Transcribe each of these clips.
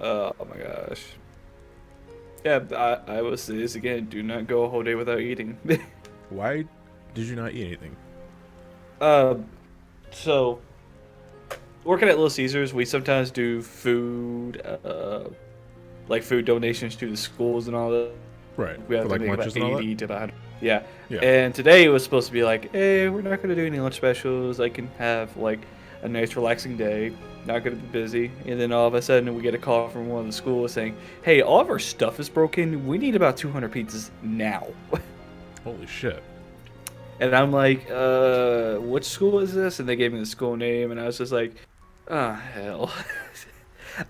Oh my gosh. Yeah, I will say this again. Do not go a whole day without eating. Why did you not eat anything? uh, so working at Little Caesars, we sometimes do food, like food donations to the schools and all that. Right. We For have to like make about lunches and all that? 80 to about 100. Yeah. Yeah. And today it was supposed to be like, hey, we're not going to do any lunch specials. I can have like a nice relaxing day. Not going to be busy. And then all of a sudden we get a call from one of the schools saying, hey, all of our stuff is broken. We need about 200 pizzas now. Holy shit. And I'm like, which school is this? And they gave me the school name. And I was just like, oh, hell.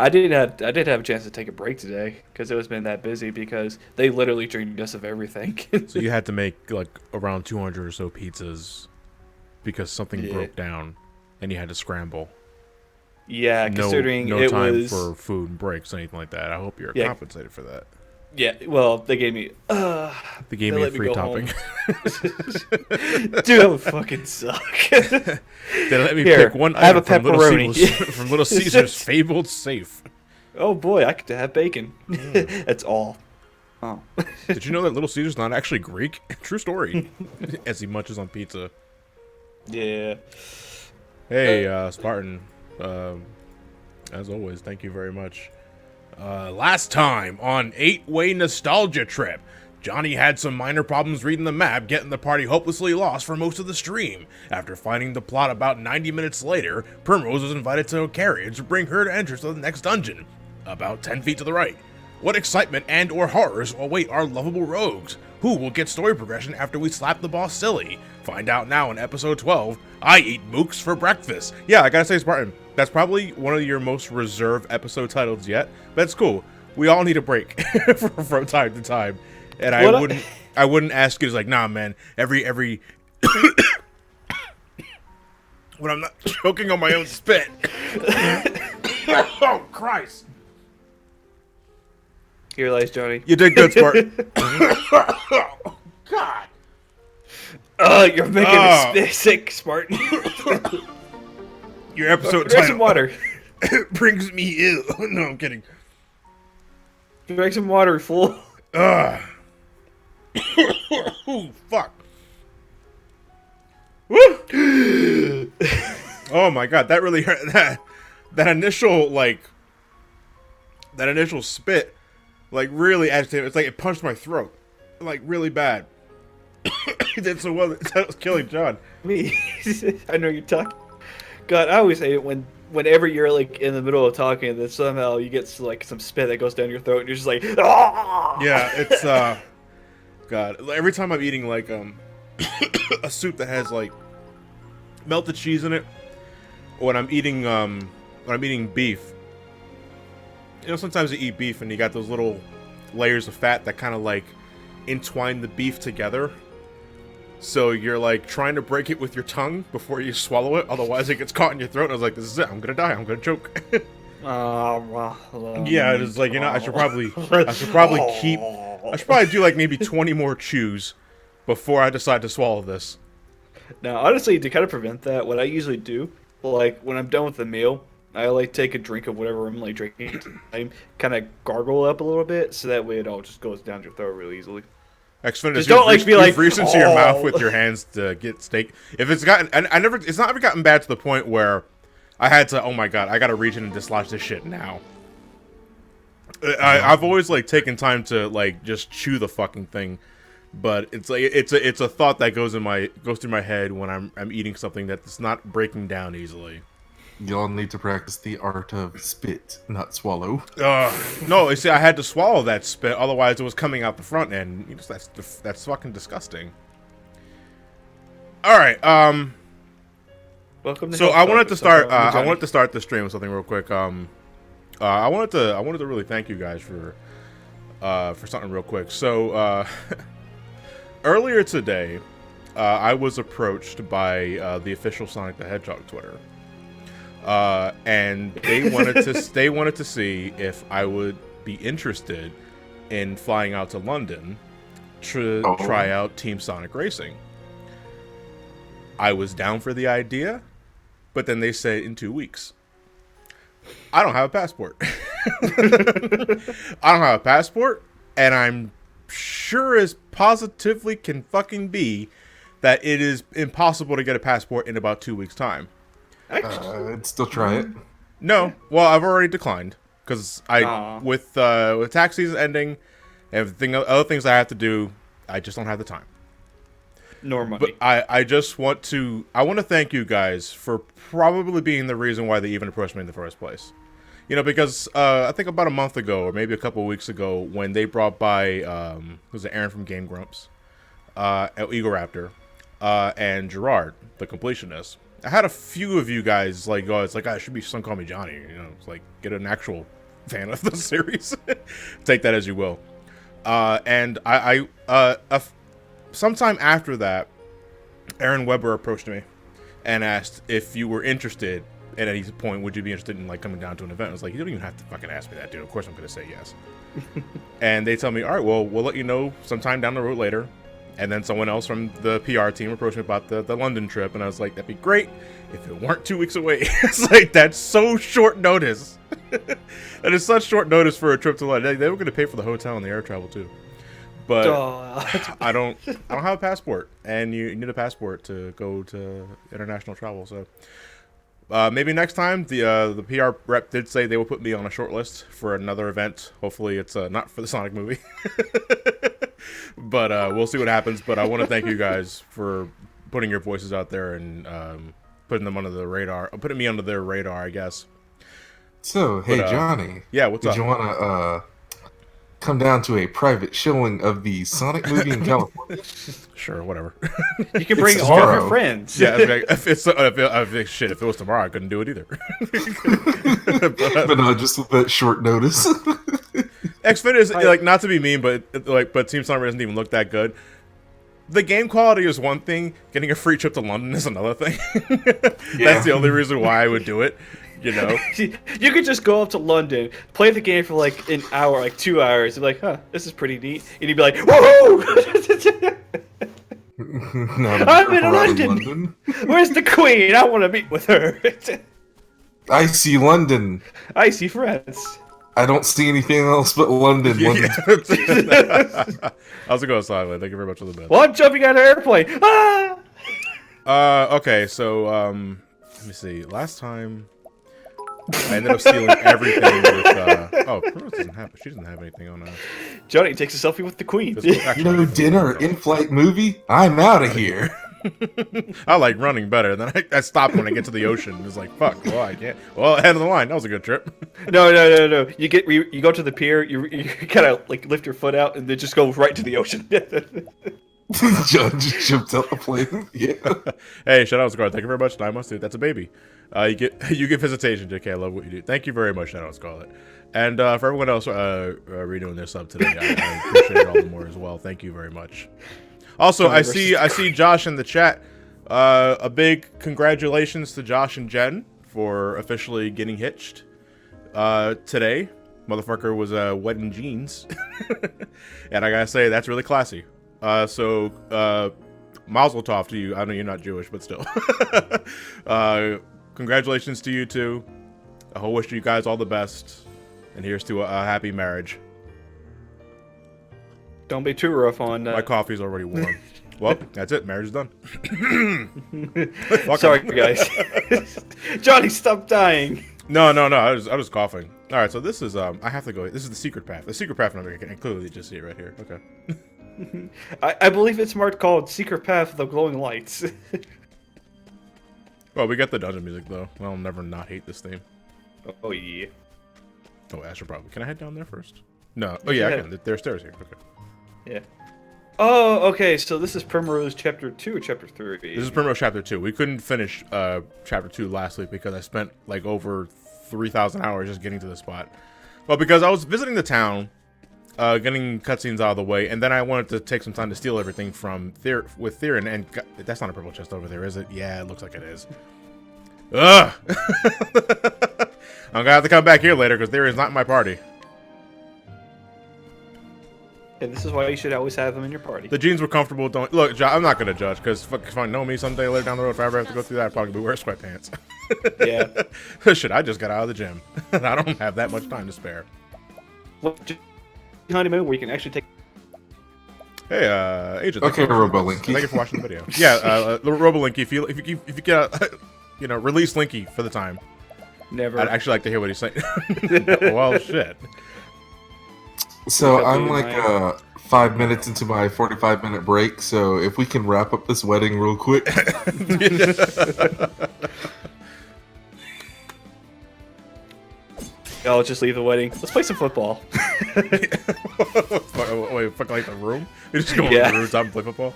I did have a chance to take a break today because it was been that busy because they literally drained us of everything. So you had to make like around 200 or so pizzas because something Yeah. broke down and you had to scramble. Yeah, No, considering no it time was for food and breaks, anything like that. I hope you're yeah, compensated for that. yeah. Well, they gave me They gave they me a let me free go topping. home. Dude, that would fucking suck. They let me Here, pick one have a item from Little pepperoni. Caesar's, from Little Caesar's fabled safe. Oh boy, I could have bacon. That's all. Oh. Did you know that Little Caesar's not actually Greek? True story. As he munches on pizza. Yeah. Hey, Spartan. As always, thank you very much. Last time on 8-Way Nostalgia Trip, Johnny had some minor problems reading the map, getting the party hopelessly lost for most of the stream. After finding the plot about 90 minutes later, Primrose was invited to a carriage to bring her to entrance to the next dungeon, about 10 feet to the right. What excitement and or horrors await our lovable rogues? Who will get story progression after we slap the boss silly? Find out now in episode 12, I Eat Mooks for Breakfast. Yeah, I gotta say, Spartan, that's probably one of your most reserved episode titles yet. But it's cool. We all need a break from time to time. And I wouldn't ask you, it's like, nah, man, every when I'm not choking on my own spit. Oh, Christ. Here lies Johnny. You did good, Spartan. Oh, God. You're making me sick, Spartan. Your episode Drink some title water. brings me ill. No, I'm kidding. Drink some water, fool. Ugh. Oh, fuck. Woo! Oh my God, that really hurt. That initial spit, like really agitated. It's like it punched my throat, like really bad. He did so well that was killing John. Me. I know you're talking. God, I always hate it whenever you're like in the middle of talking and then somehow you get like some spit that goes down your throat and you're just like, ah! Yeah, it's God. Every time I'm eating like a soup that has like melted cheese in it, or when I'm eating beef. You know, sometimes you eat beef and you got those little layers of fat that kind of like entwine the beef together. So you're like trying to break it with your tongue before you swallow it, otherwise it gets caught in your throat. And I was like, this is it. I'm gonna die. I'm gonna choke. Yeah, it was like, you know, I should probably do like maybe 20 more chews before I decide to swallow this. Now, honestly, to kind of prevent that, what I usually do, like when I'm done with the meal, I like take a drink of whatever I'm like drinking at the time, kind of gargle up a little bit, so that way it all just goes down your throat really easily. Xfinity, Just don't like be like, you've reached into your mouth "Oh." with your hands to get steak. If it's gotten, it's not ever gotten bad to the point where I had to, oh my God, I gotta reach in and dislodge this shit now. I've always like taken time to like just chew the fucking thing, but it's like it's a thought that goes through my head when I'm eating something that's not breaking down easily. Y'all need to practice the art of spit, not swallow. No, you see, I had to swallow that spit, otherwise it was coming out the front end. You know, that's fucking disgusting. All right, Welcome to so Health I wanted Talk to with start. Someone I Johnny. wanted to start the stream with something real quick. I wanted to really thank you guys for something real quick. So earlier today, I was approached by the official Sonic the Hedgehog Twitter, and they wanted to see if I would be interested in flying out to London to try out Team Sonic Racing. I was down for the idea, but then they said in 2 weeks. I don't have a passport. I don't have a passport, and I'm sure as positively can fucking be that it is impossible to get a passport in about 2 weeks' time. I'd still try it. No, well, I've already declined because Aw. with tax season ending, everything other things I have to do, I just don't have the time. Nor money. But I just want to thank you guys for probably being the reason why they even approached me in the first place. Because I think about a month ago or maybe a couple of weeks ago when they brought by was it Aaron from Game Grumps, Eagle Raptor, and Gerard, the completionist. I had a few of you guys like, oh, it's like I should be some call me Johnny. It's like get an actual fan of the series. Take that as you will. And sometime after that, Aaron Weber approached me and asked if you were interested. And at his point, would you be interested in like coming down to an event? I was like, you don't even have to fucking ask me that, dude. Of course I'm going to say yes. And they tell me, all right, well, we'll let you know sometime down the road later. And then someone else from the PR team approached me about the London trip. And I was like, that'd be great if it weren't 2 weeks away. It's like, that's so short notice. That is such short notice for a trip to London. They were going to pay for the hotel and the air travel too. But I don't have a passport. And you need a passport to go to international travel. So maybe next time. The PR rep did say they will put me on a short list for another event. Hopefully it's not for the Sonic movie. But we'll see what happens. But I want to thank you guys for putting your voices out there and putting them under the radar. Putting me under their radar, I guess. So, hey, Johnny. Yeah, what's up? Did you want to come down to a private showing of the Sonic movie in California? Sure, whatever. You can bring It's all of tomorrow. your friends. Yeah, if it was tomorrow, I couldn't do it either. But no, just with that short notice. Xfinity is like, not to be mean, but Team Summer doesn't even look that good. The game quality is one thing. Getting a free trip to London is another thing. That's the only reason why I would do it. You could just go up to London, play the game for like an hour, like 2 hours, and be like, huh, this is pretty neat. And you'd be like, woohoo! No, I'm in around London. Where's the Queen? I want to meet with her. I see London. I see friends. I don't see anything else but London. London. How's it going, Silent? Thank you very much for the bed. Well, I'm jumping out of an airplane. Ah! Okay, so let me see. Last time I ended up stealing everything with Primrose doesn't have she doesn't have anything on Johnny takes a selfie with the Queen. No dinner, in-flight movie? I'm out of here. I like running better. Then I stopped when I get to the ocean. It's like, fuck, well, I can't. Well, head of the line. That was a good trip. No. You go to the pier, you kind of like lift your foot out, and then just go right to the ocean. John just jumped out the plane. Yeah. Hey, shout out Scarlet. Thank you very much. I must do. That's a baby. You get visitation, JK. I love what you do. Thank you very much, shout out Scarlet. And for everyone else redoing their sub today, I appreciate it all the more as well. Thank you very much. Also, I see Josh in the chat. A big congratulations to Josh and Jen for officially getting hitched today. Motherfucker was wet in jeans. And I gotta say, that's really classy. So mazel tov to you. I know you're not Jewish, but still. Congratulations to you two. I wish you guys all the best. And here's to a happy marriage. Don't be too rough on. My coffee's already warm. Well, that's it. Marriage is done. Sorry, guys. Johnny, stop dying. No. I was coughing. All right, so this is I have to go. This is the secret path. The secret path number. I can clearly just see it right here. Okay. I believe it's marked called Secret Path of the Glowing Lights. Well, we got the dungeon music though. I'll never not hate this theme. Oh yeah. Oh, Asher probably. Can I head down there first? No. Oh yeah, I can. There are stairs here. Okay. Yeah. Oh, okay. So this is Primrose Chapter 2 or Chapter 3? This is Primrose Chapter 2. We couldn't finish Chapter 2 last week because I spent like over 3,000 hours just getting to the spot. Well, because I was visiting the town, getting cutscenes out of the way, and then I wanted to take some time to steal everything from Theron, and that's not a purple chest over there, is it? Yeah, it looks like it is. Ugh! I'm gonna have to come back here later because Theron's not in my party. And this is why you should always have them in your party. The jeans were comfortable. Don't look. I'm not gonna judge because if I know me someday later down the road, if I ever have to go through that, I'd probably be wearing sweatpants. Yeah. Shit, I just got out of the gym. I don't have that much time to spare. Well, honeymoon where you can actually take. Hey, Agent. Okay, RoboLinky. Thank you for watching the video. Yeah, RoboLinky. If you get release Linky for the time. Never. I'd actually like to hear what he's saying. Well, shit. So I'm like 5 minutes into my 45-minute break, so if we can wrap up this wedding real quick. I'll just leave the wedding. Let's play some football. Wait, fuck like the room? You just go on the rooftop and play football?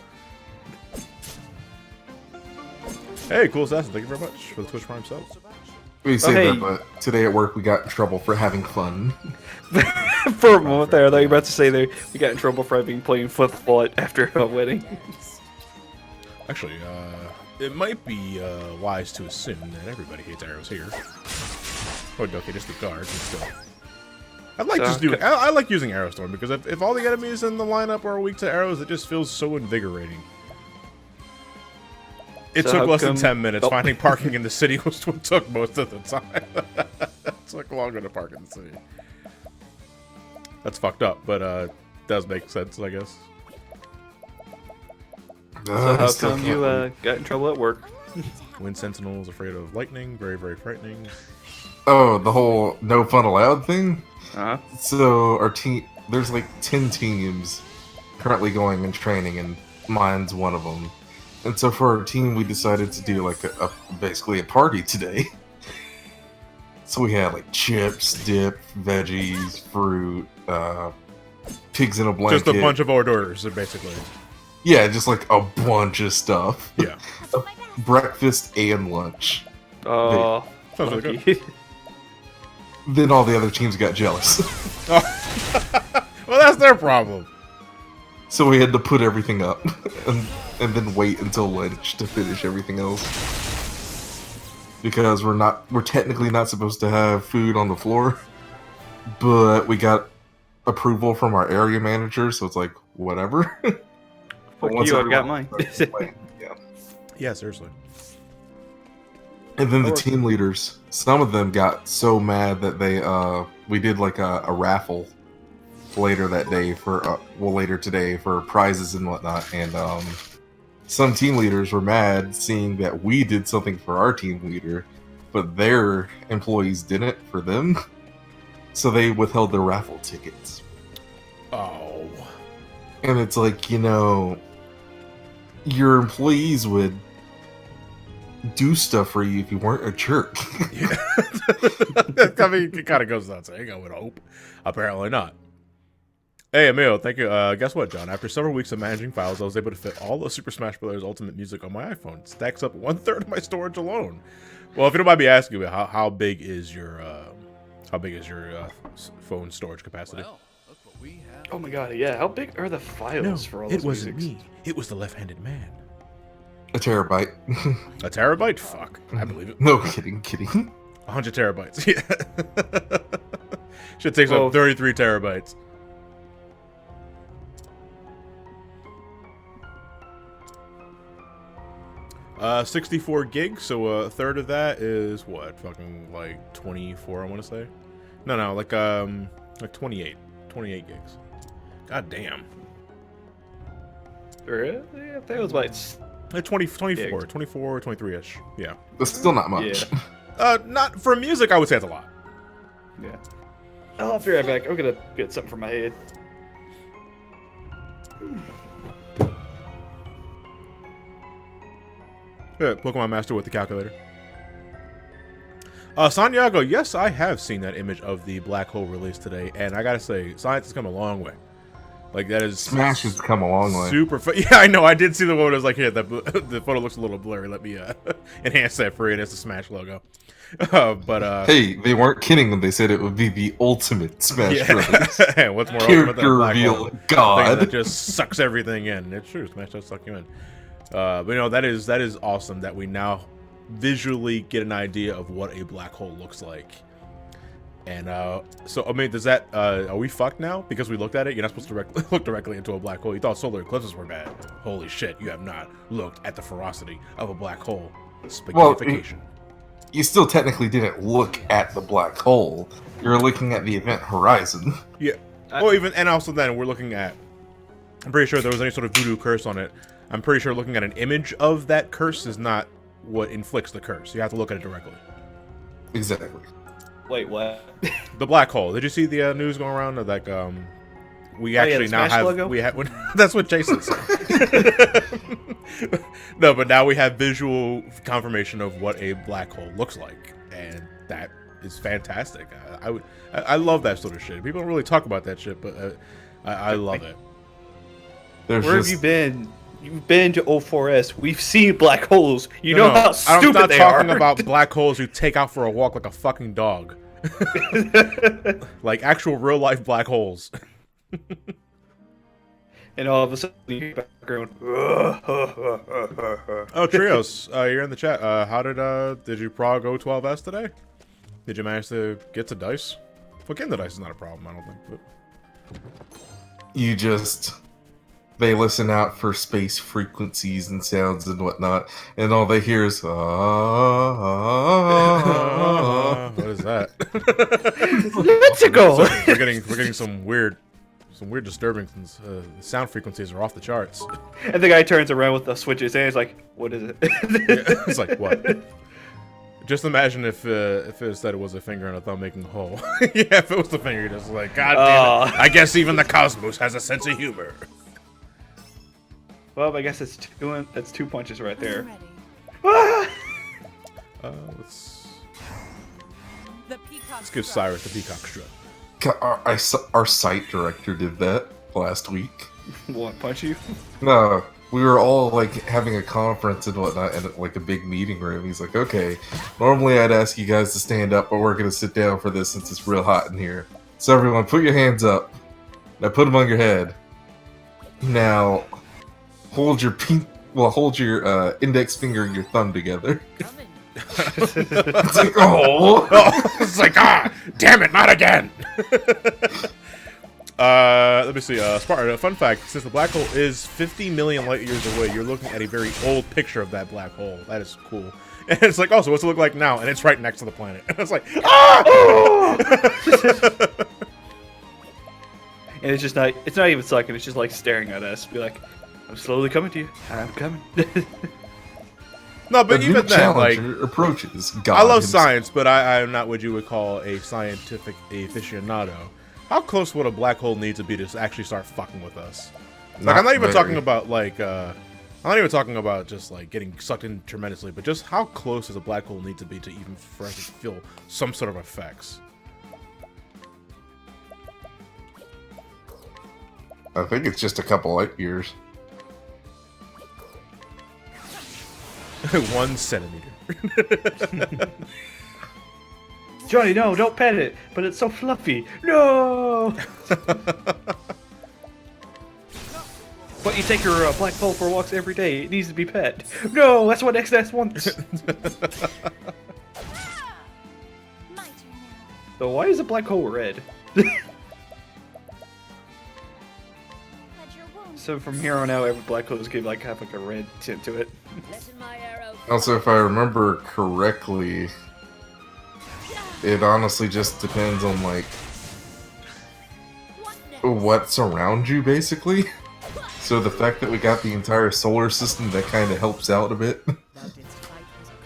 Hey, Cool Assassin, thank you very much for the Twitch Prime sub. We say that, but today at work we got in trouble for having fun. For a moment there, I thought you were about to say that we got in trouble for having playing football after a wedding. Actually, it might be wise to assume that everybody hates arrows here. Oh, okay, just the guards and stuff. I like using Arrow Storm because if all the enemies in the lineup are weak to arrows, it just feels so invigorating. It took less than 10 minutes. Finding parking in the city was what took most of the time. It took longer to park in the city. That's fucked up, but does make sense, I guess. So how come you got in trouble at work? Wind Sentinel is afraid of lightning. Very, very frightening. Oh, the whole no fun allowed thing? Uh-huh. So our team, there's like 10 teams currently going in training, and mine's one of them. And so for our team, we decided to do like basically a party today. So we had like chips, dip, veggies, fruit, pigs in a blanket. Just a bunch of hors d'oeuvres, basically. Yeah, just like a bunch of stuff. Yeah. Breakfast and lunch. Oh, sounds really good. Then all the other teams got jealous. Well, that's their problem. So we had to put everything up and then wait until lunch to finish everything else. Because we're technically not supposed to have food on the floor, but we got approval from our area manager, so it's like whatever. Fuck you, I've got mine. Yeah, seriously. And then the team leaders, some of them got so mad that we did like a raffle later that day later today for prizes and whatnot, and some team leaders were mad seeing that we did something for our team leader, but their employees didn't for them, so they withheld their raffle tickets. Oh. And it's like, your employees would do stuff for you if you weren't a jerk. Yeah. I mean, it kind of goes without saying, I would hope. Apparently not. Hey, Emil, thank you. Guess what, John? After several weeks of managing files, I was able to fit all the Super Smash Bros. Ultimate music on my iPhone. It stacks up 1/3 of my storage alone. Well, if you don't mind me asking you, how big is your phone storage capacity? Well, look what we have. Oh my god, yeah. How big are the files for all those it wasn't musics? me. It was the left-handed man. A terabyte. A terabyte? Fuck. I believe it. No, kidding. 100 terabytes. Yeah. Shit takes up 33 terabytes. Uh, 64 gigs, so a third of that is what? Fucking like 24, I want to say. No, like 28 gigs. God damn. Really? Yeah, that was like... Like 24, 23-ish. Yeah. That's still not much. Yeah. Not for music, I would say it's a lot. Yeah. I'll be right back. I'm gonna get something for my head. Yeah, Pokemon Master with the calculator. Santiago, yes, I have seen that image of the black hole release today, and I gotta say, science has come a long way. Like, that is... Smash has come a long way. Super... Yeah, I know, I did see the one that was like, here, the photo looks a little blurry, let me enhance that for you, and it's the Smash logo. Hey, they weren't kidding when they said it would be the ultimate Smash Bros. Hey, what's more Character reveal, God. That just sucks everything in. It's true, Smash does suck you in. But that is awesome that we now visually get an idea of what a black hole looks like. And so I mean, does that are we fucked now because we looked at it? You're not supposed to look directly into a black hole. You thought solar eclipses were bad. Holy shit! You have not looked at the ferocity of a black hole. Spaghettification. Well, you still technically didn't look at the black hole. You're looking at the event horizon. Yeah. Well, even and also then we're looking at. I'm pretty sure there was any sort of voodoo curse on it. I'm pretty sure looking at an image of that curse is not what inflicts the curse. You have to look at it directly. Exactly. Wait, what? The black hole. Did you see the news going around? Of like, we actually the now Smash have logo? we have. That's what Jason said. No, but now we have visual confirmation of what a black hole looks like, and that is fantastic. I love that sort of shit. People don't really talk about that shit, but I love it. There's Where have you been? You've been to O4S. We've seen black holes. You know how stupid I'm not they talking are. about black holes you take out for a walk like a fucking dog. Like actual real life black holes. And all of a sudden, you hear background. Oh, Trios, you're in the chat. How did you prog O12S today? Did you manage to get to dice? Well, getting the dice is not a problem, I don't think. But... They listen out for space frequencies and sounds and whatnot, and all they hear is what is that? Let's go. So we're getting some weird disturbances. The sound frequencies are off the charts. And the guy turns around with the switches and he's like, "What is it?" Yeah, it's like what? Just imagine if it said it was a finger and a thumb making a hole. Yeah, if it was the finger, you're just like, God damn it! I guess even the cosmos has a sense of humor. Well, I guess that's two punches right there. Let's give Cyrus the peacock strut. our site director did that last week. What, punch you? No, we were all like having a conference and whatnot in like a big meeting room. He's like, okay, normally I'd ask you guys to stand up, but we're gonna sit down for this since it's real hot in here. So everyone, put your hands up. Now put them on your head. Now hold your index finger and your thumb together. It's like, oh, it's like, damn it, not again. Let me see. Spartan, fun fact: since the black hole is 50 million light years away, you're looking at a very old picture of that black hole. That is cool. And it's like, oh, so what's it look like now? And it's right next to the planet. And it's like, And it's just not. It's not even sucking. It's just like staring at us. Be like, I'm slowly coming to you. I'm coming. No, but even then, like, approaches. I love science, but I'm not what you would call a scientific aficionado. How close would a black hole need to be to actually start fucking with us? Like, I'm not even talking about like, I'm not even talking about just like getting sucked in tremendously, but just how close does a black hole need to be to even for us to feel some sort of effects? I think it's just a couple light years. 1 centimeter. Johnny, no, don't pet it. But it's so fluffy. No. But you take your black hole for walks every day. It needs to be pet. No, that's what XS wants. So why is a black hole red? So from here on out, every black hole is gonna have like a red tint to it. Also, if I remember correctly, it honestly just depends on like what's around you, basically. So the fact that we got the entire solar system, that kind of helps out a bit.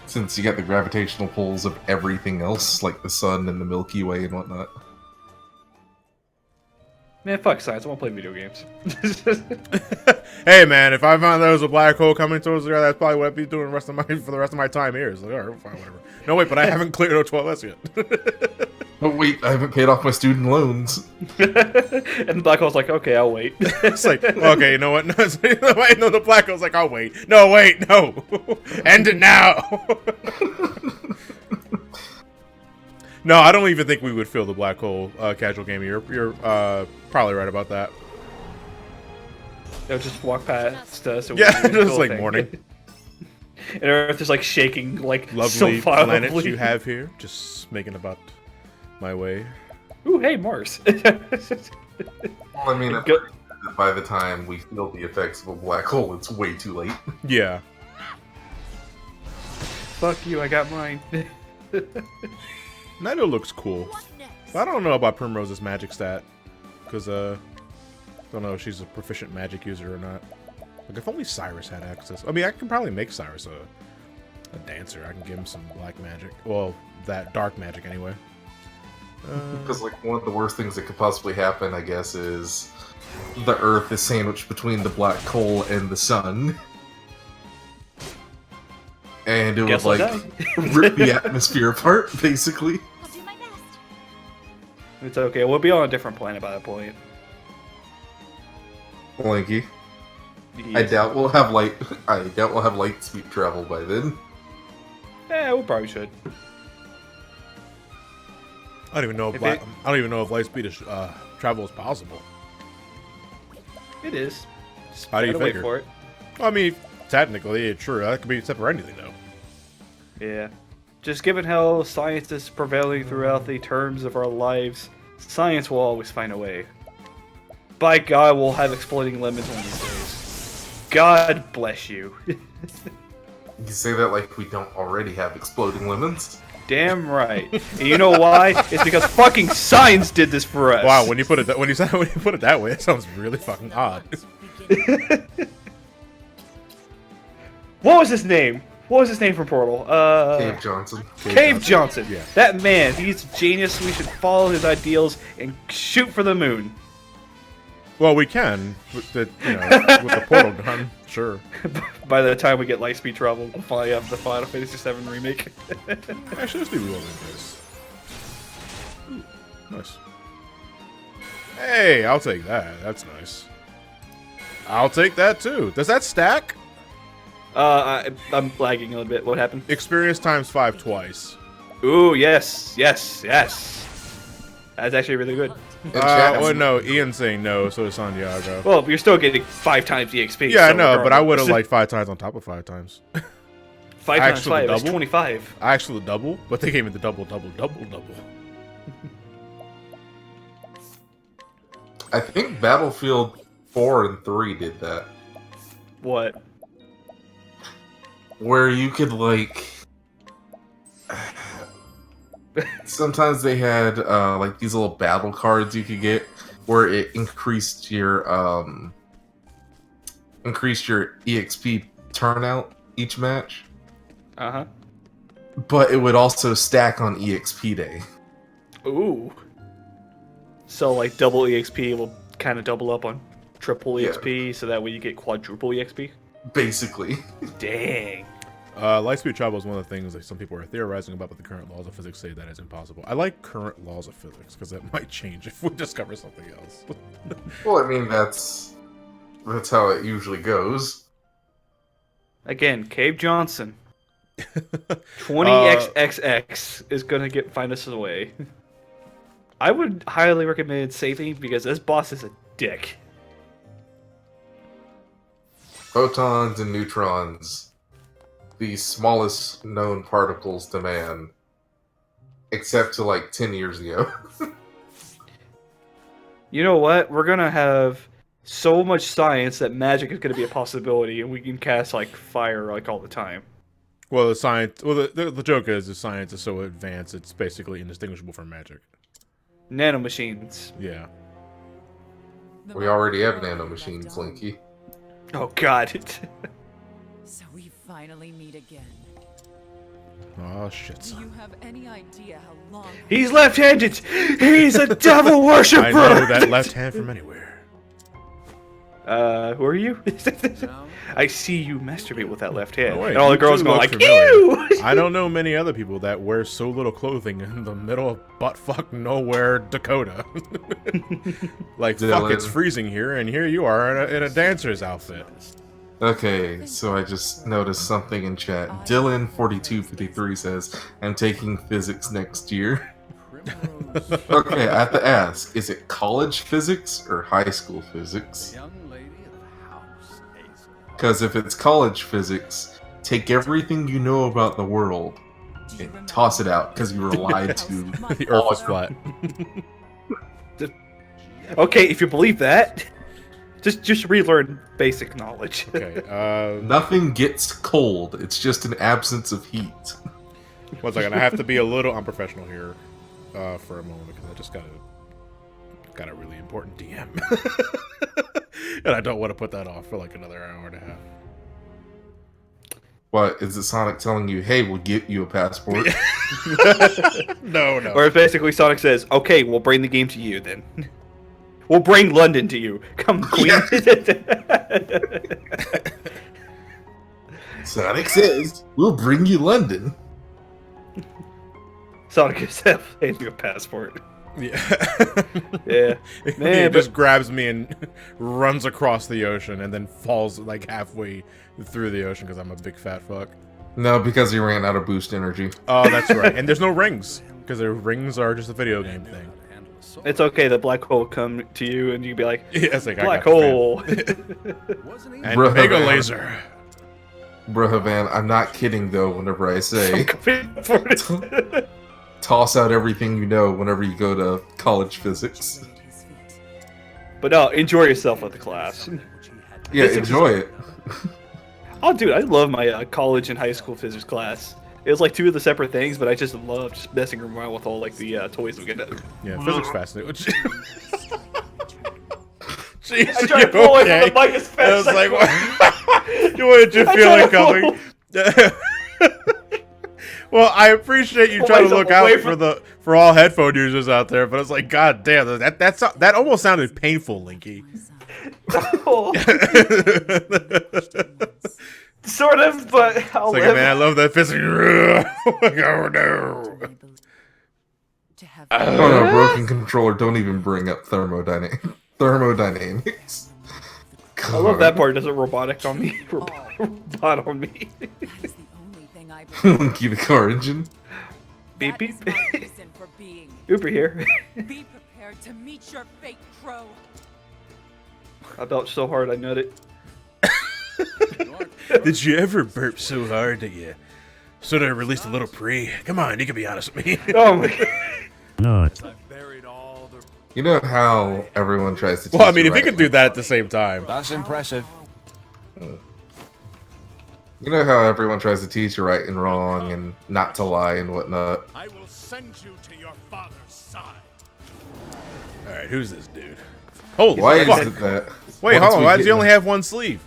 Since you got the gravitational pulls of everything else, like the sun and the Milky Way and whatnot. Man, fuck science. I want to play video games. Hey, man, if I found there was a black hole coming towards the Earth, that's probably what I'd be doing for the rest of my time here. It's like, all right, fine, whatever. No, wait, but I haven't cleared O12S yet. Oh, wait, I haven't paid off my student loans. And the black hole's like, okay, I'll wait. It's like, okay, you know what? No, the black hole's like, I'll wait. No, wait, no. End it now. No, I don't even think we would feel the black hole casual gaming. You're probably right about that. They'll just walk past us. Yeah, just like morning. And Earth is like shaking, like lovely so violently. planets you have here. Just making about my way. Ooh, hey, Mars. Well, I mean, Go- by the time we feel the effects of a black hole, it's way too late. Yeah. Fuck you, I got mine. Nido looks cool. But I don't know about Primrose's magic stat. Because, don't know if she's a proficient magic user or not. Like, if only Cyrus had access. I mean, I can probably make Cyrus a dancer. I can give him some black magic. Well, that dark magic anyway. Because, like, one of the worst things that could possibly happen, I guess, is the Earth is sandwiched between the black hole and the sun. And it would, Guess I'll like, die. rip the atmosphere apart, basically. I'll do my best. It's okay, we'll be on a different planet by that point. Lanky. Yes. I doubt we'll have light speed travel by then. Yeah, we probably should. I don't even know if light speed is, travel is possible. It is. Just How do you gotta wait figure? for it. I mean, technically, true. That could be except for anything, though. Yeah. Just given how science is prevailing throughout the terms of our lives, science will always find a way. By God, we'll have exploding lemons one of these days. God bless you. You say that like we don't already have exploding lemons. Damn right. And you know why? It's because fucking science did this for us. Wow, when you put it that way, it sounds really fucking odd. What was his name? What was his name from Portal? Cave Johnson. Cave Johnson. Yeah. That man, he's a genius. We should follow his ideals and shoot for the moon. Well, we can with the with the portal gun, sure. By the time we get Lightspeed Travel, we'll finally have the Final Fantasy VII remake. Actually, let's do rolling this. Ooh, nice. Hey, I'll take that. That's nice. I'll take that too. Does that stack? I'm lagging a little bit. What happened? Experience times 5 twice. Ooh, yes. That's actually really good. Well, no, Ian's saying no, so it's Santiago. Well, you're still getting 5 times EXP. Yeah, I so know, but I would regardless. have liked 5 times on top of 5 times. 5 times actually 5 is double? 25. I actually double, but they gave me the double. I think Battlefield 4 and 3 did that. What? Where you could, like... Sometimes they had, like, these little battle cards you could get where it increased your EXP turnout each match. Uh-huh. But it would also stack on EXP day. Ooh. So, like, double EXP will kind of double up on triple Yeah. EXP, so that way you get quadruple EXP? Basically. Dang. Lightspeed travel is one of the things that some people are theorizing about, but the current laws of physics say that is impossible. I like current laws of physics, because it might change if we discover something else. Well, I mean, that's how it usually goes. Again, Cave Johnson. 20xxx is gonna find us a way. I would highly recommend saving because this boss is a dick. Photons and neutrons, the smallest known particles to man, except to like 10 years ago. You know what? We're gonna have so much science that magic is gonna be a possibility, and we can cast like fire like all the time. Well, the joke is the science is so advanced, it's basically indistinguishable from magic. Nanomachines. Yeah. We already have nanomachines, Linky. Oh God. So we finally meet again. Oh shit. Do you have any idea how long? He's left-handed. He's a devil worshiper. I know that left hand from anywhere. Who are you? I see you masturbate with that left hand. Oh, wait, and all the you girls two go look like, familiar. ew! I don't know many other people that wear so little clothing in the middle of buttfuck nowhere, Dakota. Like, fuck, it's freezing here, and here you are in a dancer's outfit. Okay, so I just noticed something in chat. Dylan4253 says, I'm taking physics next year. Okay, I have to ask, is it college physics or high school physics? Because if it's college physics, take everything you know about the world and toss it out because you were lied to. The Earth is flat. Okay, if you believe that, just relearn basic knowledge. Okay. Nothing gets cold. It's just an absence of heat. One second. I have to be a little unprofessional here for a moment because I just got a really important DM, and I don't want to put that off for like another hour and a half. What is it? Sonic telling you, "Hey, we'll get you a passport." No. Or basically Sonic says, okay, we'll bring the game to you then. We'll bring London to you. Come, Queen. Sonic says, "We'll bring you London." Sonic himself hands me a passport. Yeah. Yeah. Man, he just grabs me and runs across the ocean and then falls like halfway through the ocean because I'm a big fat fuck. No, because he ran out of boost energy. Oh, that's right. And there's no rings because the rings are just a video game thing. It's okay. The black hole will come to you and you can be like, Yeah, it's like black I got the hole. and Bruh, mega man. laser. Bruh, Van, I'm not kidding though. Whenever I say toss out everything you know, whenever you go to college physics. But no, enjoy yourself with the class. Yeah, Physics enjoy it. Oh, dude, I love my college and high school physics class. It was like two of the separate things, but I just love just messing around with all like the toys we get. Yeah, physics fascinating. Jeez, I tried to pull away from the mic as I fast was as like, I what did you feel tried it to coming? Well, I appreciate you Pull trying to myself look out away for all headphone users out there, but it's like, god damn, that almost sounded painful, Linky. Sort of, but I'll It's like, live. man, I love that physics. Oh no. Oh no, broken controller. Don't even bring up thermodynamics. I love that part. Doesn't robotic on me. Robot on me. Linky the car engine. Beep beep. For being. Uber here. Be prepared to meet your fate, Crow. I belched so hard I nutted. Did you ever burp so hard that you sort of released a little pre? Come on, you can be honest with me. Oh my god. No. You know how everyone tries to. Well, I teach mean, you if you right can do that at the same time. That's impressive. You know how everyone tries to teach you right and wrong and not to lie and whatnot. I will send you to your father's side. All right, who's this dude? Holy Why fuck! is it that? Wait, once hold on. we Why get does he only in- have one sleeve?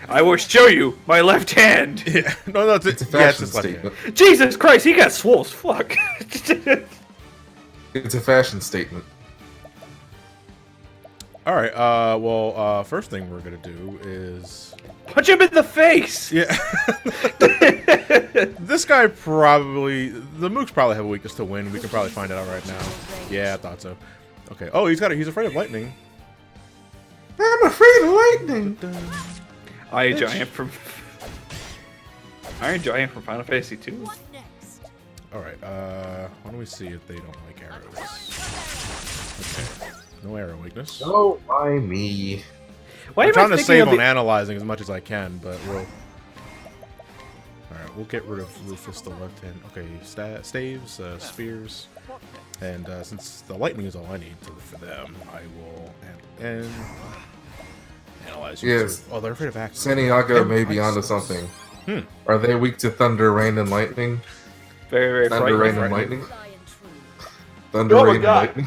I will show you my left hand. Yeah, no, It's a yeah, fashion his left hand. statement. Jesus Christ, he got swole as fuck. It's a fashion statement. All right. First thing we're gonna do is Punch him in the face. yeah. This guy probably the mooks probably have a weakness to wind. We can probably find it out right now. Yeah, I thought so. Okay. Oh, he's afraid of lightning. I'm afraid of lightning. Iron Giant from Final Fantasy 2. All right. Why don't we see if they don't like arrows? Okay. No arrow weakness. Oh, why me? Why I'm am I trying to thinking save of on the- analyzing as much as I can, but we'll. All right, we'll get rid of Rufus the left hand. Okay, staves, spears, and since the lightning is all I need for them, I will and analyze. You Yes. too. Oh, they're afraid of axe. Santiago And may be ice. onto something. Hmm. Are they weak to thunder, rain, and lightning? Very, very Thunder, rain, frightening. and lightning. Thunder, Oh my rain, and god. lightning.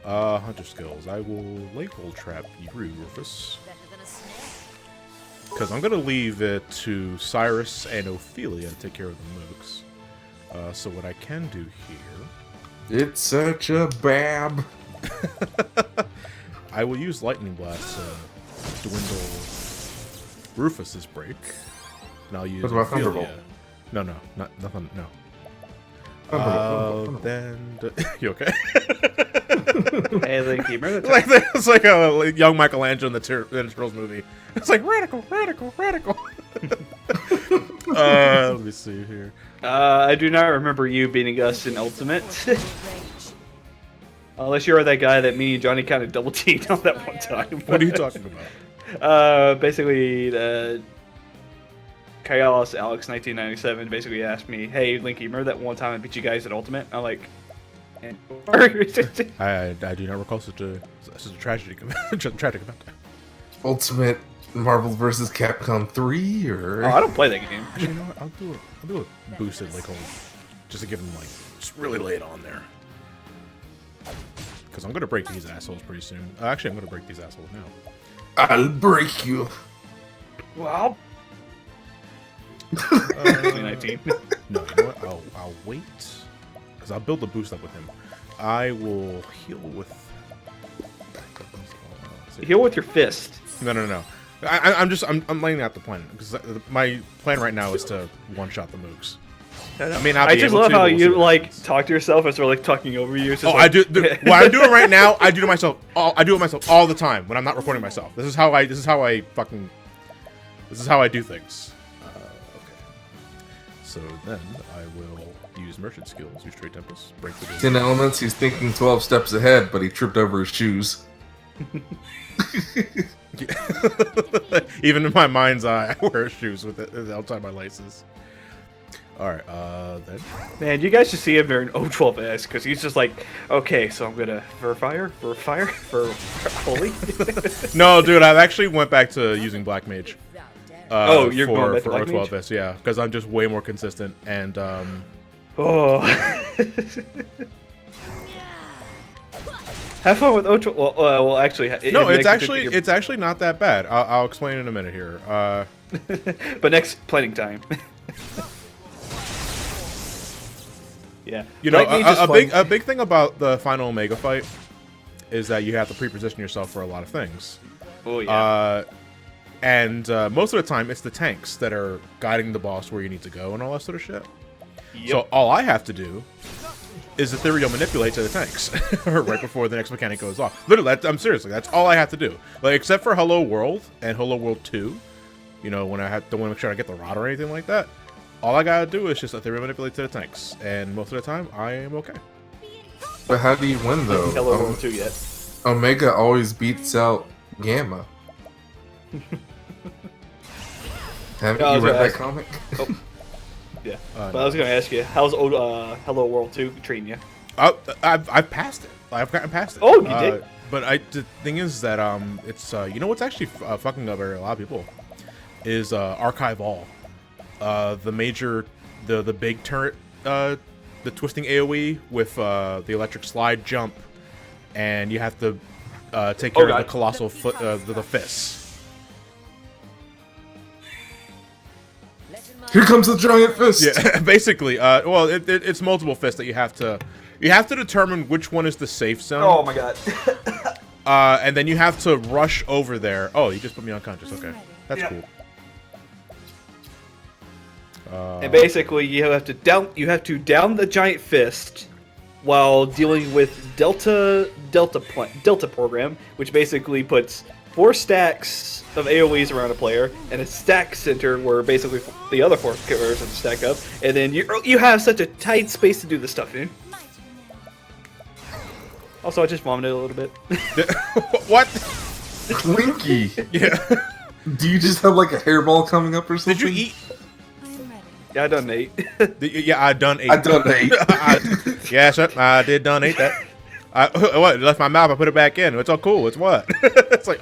Hunter skills. I will label trap you, Rufus, because I'm gonna leave it to Cyrus and Ophelia to take care of the mooks. So what I can do here, It's such a bab. I will use lightning blast to dwindle Rufus's break, and I'll use What about Ophelia. Thunderbolt? No, nothing. No. Thunderbolt. Then you okay? Hey, Linky, remember the Like it's like a young Michelangelo in the Turtles movie. It's like radical. Let me see here. I do not remember you beating us in Ultimate. Unless you are that guy that me and Johnny kind of double teamed on that one time. What are you talking about? Basically, Chaos Alex 1997 basically asked me, "Hey, Linky, remember that one time I beat you guys at Ultimate?" I'm like, I do not recall such a tragedy tragic event. Ultimate Marvel vs. Capcom 3, or oh, I don't play that game. Actually, you know what? I'll do a boosted like just to give them like just really lay it on there. Because I'm gonna break these assholes pretty soon. Actually, I'm gonna break these assholes now. I'll break you. Well, 2019. No, you know what? I'll wait because I'll build the boost up with him. I will heal with. Heal with your fist. No. I'm laying out the plan because my plan right now is to one-shot the mooks. I mean, I just love how you like talk to yourself as we're like talking over you. It's just I do. What I'm doing right now, I do it myself all the time when I'm not recording myself. This is how I do things. Okay. So then I will use merchant skills, use trade tempest, break the 10 elements, he's thinking 12 steps ahead, but he tripped over his shoes. Even in my mind's eye, I wear shoes with it outside my laces. Alright, then. Man, you guys should see him during O12S, because he's just like, okay, so I'm gonna for holy. No, dude, I've actually went back to using Black Mage. You're going back to for Black Mage? O12S, yeah, because I'm just way more consistent, and, Oh. Have fun with O12. Well, actually, no, it's actually not that bad. I'll explain in a minute here. But next planning time. Yeah. You know, a big thing about the final Omega fight is that you have to pre-position yourself for a lot of things. Oh yeah. And most of the time, it's the tanks that are guiding the boss where you need to go and all that sort of shit. Yep. So all I have to do is ethereal manipulate to the tanks right before the next mechanic goes off. Literally, I'm seriously, that's all I have to do. Like, except for Hello World and Hello World 2, you know, when I don't want to make sure I get the rod or anything like that. All I gotta do is just ethereal manipulate to the tanks, and most of the time, I am okay. But how do you win, though? Hello World 2 yet. Omega always beats out Gamma. Haven't you read that comic? Oh. Yeah, but I was gonna ask you, how's Hello World 2 treating you? I've passed it. I've gotten past it. Oh, you did? But the thing is that it's you know what's actually fucking up a lot of people is Archive All, the big turret, the twisting AOE with the electric slide jump, and you have to take care of the colossal foot, the fists. Here comes the giant fist. Yeah, basically. Well, it's multiple fists that you have to determine which one is the safe zone. Oh my god. And then you have to rush over there. Oh, you just put me unconscious. Okay, that's cool. And basically, you have to down the giant fist while dealing with Delta program, which basically puts 4 stacks of AoEs around a player and a stack center where basically the other 4 killers are stacked up, and then you have such a tight space to do this stuff in. Also, I just vomited a little bit. What? Clinky. Yeah. Do you just have like a hairball coming up or something? Did you eat? Yeah, I done ate. Yeah, I done ate. I done ate. Yeah, sir, I did done ate that. What? It left my mouth. I put it back in. It's all cool. It's what? It's like.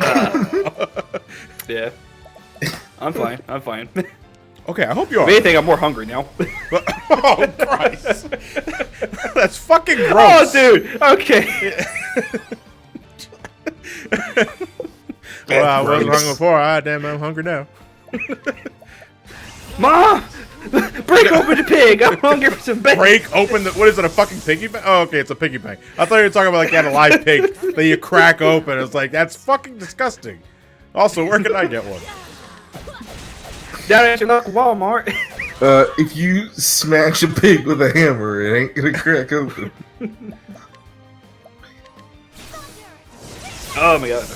Yeah. I'm fine. I'm fine. Okay, I hope you are. If anything, I'm more hungry now. Oh Christ! That's fucking gross. Oh, dude. Okay. Well, I wasn't hungry before. I'm hungry now. Mom, break open the pig. I'm hungry for some bacon. Break open the. What is it? A fucking piggy bank? Oh, okay, it's a piggy bank. I thought you were talking about like you had a live pig that you crack open. It's like that's fucking disgusting. Also, where can I get one? Down at your local Walmart. If you smash a pig with a hammer, it ain't gonna crack open. Oh my god.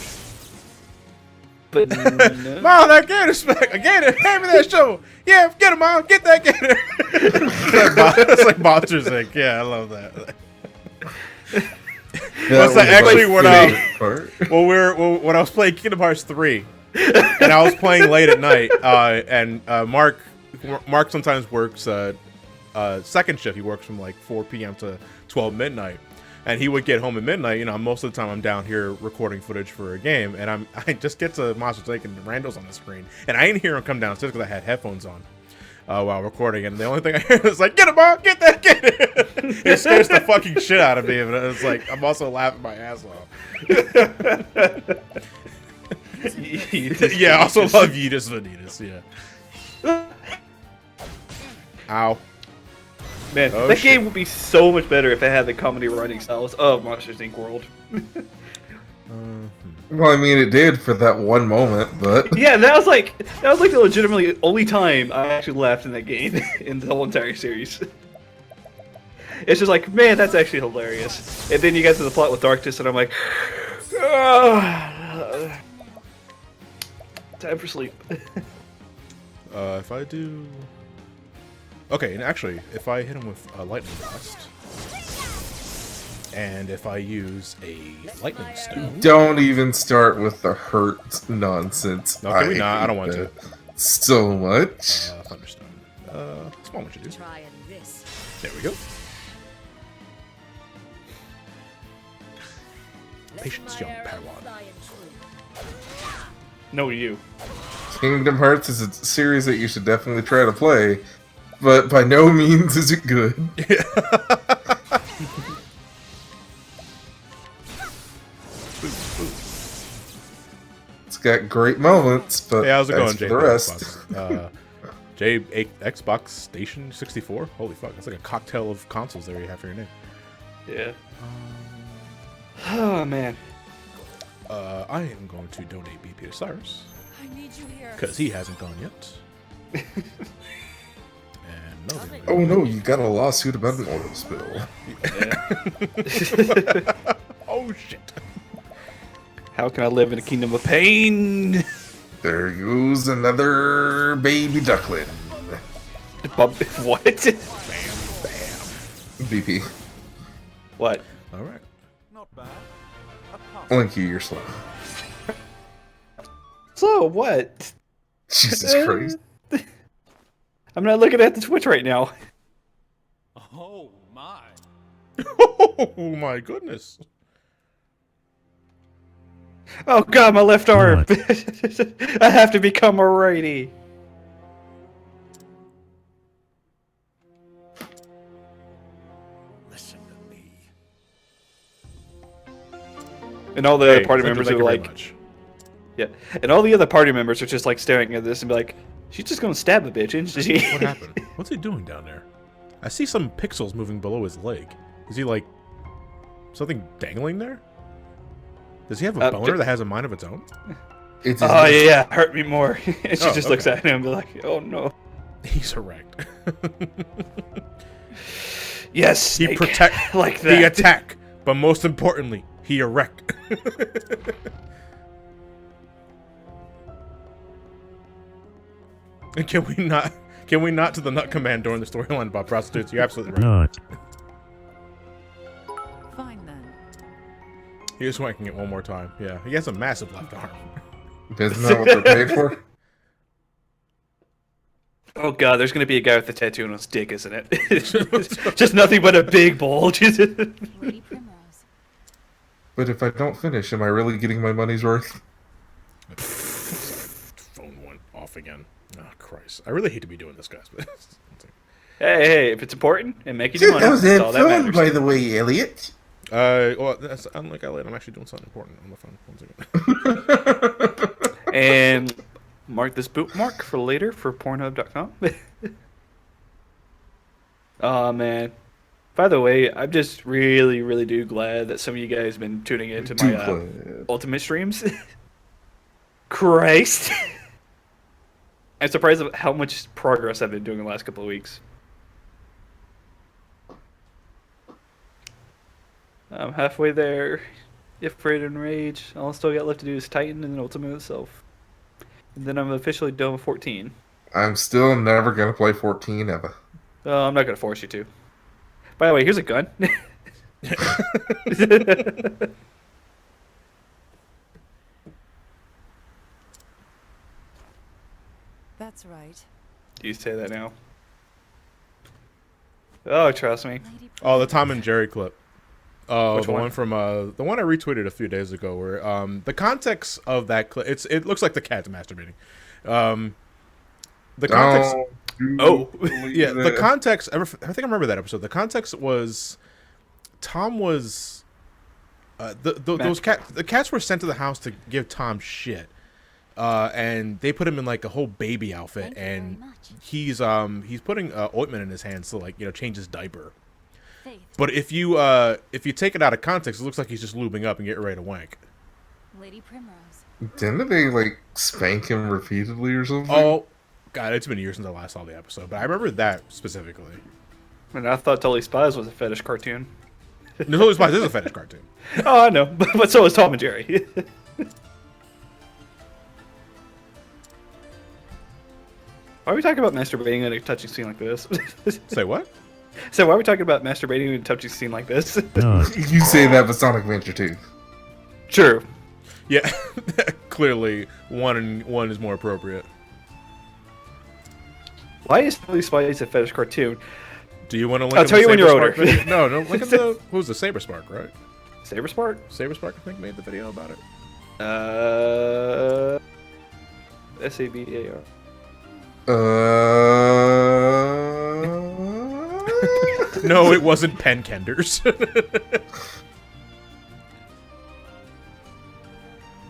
But no. Mom, that gator smack. I get it. Hand me that shovel. Yeah, get him, Mom. Get that gator. It's like Monsters Inc. Yeah, I love that. That's actually when when I was playing Kingdom Hearts 3, and I was playing late at night, and Mark Mark sometimes works second shift. He works from like 4 p.m. to 12 midnight. And he would get home at midnight. You know, most of the time I'm down here recording footage for a game, and I just get to Monsters Inc. and Randall's on the screen, and I didn't hear him come downstairs because I had headphones on while recording, and the only thing I hear is like, "Get him, Mark! Get that! Get it!" It scares the fucking shit out of me, and it's like I'm also laughing my ass off. Yeah, I also love Yeetus Vanitas. Yeah. Ow. Man, that game would be so much better if it had the comedy writing styles of Monsters Inc. World. Well, I mean, it did for that one moment, but Yeah, that was like the legitimately only time I actually laughed in that game in the whole entire series. It's just like, man, that's actually hilarious. And then you get to the plot with Darkness, and I'm like, time for sleep. If I do... Okay, and actually, if I hit him with a Lightning Blast, and if I use a Lightning Stone... don't even start with the hurt nonsense. No, can we not? I don't want to. So much. Thunderstone. Small one should do. Trying this. There we go. Patience, young Padawan. No, you. Kingdom Hearts is a series that you should definitely try to play, but by no means is it good. It's got great moments, but Hey, how's it going, as for Jay? the rest. Xbox Station 64? Holy fuck, that's like a cocktail of consoles there you have for your name. Yeah. Oh, man. I am going to donate BP to Cyrus, I need you here. because he hasn't gone yet. And no, Oh no, you got a lawsuit about an oil spill. Oh shit. How can I live in a kingdom of pain? There goes another baby duckling. What? BP. What? Alright. Not bad. Linky, you're slow. So, what? Jesus Christ. I'm not looking at the Twitch right now. Oh my. Oh my goodness. Oh god, my left arm! I have to become a righty. Listen to me. And all the other party thank you members are very like, much. yeah. And all the other party members are just like staring at this and be like, she's just gonna stab a bitch, isn't she? What happened? What's he doing down there? I see some pixels moving below his leg. Is he like something dangling there? Does he have a boner that has a mind of its own? Oh yeah, hurt me more. And she just looks okay. at him and be like, oh no. He's erect. Yes, He Snake. protect like He that. attack, but most importantly, he erect. And can we not to the nut command during the storyline about prostitutes? You're absolutely right. Not. Fine then. He was wanking it one more time. Yeah, he has a massive left arm. Isn't that what they're paid for? Oh god, there's gonna be a guy with a tattoo on his dick, isn't it? Just nothing but a big bulge. Lady Primrose. But if I don't finish, am I really getting my money's worth? Phone went off again. Oh Christ! I really hate to be doing this, guys. But Hey, if it's important and making you money, That was that's all that fun, matters. by the way, Elliot. well, that's unlike Elliot. I'm actually doing something important on the phone. 1 second. And mark this bookmark for later for Pornhub.com. Oh man. By the way, I'm just really, really glad that some of you guys have been tuning into my Ultimate streams. Christ. I'm surprised at how much progress I've been doing in the last couple of weeks. I'm halfway there. If Afraid and Rage. All I still got left to do is Titan and then Ultimate itself. And then I'm officially done with 14. I'm still never gonna play 14 ever. I'm not going to force you to. By the way, here's a gun. That's right. You say that now. Oh, trust me. Oh, the Tom and Jerry clip. Oh, Which the one? one from the one I retweeted a few days ago, where the context of that clip, it looks like the cat's masturbating. The context. Oh. Yeah, the context. I think I remember that episode. The context was Tom was the cats were sent to the house to give Tom shit, and they put him in like a whole baby outfit, and he's putting ointment in his hands to like change his diaper. But if you take it out of context, it looks like he's just lubing up and getting ready to wank. Lady Primrose. Didn't they like spank him repeatedly or something? Oh, God, it's been years since I last saw the episode, but I remember that specifically. And I thought Totally Spies was a fetish cartoon. No, Totally Spies is a fetish cartoon. Oh, I know, but so is Tom and Jerry. Why are we talking about masturbating in a touching scene like this? Say what? So why are we talking about masturbating in a touching scene like this? You say that with Sonic Adventure 2. True. Yeah, clearly one is more appropriate. Why is Totally Spies a fetish cartoon? Do you want to link? I'll tell you when you're older. No, link in the who was the Saber Spark, right? Saber Spark? Saber Spark, I think, made the video about it. SABAR. No, it wasn't Pen Kenders.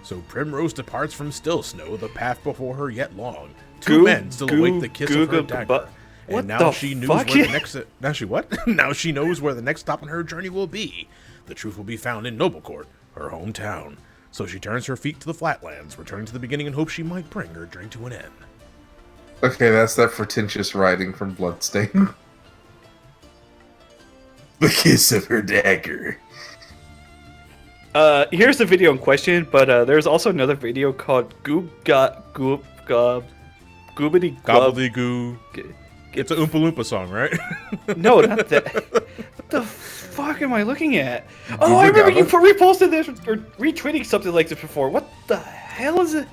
So Primrose departs from Still Snow, the path before her yet long. Two men still await the kiss of her dagger. And now she knows where the next. Now she what? Now she knows where the next stop on her journey will be. The truth will be found in Noblecourt, her hometown. So she turns her feet to the flatlands, returning to the beginning in hope she might bring her journey to an end. Okay, that's that pretentious writing from Bloodstain. The kiss of her dagger. Here's the video in question, but there's also another video called Goobity Glub. Gobbledygoo. It's a Oompa Loompa song, right? No, not that. What the fuck am I looking at? Oh, I remember you reposted this or retweeting something like this before. What the hell is it?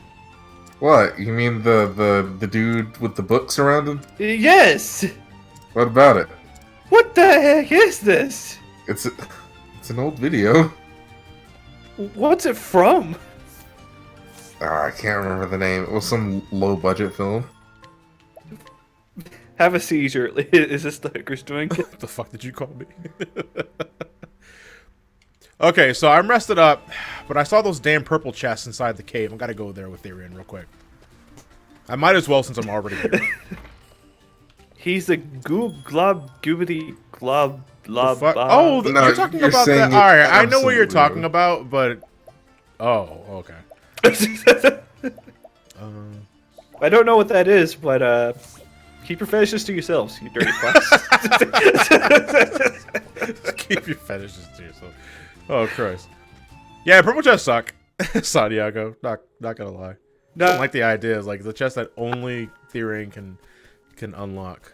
What? You mean the dude with the books around him? Yes! What about it? What the heck is this? It's an old video. What's it from? I can't remember the name. It was some low budget film. Have a seizure. Is this the hooker's doing? What the fuck did you call me? Okay, so I'm rested up, but I saw those damn purple chests inside the cave. I gotta go there with Therian real quick. I might as well since I'm already here. He's a goobity glob lob. Oh, No, you're talking you're about saying that. All right, I know what you're absolutely talking wrong. about, but okay. I don't know what that is, but keep your fetishes to yourselves, you dirty fucks. Keep your fetishes to yourself. Oh Christ. Yeah, purple chests suck. Santiago, not gonna lie. I don't like the idea. It's like the chest that only Therian can unlock.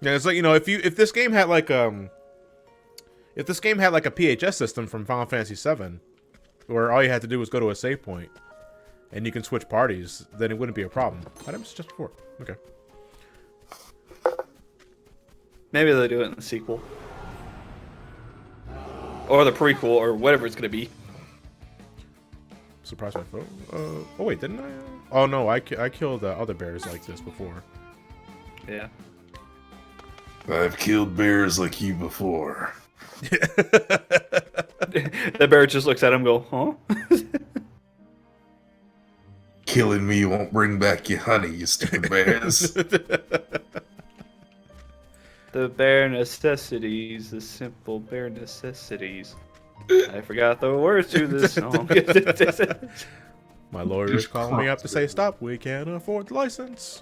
Yeah, it's like if this game had like a PHS system from Final Fantasy VII, where all you had to do was go to a save point, and you can switch parties, then it wouldn't be a problem. I didn't just before. Okay. Maybe they'll do it in the sequel. Or the prequel, or whatever it's gonna be. Surprise my phone. Oh wait, didn't I? Oh no, I killed other bears like this before. Yeah. I've killed bears like you before. The bear just looks at him and go, huh? Killing me won't bring back your honey, you stupid bears. The bare necessities, the simple bare necessities. I forgot the words to this song. My lawyer is calling me up to say stop. We can't afford the license.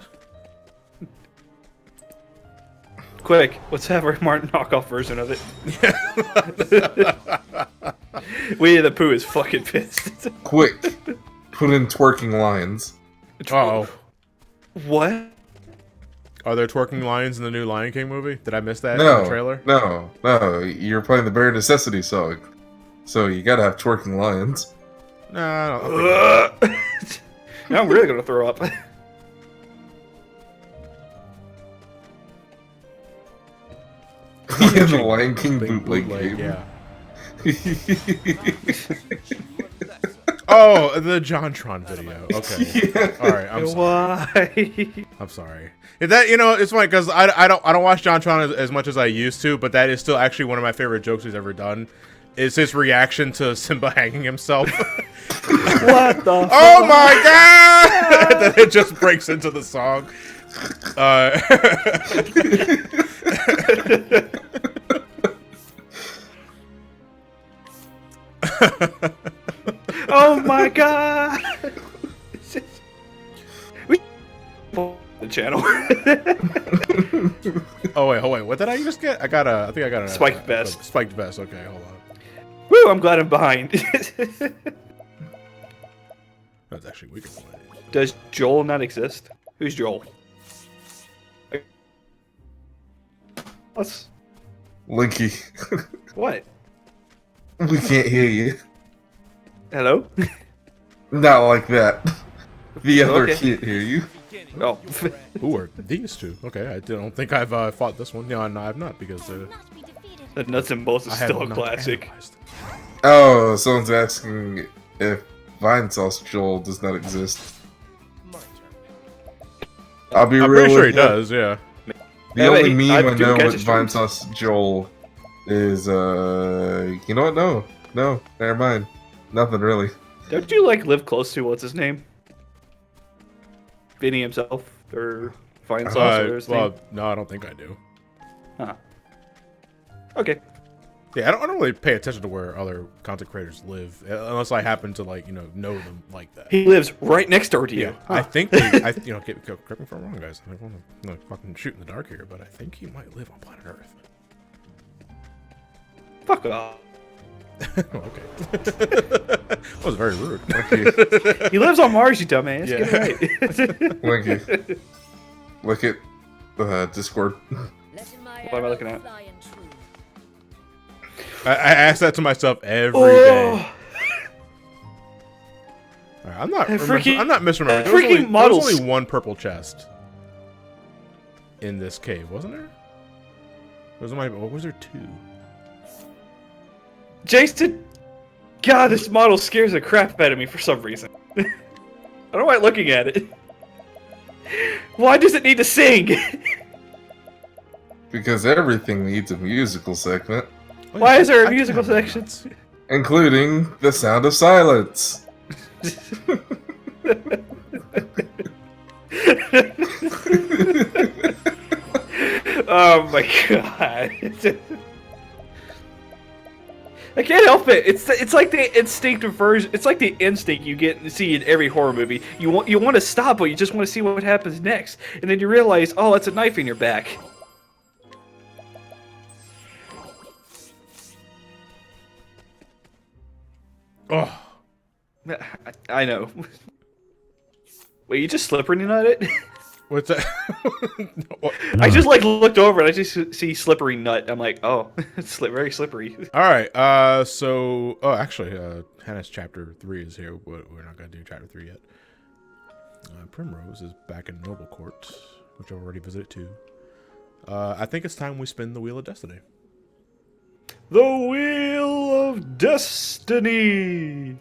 Quick, let's have our Martin knockoff version of it. Winnie the Pooh is fucking pissed. Quick, put in twerking lions. Uh-oh. What? Are there twerking lions in the new Lion King movie? Did I miss that in the trailer? No. You're playing the Bare Necessity song, so you gotta have twerking lions. No, I don't think Now I'm really gonna throw up. the Lion King Big bootleg bootleg, game. yeah. Oh, the JonTron video. Okay. Yeah. All right. I'm sorry. Why? I'm sorry. That it's funny because I don't watch JonTron as much as I used to, but that is still actually one of my favorite jokes he's ever done. Is his reaction to Simba hanging himself? What the? Oh my god! And then it just breaks into the song. Oh my god! The channel. Oh wait, what did I just get? I think I got a Spiked vest. Spiked vest. Okay, hold on. Woo! I'm glad I'm behind. That's actually we can play. Does Joel not exist? Who's Joel? What's Linky, what? we can't hear you. Hello? Not like that. The other Okay. can't hear you. Oh. Who are these two? Okay, I don't think I've fought this one. No, I've not because The nuts and bolts is I have still a not classic. analyzed. Oh, someone's asking if Vine Sauce Joel does not exist. I'll be I'm real pretty sure he with ya. does. Yeah. The Yeah, only but meme I I do know catch with his Vine streams. Sauce Joel is you know what? No, never mind. Nothing really. Don't you like live close to what's his name? Vinny himself or Fine Sauce or his well, name? no, I don't think I do. Huh. Okay. Yeah, I don't really pay attention to where other content creators live unless I happen to know them like that. He lives right next door to you. Yeah, I think they, correct me if I'm wrong, guys. I don't want to fucking shoot in the dark here, but I think he might live on planet Earth. Fuck off. Okay. That was very rude. He lives on Mars, you dumbass. Yeah. Get it right. Winky. Look at Discord. What am I looking at? I ask that to myself every day. Oh, All right, I'm not freaking- misremembering. There freaking models. was only one purple chest in this cave, wasn't there? Or was there two? Jason! God, this model scares the crap out of me for some reason. I don't like looking at it. Why does it need to sing? Because everything needs a musical segment, Oh, Why yeah, is there a I can musical have section? nuts. including the sound of silence. Oh my god. I can't help it. It's like the instinctive version. It's like the instinct you get to see in every horror movie. You want to stop, but you just want to see what happens next, and then you realize, oh, it's a knife in your back. Oh, I know. Wait, you just slippery nut it? what's that? No, I just looked over and I just see slippery nut. I'm like, oh, it's very slippery. all right. So, actually, Hannah's chapter 3 is here, but we're not gonna do chapter 3 yet. Primrose is back in Noble Court, which I've already visited too. I think it's time we spin the Wheel of Destiny. The Wheel of Destiny.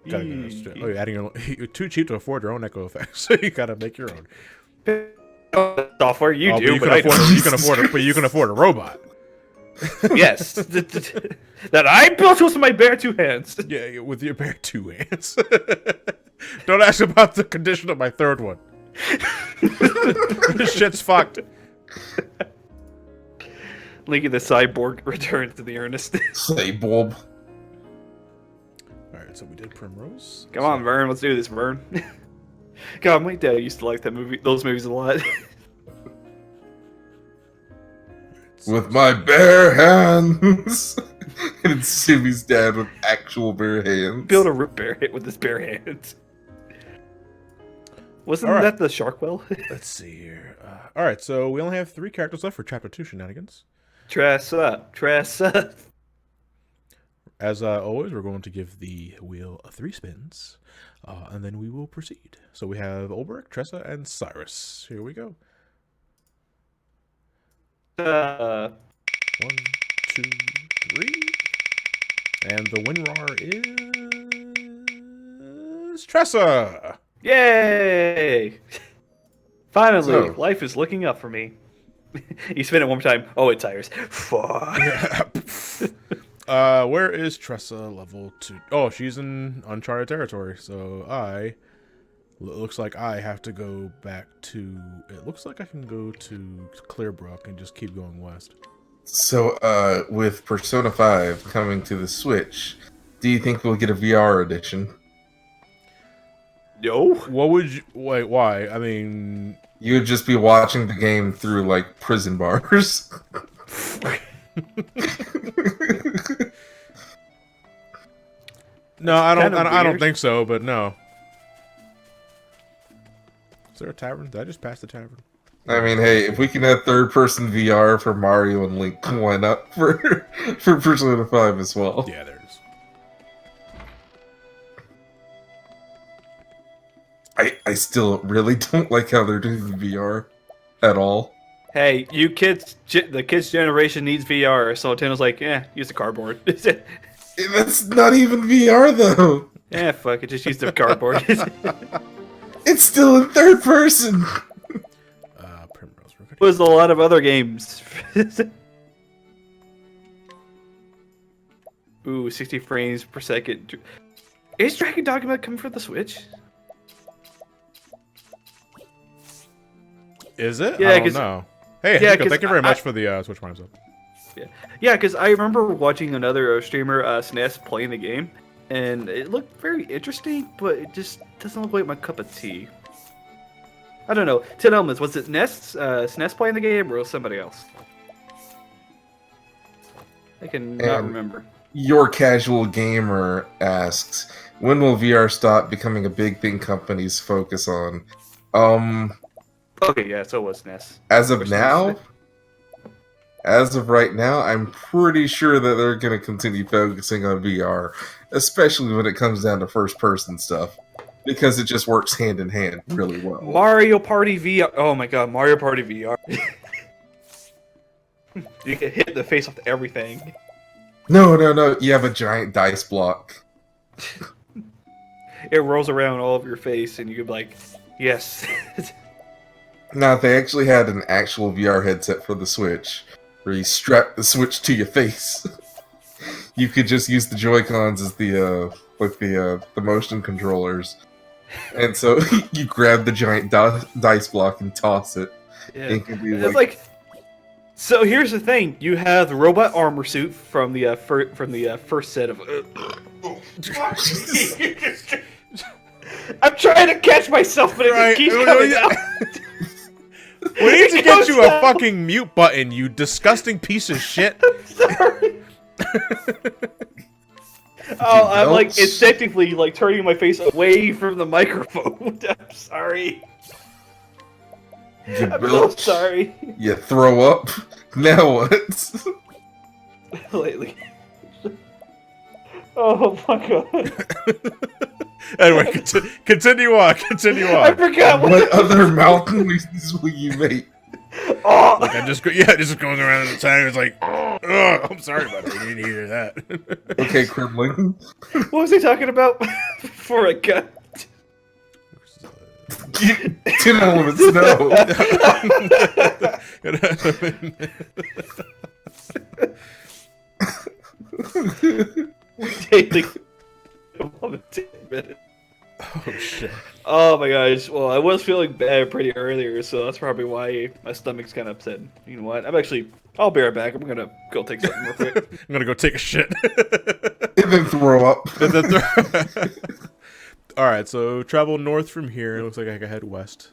Gotta go straight. Oh, you're adding your own, you're too cheap to afford your own echo effects, so you gotta make your own. Software you Oh, do, but but I you can afford a robot. Yes, that I built with my bare two hands. Yeah, with your bare two hands. Don't ask about the condition of my third one. This shit's fucked. Linking the cyborg returns to the earnest. Say, Bob. All right, so we did Primrose. Come on, Vern, let's do this, Vern. God, my dad used to like those movies a lot. With my bare hands. And it's Jimmy's dad with actual bare hands. Build a root bear hit with his bare hands. Wasn't All right. that the shark well? Let's see here. All right, so we only have 3 characters left for Chapter 2 shenanigans. Tress up. As always, we're going to give the wheel 3 spins, and then we will proceed. So we have Ulbrich, Tressa, and Cyrus. Here we go. 1, 2, 3. And the WinRAR is Tressa. Yay! Finally, So- life is looking up for me. You spin it one more time. Oh, it tires. Fuck. Where is Tressa level 2? Oh, she's in uncharted territory. So looks like I have to go back to. It looks like I can go to Clearbrook and just keep going west. So, with Persona 5 coming to the Switch, do you think we'll get a VR edition? No. What would you wait? Why? I mean, You would just be watching the game through, like, prison bars. no, I don't. kinda I don't weird. think so. But no. Is there a tavern? Did I just pass the tavern? I mean, hey, if we can have third-person VR for Mario and Link, why not for Persona 5 as well? Yeah, there it is. I still really don't like how they're doing the VR at all. Hey, you kids, the kids' generation needs VR, so Nintendo's like, use the cardboard. That's not even VR though. Fuck it, just use the cardboard. It's still in third person. Primrose. Was a lot of other games. Ooh, 60 frames per second. Is Dragon Dogma coming for the Switch? Is it? Yeah, I don't 'cause- know. Hey, yeah, Nico, 'cause thank you very I- much for the Switch Prime sub. Yeah, because I remember watching another streamer, SNES, playing the game, and it looked very interesting, but it just doesn't look like my cup of tea. I don't know. 10 Elements, was it SNES playing the game, or was somebody else? I can not remember. Your casual gamer asks, when will VR stop becoming a big thing companies focus on? Okay, yeah, so it was SNES. As Or of SNES. now, as of right now, I'm pretty sure that they're going to continue focusing on VR, especially when it comes down to first-person stuff, because it just works hand in hand really well. Mario Party VR. Oh my god, Mario Party VR. You get hit in the face with everything. No, you have a giant dice block. It rolls around all over your face, and you can be like, yes. Now, if they actually had an actual VR headset for the Switch, where you strap the Switch to your face, you could just use the Joy-Cons as the motion controllers. And so you grab the giant dice block and toss it. Yeah. It could be It's like, so here's the thing: you have the robot armor suit from the first set of. I'm trying to catch myself, but it just keeps coming out. We need to It get goes you a down. fucking mute button, you disgusting piece of shit. Sorry. Oh, I'm like belch? instinctively like turning my face away from the microphone. I'm sorry. you I'm so belch, sorry. you throw up. Now what? Lately. Oh my god. Anyway, continue on. Continue I on. forgot What other mouth noises will you make? Oh, Like I just going around the time. It's like, oh, I'm sorry about it. I didn't hear that. Okay, Kremlin. what was he talking about before I got? 10 elements, no. Daily. 10 minutes. Oh shit. Oh my gosh. Well, I was feeling bad pretty earlier, so that's probably why my stomach's kind of upset. You know what? I'll be right back. I'm gonna go take something real quick. I'm gonna go take a shit. And then throw up. All right, so travel north from here. It looks like I can head west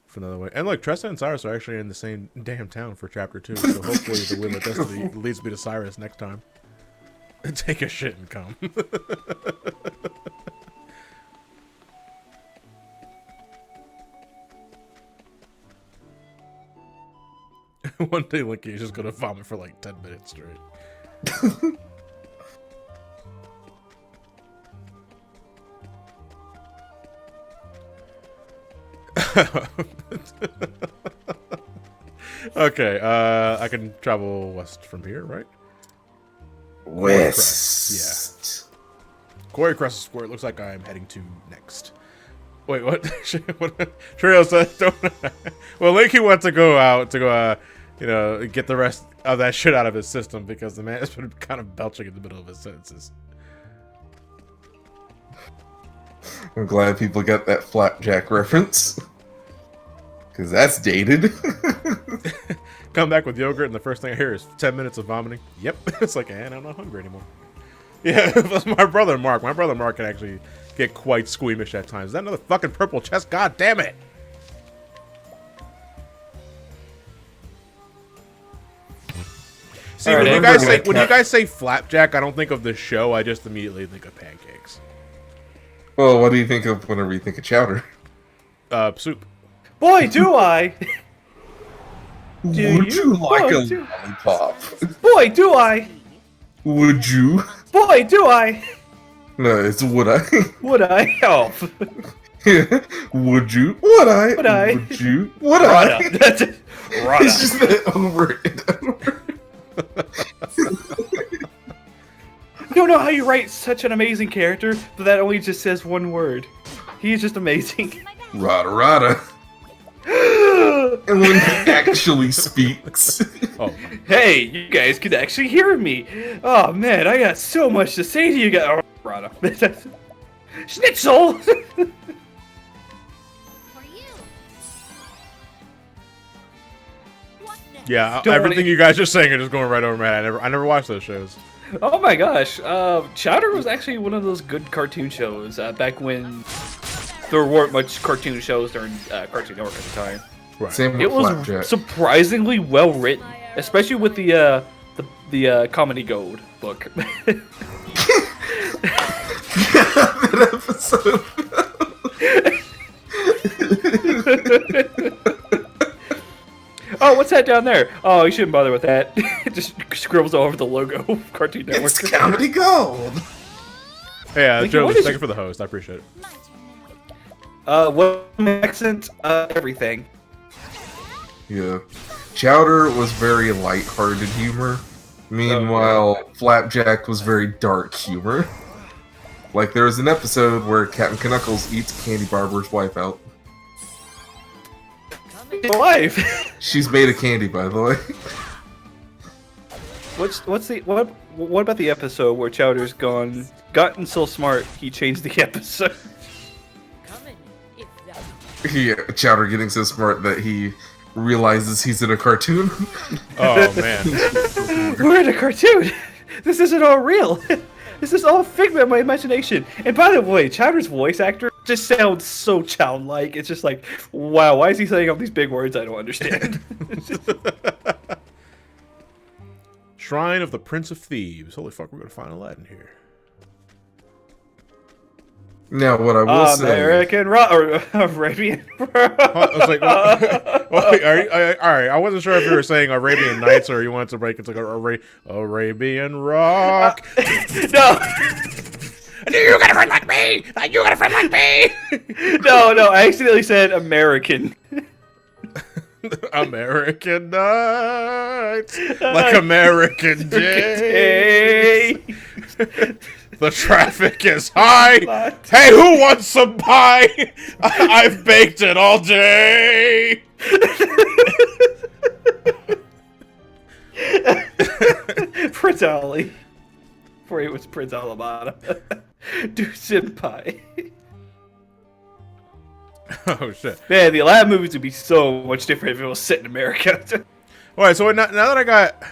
for another way. And look, Tressa and Cyrus are actually in the same damn town for chapter 2. So hopefully the Wheel of Destiny leads me to Cyrus next time. Take a shit and come. One day Linky is just gonna vomit for like 10 minutes straight. Okay, I can travel west from here, right? West. Quarry Crest is where it looks like I'm heading to next. Wait, what? What? Trio said, don't. Well, Linky wants to go out to go, get the rest of that shit out of his system because the man has been kind of belching in the middle of his sentences. I'm glad people got that flapjack reference. Because that's dated. Come back with yogurt, and the first thing I hear is 10 minutes of vomiting. Yep. It's like, and I'm not hungry anymore. Yeah, that's my brother Mark. My brother Mark can actually get quite squeamish at times. Is that another fucking purple chest? God damn it! See, All right, when you guys say flapjack, I don't think of the show. I just immediately think of pancakes. Well, what do you think of whenever you think of chowder? Soup. Boy, do I! Would you like Boy, a do- lollipop? Boy, do I! Would you? Boy, do I! No, it's would I? Would I? Oh, Would you? Would I? Would I? Would you? Would I? Rada. That's it. Rada. It's just that over and over. I don't know how you write such an amazing character, but that only just says one word. He's just amazing. Rada rada. And when he actually speaks. Oh, Hey, you guys could actually hear me. Oh man, I got so much to say to you guys. Oh, Rada. Schnitzel! For you. What next? yeah. Don't Everything wanna- you guys are saying are just going right over my head. I never watched those shows. Oh my gosh, Chowder was actually one of those good cartoon shows back when there weren't much cartoon shows during Cartoon Network at the time. Right. Same with It was flapjack. surprisingly well written, especially with the Comedy Gold book. That episode. Oh, what's that down there? Oh, you shouldn't bother with that. It just scribbles all over the logo of Cartoon Network. It's comedy gold. Hey, Linky, Joe, what is thank your- you for the host. I appreciate it. My turn now. What accent? Everything. Yeah. Chowder was very light-hearted humor. Meanwhile, Flapjack was very dark humor. Like, there was an episode where Captain Knuckles eats Candy Barber's wife out. Alive. She's made of candy, by the way. What about the episode where Chowder's gotten so smart he changed the episode? Coming. If that. Yeah, Chowder getting so smart that he realizes he's in a cartoon. Oh man. We're in a cartoon. This isn't all real. This is all figment of my imagination. And by the way, Chowder's voice actor just sounds so childlike. It's just like, wow, why is he saying all these big words I don't understand? Shrine of the Prince of Thieves. Holy fuck, we're gonna find Aladdin here. Now, what I will say... American rock or Arabian rock. I was like, wait, all right. I wasn't sure if you were saying Arabian Nights or you wanted to break into like Arabian Rock. No. You got a friend like me. You got a friend like me. No, I accidentally said American. American Nights, like American Day. Hey. The traffic is high. What? Hey, who wants some pie? I've baked it all day. Prince Ali. Before he was Prince Alamada. Do Senpai. Oh shit. Man, the Aladdin movies would be so much different if it was set in America. All right, so now that I got...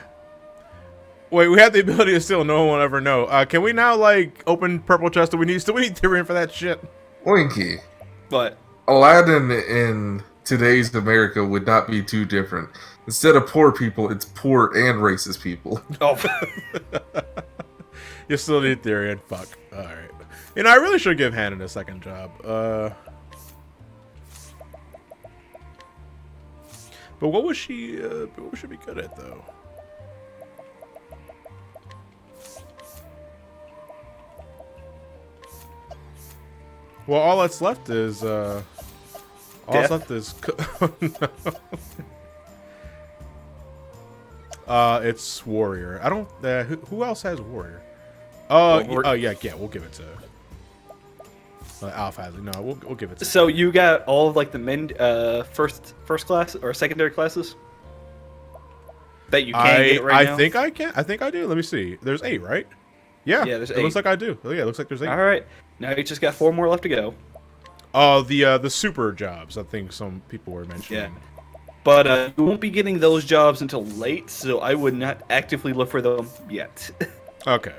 Wait, we have the ability to steal. No one will ever know. Can we now, like, open Purple Chest? Do we need Tyrion for that shit? Winky. But Aladdin in today's America would not be too different. Instead of poor people, it's poor and racist people. oh, You still need Tyrion. Fuck. All right. You know, I really should give Hannon a second job. But what was she? What would she be good at, though? Well, all that's left is all that's Death? left is oh, no. It's warrior. I don't. Who else has warrior? Yeah, we'll give it to. Alpha has it. No, we'll give it to. So you got all of like the men, first class or secondary classes that you can get right now. I think I can. I think I do. Let me see. There's 8, right? Yeah. Yeah, there's 8. It looks like I do. Oh yeah, it looks like there's 8. All right, now you just got 4 more left to go. Oh, the super jobs. I think some people were mentioning. Yeah. But you won't be getting those jobs until late, so I would not actively look for them yet. Okay.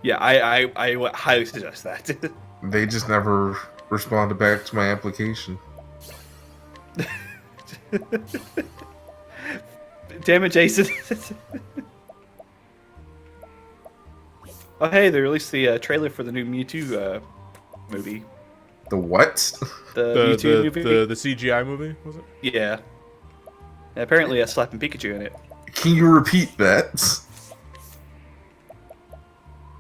Yeah, I would highly suggest that. They just never responded back to my application. Damn it, Jason. Oh, hey, they released the trailer for the new Mewtwo movie. The what? The Mewtwo movie? The CGI movie, was it? Yeah. And apparently, has Slapping Pikachu in it. Can you repeat that?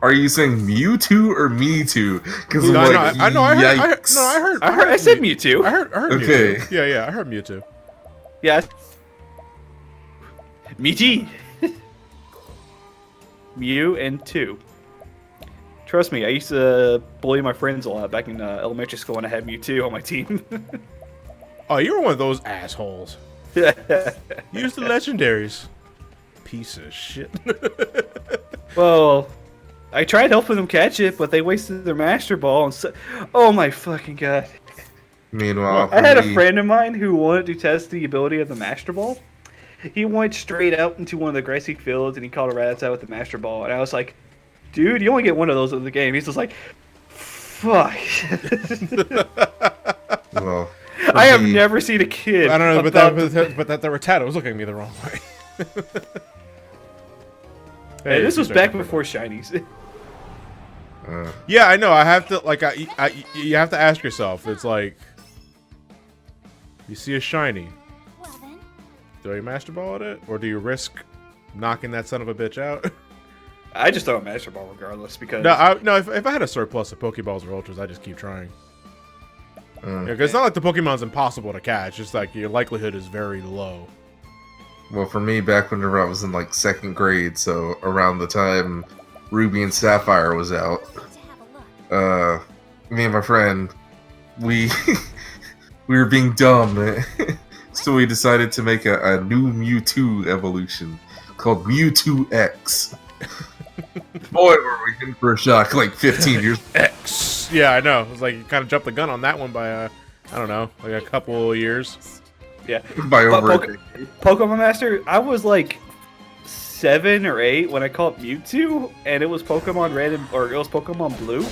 Are you saying Mewtwo or Me Too? Because No, like, I know. I yikes. heard. I said Mewtwo. I heard Okay. Mewtwo. Yeah, I heard Mewtwo. Yeah. Mewtwo. Mew and 2. Trust me, I used to bully my friends a lot back in elementary school when I had Mewtwo on my team. Oh, you were one of those assholes. Use the legendaries. Piece of shit. Well, I tried helping them catch it, but they wasted their Master Ball. And oh my fucking god. Meanwhile, I had a me- friend of mine who wanted to test the ability of the Master Ball. He went straight out into one of the grassy fields and he caught a Rattata with the Master Ball. And I was like, dude, you only get one of those in the game. He's just like, fuck. Well, I have me- never seen a kid. I don't know, about- but that the Rattata was looking at me the wrong way. Hey, this was Mr. back Pepper. before Shinies. Yeah, I know. I have to like. You have to ask yourself. It's like you see a shiny. Well then. Throw your Master Ball at it, or do you risk knocking that son of a bitch out? I just throw a Master Ball regardless because No. If I had a surplus of Pokeballs or Ultras, I just keep trying. Yeah, 'cause it's not like the Pokemon's impossible to catch. Just like your likelihood is very low. Well, for me, back whenever I was in like 2nd grade, so around the time Ruby and Sapphire was out, To have a look. me and my friend, we we were being dumb, so we decided to make a new Mewtwo evolution called Mewtwo X. Boy, were we in for a shock like 15 years. X. Yeah, I know. It was like you kind of jumped the gun on that one by I don't know, like a couple of years. yeah. By over a Poke- decade. Pokemon Master, I was like 7 or 8 when I caught Mewtwo, and it was Pokemon Red or it was Pokemon Blue.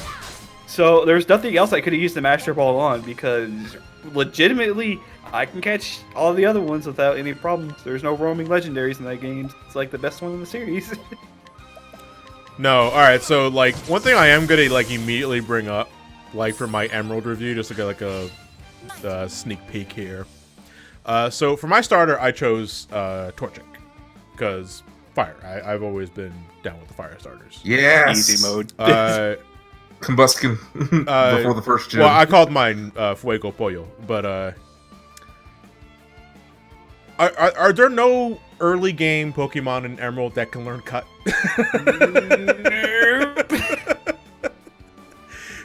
So there's nothing else I could have used the Master Ball on because legitimately I can catch all the other ones without any problems. There's no roaming legendaries in that game. It's like the best one in the series. No, all right. So like one thing I am gonna like immediately bring up, like for my Emerald review, just to get like a sneak peek here. So for my starter, I chose Torchic because fire. I've always been down with the fire starters. Yes. Easy mode. Combustion before the first gen. Well, I called mine Fuego Pollo, but are there no early game Pokemon in Emerald that can learn Cut?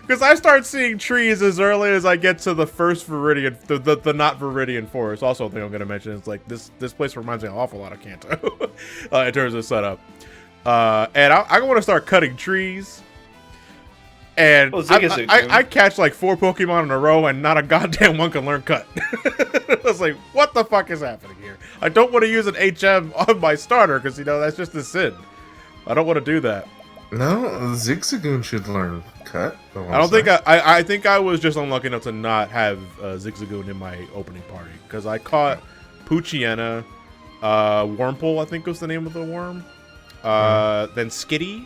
Because I start seeing trees as early as I get to the first Viridian, the not Viridian forest. Also, a thing I'm going to mention is like this place reminds me an awful lot of Kanto in terms of setup. And I want to start cutting trees. And Well, Zigzagoon. I catch like 4 Pokemon in a row, and not a goddamn one can learn Cut. I was like, what the fuck is happening here? I don't want to use an HM on my starter because that's just a sin. I don't want to do that. No, Zigzagoon should learn Cut. I don't think I think I was just unlucky enough to not have Zigzagoon in my opening party because I caught Poochyena, Wurmple, I think was the name of the worm, then Skitty,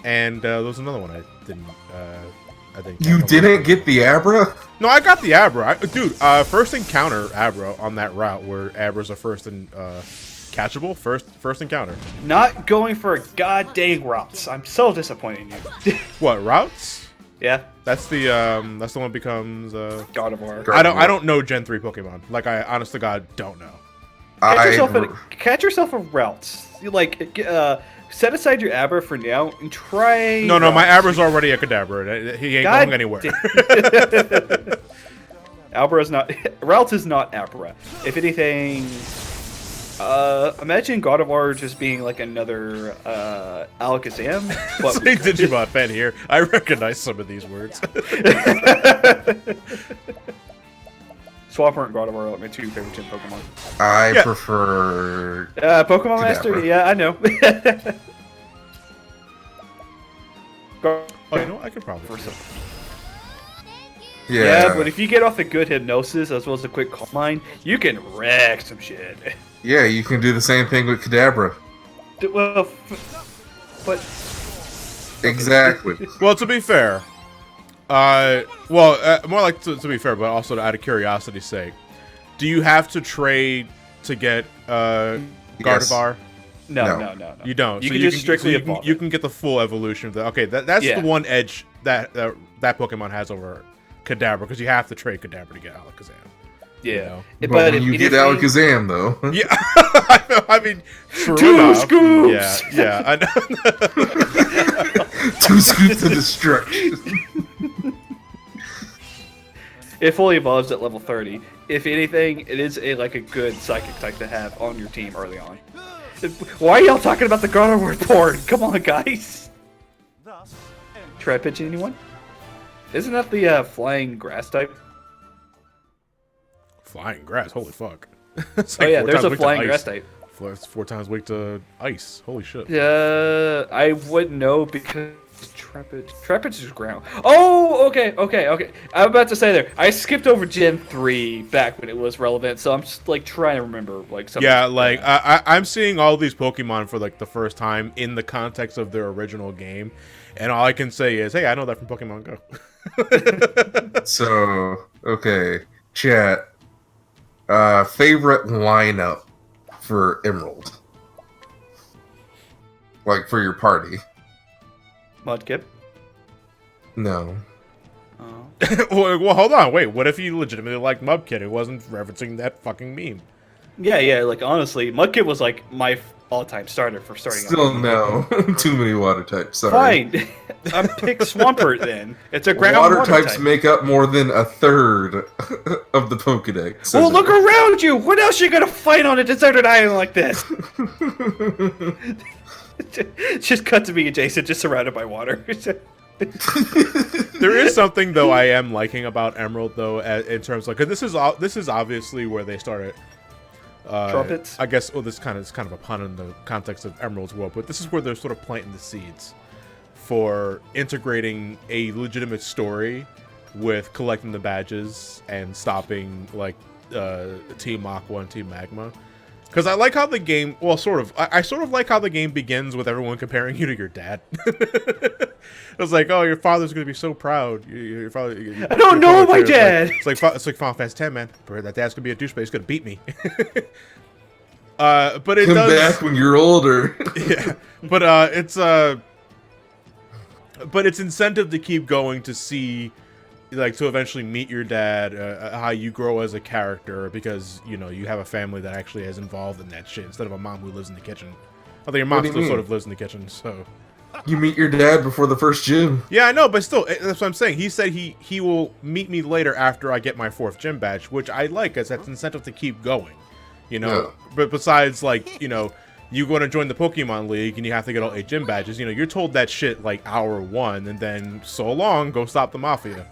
and there was another one I didn't. I think You didn't get the Abra? No, I got the Abra, dude. First encounter Abra on that route where Abra's a first and catchable first encounter. Not going for goddamn routes. I'm so disappointed in you. What routes? Yeah, That's the one that becomes God of War. I don't know Gen 3 Pokemon. Like I honest to God don't know. Catch yourself a route. You like set aside your Abra for now and try. No, my routes. Abra's already a Kadabra. He ain't God going anywhere. Abra is not. Routes is not Abra. If anything, imagine God of War just being like another Alakazam. But Say Digimon fan here. I recognize some of these words. Swampert and God of War are like my two favorite gym Pokemon. I Yeah. prefer. Pokemon Master, Kadabra. yeah, I know. Oh, you know what? I could probably. For some- Yeah. Yeah, but if you get off a good hypnosis as well as a quick calm mind, you can wreck some shit. Yeah, you can do the same thing with Kadabra. Well, but Exactly. Well, to be fair, more like to be fair, but also out of curiosity's sake, do you have to trade to get Gardevoir? no. You don't. You So can just strictly so you can, evolve you it. can get the full evolution of the. Okay, that's Yeah. the one edge that Pokemon has over Kadabra, because you have to trade Kadabra to get Alakazam. Yeah, You know? But, but when if you get anything- Alakazam, though, Yeah, I mean, true Two enough. scoops! Yeah, I know. 2 scoops of destruction. it fully evolves at level 30. If anything, it is a good psychic type to have on your team early on. Why are y'all talking about the God of War porn? Come on, guys. Thus, Try pitching anyone? Isn't that the flying grass type? Flying grass, holy fuck. It's Oh like yeah, 4 there's times a weak to flying ice. grass type. It's 4 times weak to ice. Holy shit. I wouldn't know because Trapage is ground. Oh, okay. I'm about to say there. I skipped over Gen 3 back when it was relevant, so I'm just like trying to remember like some. Yeah, like I'm seeing all these Pokemon for like the first time in the context of their original game, and all I can say is, hey, I know that from Pokemon Go. So, okay, chat. Favorite lineup for Emerald? Like, for your party? Mudkip. No. Oh. well, hold on, wait. What if you legitimately liked Mudkip? It wasn't referencing that fucking meme. Yeah. Like honestly, Mudkip was like my all-time starter for starting. Still no. Too many water types, sorry. Fine. I'm pick Swampert then. It's a ground Water types type. make up more than a third of the Pokedex. so Well, look no. around you. What else you gonna fight on a deserted island like this? Just cut to me adjacent, just surrounded by water. There is something though I am liking about Emerald though, in terms of, because this is obviously where they started. Trumpets? I guess. Oh, this is kind of a pun in the context of Emerald's world, but this is where they're sort of planting the seeds for integrating a legitimate story with collecting the badges and stopping like Team Aqua and Team Magma. Because I like how the game, well, sort of. I sort of like how the game begins with everyone comparing you to your dad. It's like, oh, your father's gonna be so proud. Your father. I don't know my dad. It's like Final Fantasy X, man. That dad's gonna be a douchebag. He's gonna beat me. But it Come does. back when you're older. Yeah, but it's incentive to keep going, to see, like, to eventually meet your dad, how you grow as a character, because you know you have a family that actually is involved in that shit instead of a mom who lives in the kitchen. Although your mom do you still mean? sort of lives in the kitchen, so You meet your dad before the first gym. yeah, I know, but still, that's what I'm saying. He said he will meet me later after I get my 4th gym badge, which I like, as that's incentive to keep going. You know, Yeah. but besides, like, you know, you going to join the Pokemon League and you have to get all 8 gym badges. You know, you're told that shit like hour 1, and then so long, go stop the Mafia.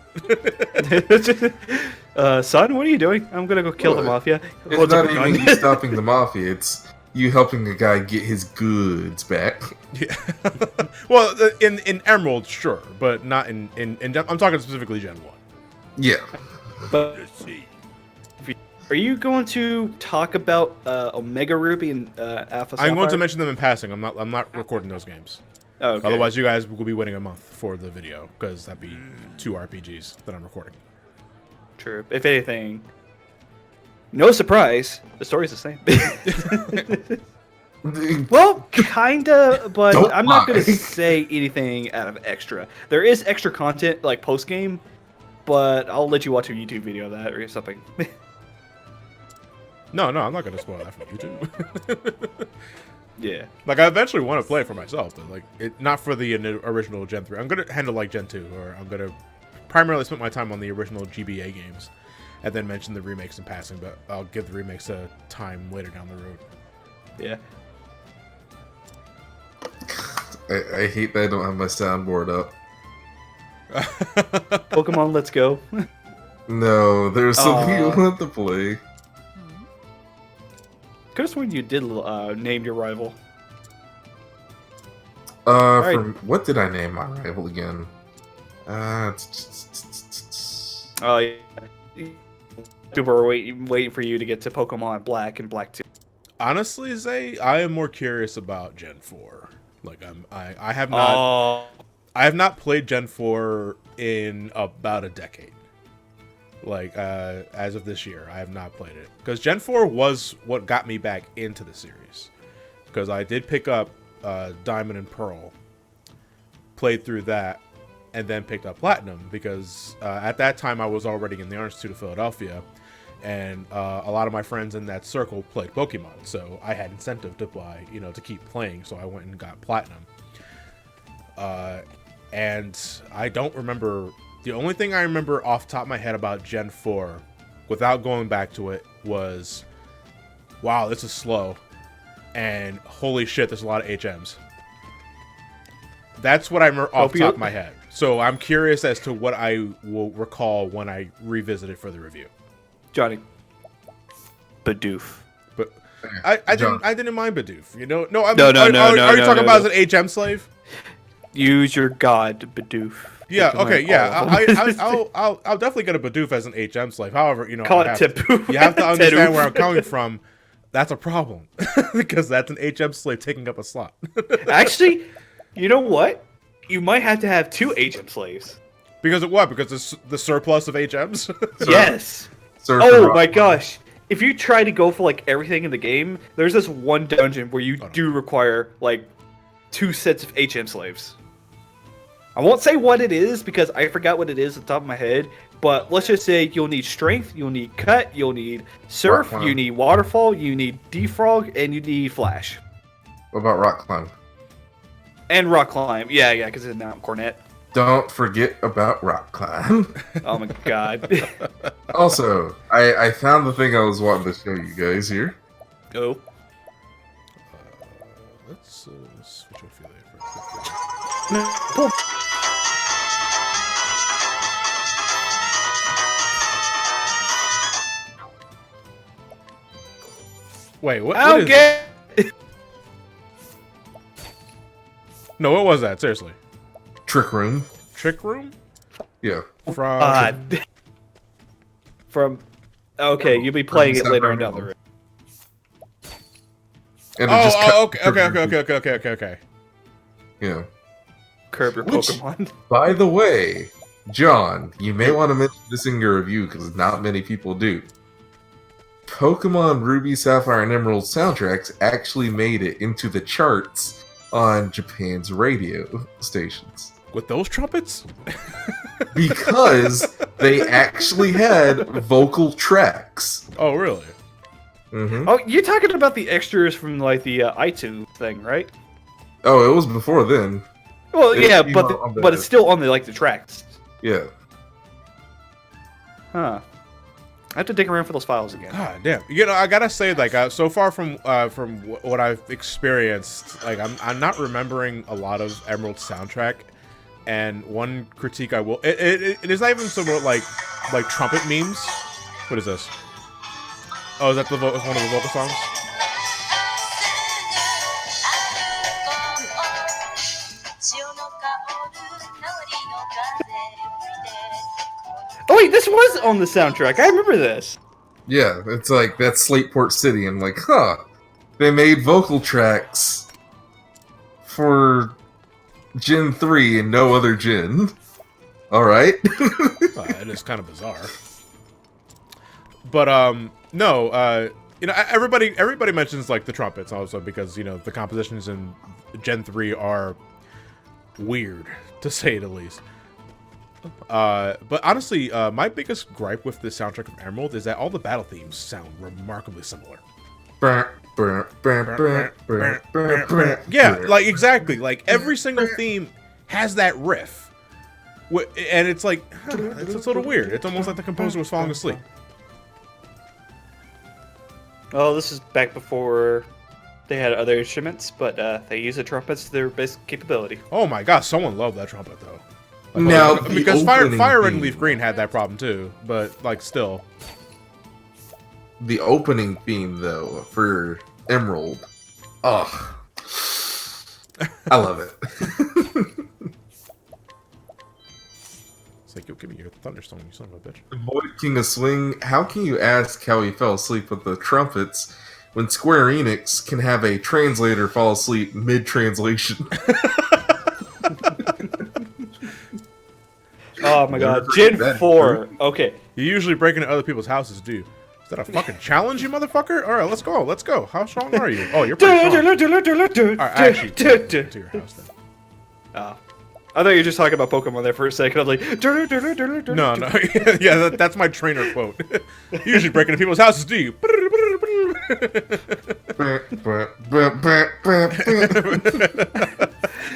Son, what are you doing? I'm gonna go kill the Well, mafia. It's Holds up not a even gun. you stopping the mafia. It's you helping a guy get his goods back. Yeah. Well, in Emerald, sure, but not in I'm talking specifically Gen 1. Yeah. But are you going to talk about Omega Ruby and Alpha Sapphire? I'm going to mention them in passing. I'm not recording those games. Oh, okay. Otherwise, you guys will be waiting a month for the video, because that'd be 2 RPGs that I'm recording. True. If anything, no surprise, the story's the same. Well, kinda, but Don't I'm not gonna lie. say anything out of extra. There is extra content, like post game, but I'll let you watch a YouTube video of that or something. No, I'm not gonna spoil that from YouTube. Yeah. Like, I eventually want to play it for myself, but like, not for the original Gen 3. I'm gonna handle like Gen 2, or I'm gonna primarily spend my time on the original GBA games, and then mention the remakes in passing. But I'll give the remakes a time later down the road. Yeah. I hate that I don't have my soundboard up. Pokemon Let's Go. No, there's something you want to play. Could have sworn you did name your rival. right. From what did I name my rival again? Oh, yeah. People are waiting for you to get to Pokemon Black and Black 2. Honestly, Zay, I am more curious about Gen 4. Like, I have not I have not played Gen 4 in about a decade. Like, as of this year, I have not played it. Because Gen 4 was what got me back into the series. Because I did pick up Diamond and Pearl, played through that, and then picked up Platinum. Because at that time, I was already in the Art Institute of Philadelphia, and a lot of my friends in that circle played Pokemon. So I had incentive to buy, to keep playing. So I went and got Platinum. And I don't remember... The only thing I remember off the top of my head about Gen 4, without going back to it, was, wow, this is slow. And holy shit, there's a lot of HMs. That's what I remember off the top of my head. So I'm curious as to what I will recall when I revisit it for the review. Johnny. Bidoof. But I didn't mind Bidoof. No. No, are you talking about as an HM slave? Use your god, Bidoof. Yeah. Okay. Yeah. I'll definitely get a Bidoof as an HM slave. However, call it Tipu. You have to understand where I'm coming from. That's a problem because that's an HM slave taking up a slot. Actually, you know what? You might have to have 2 HM slaves. Because of what? Because the surplus of HMs. Yes. Oh my gosh! If you try to go for like everything in the game, there's this one dungeon where you do require like 2 sets of HM slaves. I won't say what it is because I forgot what it is at the top of my head, but let's just say you'll need strength, you'll need cut, you'll need surf, you need waterfall, you need defrog, and you need flash. What about rock climb? And rock climb. Yeah, because it's not cornet. Don't forget about rock climb. Oh my god. Also, I found the thing I was wanting to show you guys here. Oh. Let's switch over there for a quick. Wait, what? Okay. No, what was that? Seriously. Trick room. Trick room? Yeah. From. Okay, you'll be playing it later on down the road. And okay. Yeah. Curb your Pokemon. By the way, John, you may want to mention this in your review because not many people do. Pokemon Ruby, Sapphire, and Emerald soundtracks actually made it into the charts on Japan's radio stations. With those trumpets? Because they actually had vocal tracks. Oh, really? Mm-hmm. Oh, you're talking about the extras from like the iTunes thing, right? Oh, it was before then. Well, yeah, but it's still on the tracks. Yeah. Huh. I have to dig around for those files again. God damn. I gotta say, like, so far from what I've experienced, like, I'm not remembering a lot of Emerald soundtrack. And one critique I will, it is not even some like trumpet memes. What is this? Oh, is that one of the vocal songs? Oh wait, this was on the soundtrack. I remember this. Yeah, it's like that's Slateport City. I'm like, huh. They made vocal tracks for Gen 3 and no other gen. Alright. It is kind of bizarre. But, no, everybody mentions, like, the trumpets also because, the compositions in Gen 3 are weird, to say the least. But honestly, my biggest gripe with the soundtrack of Emerald is that all the battle themes sound remarkably similar. Yeah, like exactly. Like every single theme has that riff, and it's like it's a little weird. It's almost like the composer was falling asleep. Oh, this is back before they had other instruments, but they use the trumpets to their best capability. Oh my gosh, someone loved that trumpet though. Like, Now, because the Fire opening Red and theme- Leaf Green had that problem too, but like still. The opening theme, though, for Emerald, ugh, I love it. It's like, yo, give me your Thunderstone, you son of a bitch. Void King of Swing, how can you ask how he fell asleep with the trumpets when Square Enix can have a translator fall asleep mid-translation? Oh my god, Never Gen forget that, 4. Okay. You usually break into other people's houses, do you? Is that a fucking challenge, you motherfucker? All right, let's go. Let's go. How strong are you? Oh, you're pretty strong. All right, actually, to your house then. Oh. I thought you were just talking about Pokemon there for a second. I was like, No, no. Yeah, that's my trainer quote. You usually break into people's houses, do you?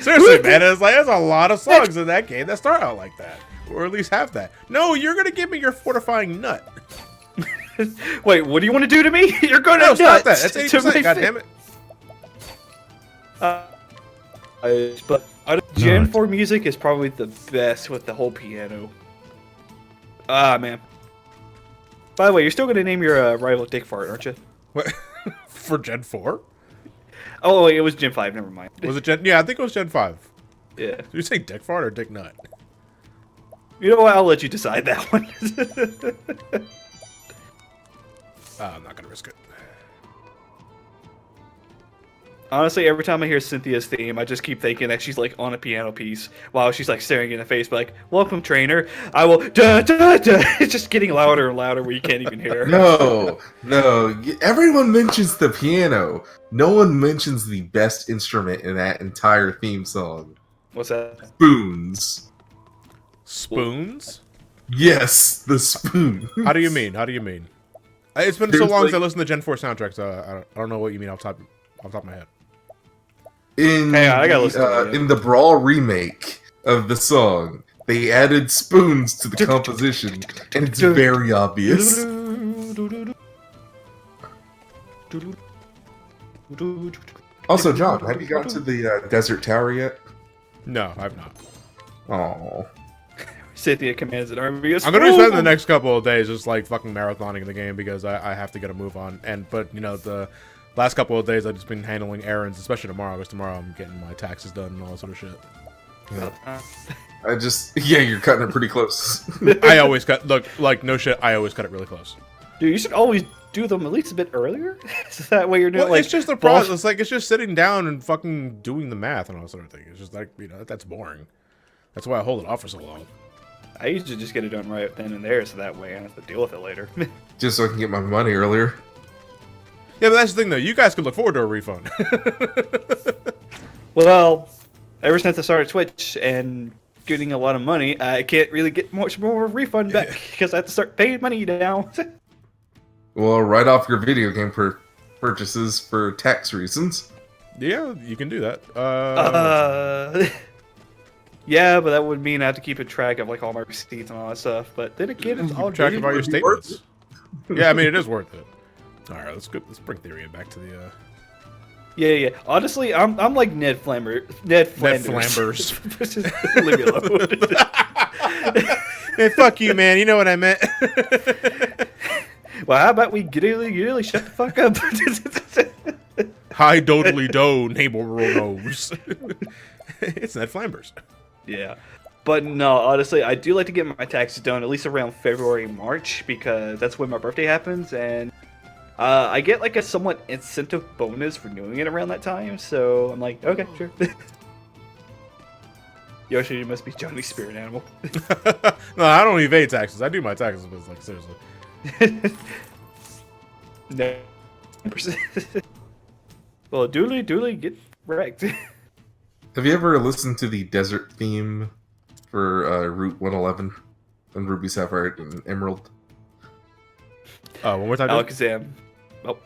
Seriously, man, it's like there's a lot of songs in that game that start out like that, or at least have that. No, you're gonna give me your fortifying nut. Wait, what do you want to do to me? You're going to No, stop that. nuts That's to 80%. my God fa- damn it. But Gen 4 music is probably the best with the whole piano. Ah, man. By the way, you're still going to name your rival Dick Fart, aren't you? What? For Gen 4? Oh, wait, it was Gen 5. Never mind. Was it Gen? Yeah, I think it was Gen 5. Yeah. Did you say Dick Fart or Dick Nut? You know what? I'll let you decide that one. I'm not gonna risk it. Honestly, every time I hear Cynthia's theme, I just keep thinking that she's like on a piano piece while she's like staring in the face, like, "Welcome, trainer." I will. Da, da, da. It's just getting louder and louder where you can't even hear her. No. Everyone mentions the piano. No one mentions the best instrument in that entire theme song. What's that? Spoons. Spoons? Yes, the spoon. How do you mean? How do you mean? It's been so There's, long since like- I listened to Gen 4 soundtracks. I don't know what you mean off the top of my head. Hey, I gotta listen to that. In the Brawl remake of the song, they added spoons to the composition, and it's very obvious. Also, John, have you gotten to the Desert Tower yet? No, I've not. Oh, Cynthia commands an army. I'm gonna be spending the next couple of days just like fucking marathoning the game because I have to get a move on. But you know, the last couple of days I've just been handling errands, especially tomorrow, because tomorrow I'm getting my taxes done and all that sort of shit. you're cutting it pretty close. I always cut no shit. I always cut it really close. Dude, you should always do them at least a bit earlier. So that way you're doing Well, like it's just the process. It's like it's just sitting down and fucking doing the math and all that sort of thing. It's just like, you know, that's boring. That's why I hold it off for so long. I usually just get it done right then and there, so that way I don't have to deal with it later. Just so I can get my money earlier. Yeah, but that's the thing though. You guys could look forward to a refund. Well, ever since I started Twitch and getting a lot of money, I can't really get much more refund back because I have to start paying money now. Well, write off your video game purchases for tax reasons. Yeah, you can do that. Yeah, but that would mean I have to keep a track of like all my receipts and all that stuff. But then again, it's all track of all your Would be worth statements. Yeah, I mean it is worth it. All right, let's bring Theory back to the. Yeah. Honestly, I'm like Ned Flanders. Ned Flambers. Just leave me alone. Hey, fuck you, man. You know what I meant. Well, how about we really shut the fuck up? Hi, dodely do, neighbor knows. It's Ned Flambers. Yeah. But no, honestly, I do like to get my taxes done at least around February, March, because that's when my birthday happens, and I get like a somewhat incentive bonus for doing it around that time, so I'm like, okay, sure. Yoshi, you must be Johnny's spirit animal. No, I don't evade taxes. I do my taxes, but it's like, seriously. No. Well, Dooley, get wrecked. Have you ever listened to the desert theme for Route 111 and Ruby Sapphire and Emerald. One more time. dude. Alakazam. Oh,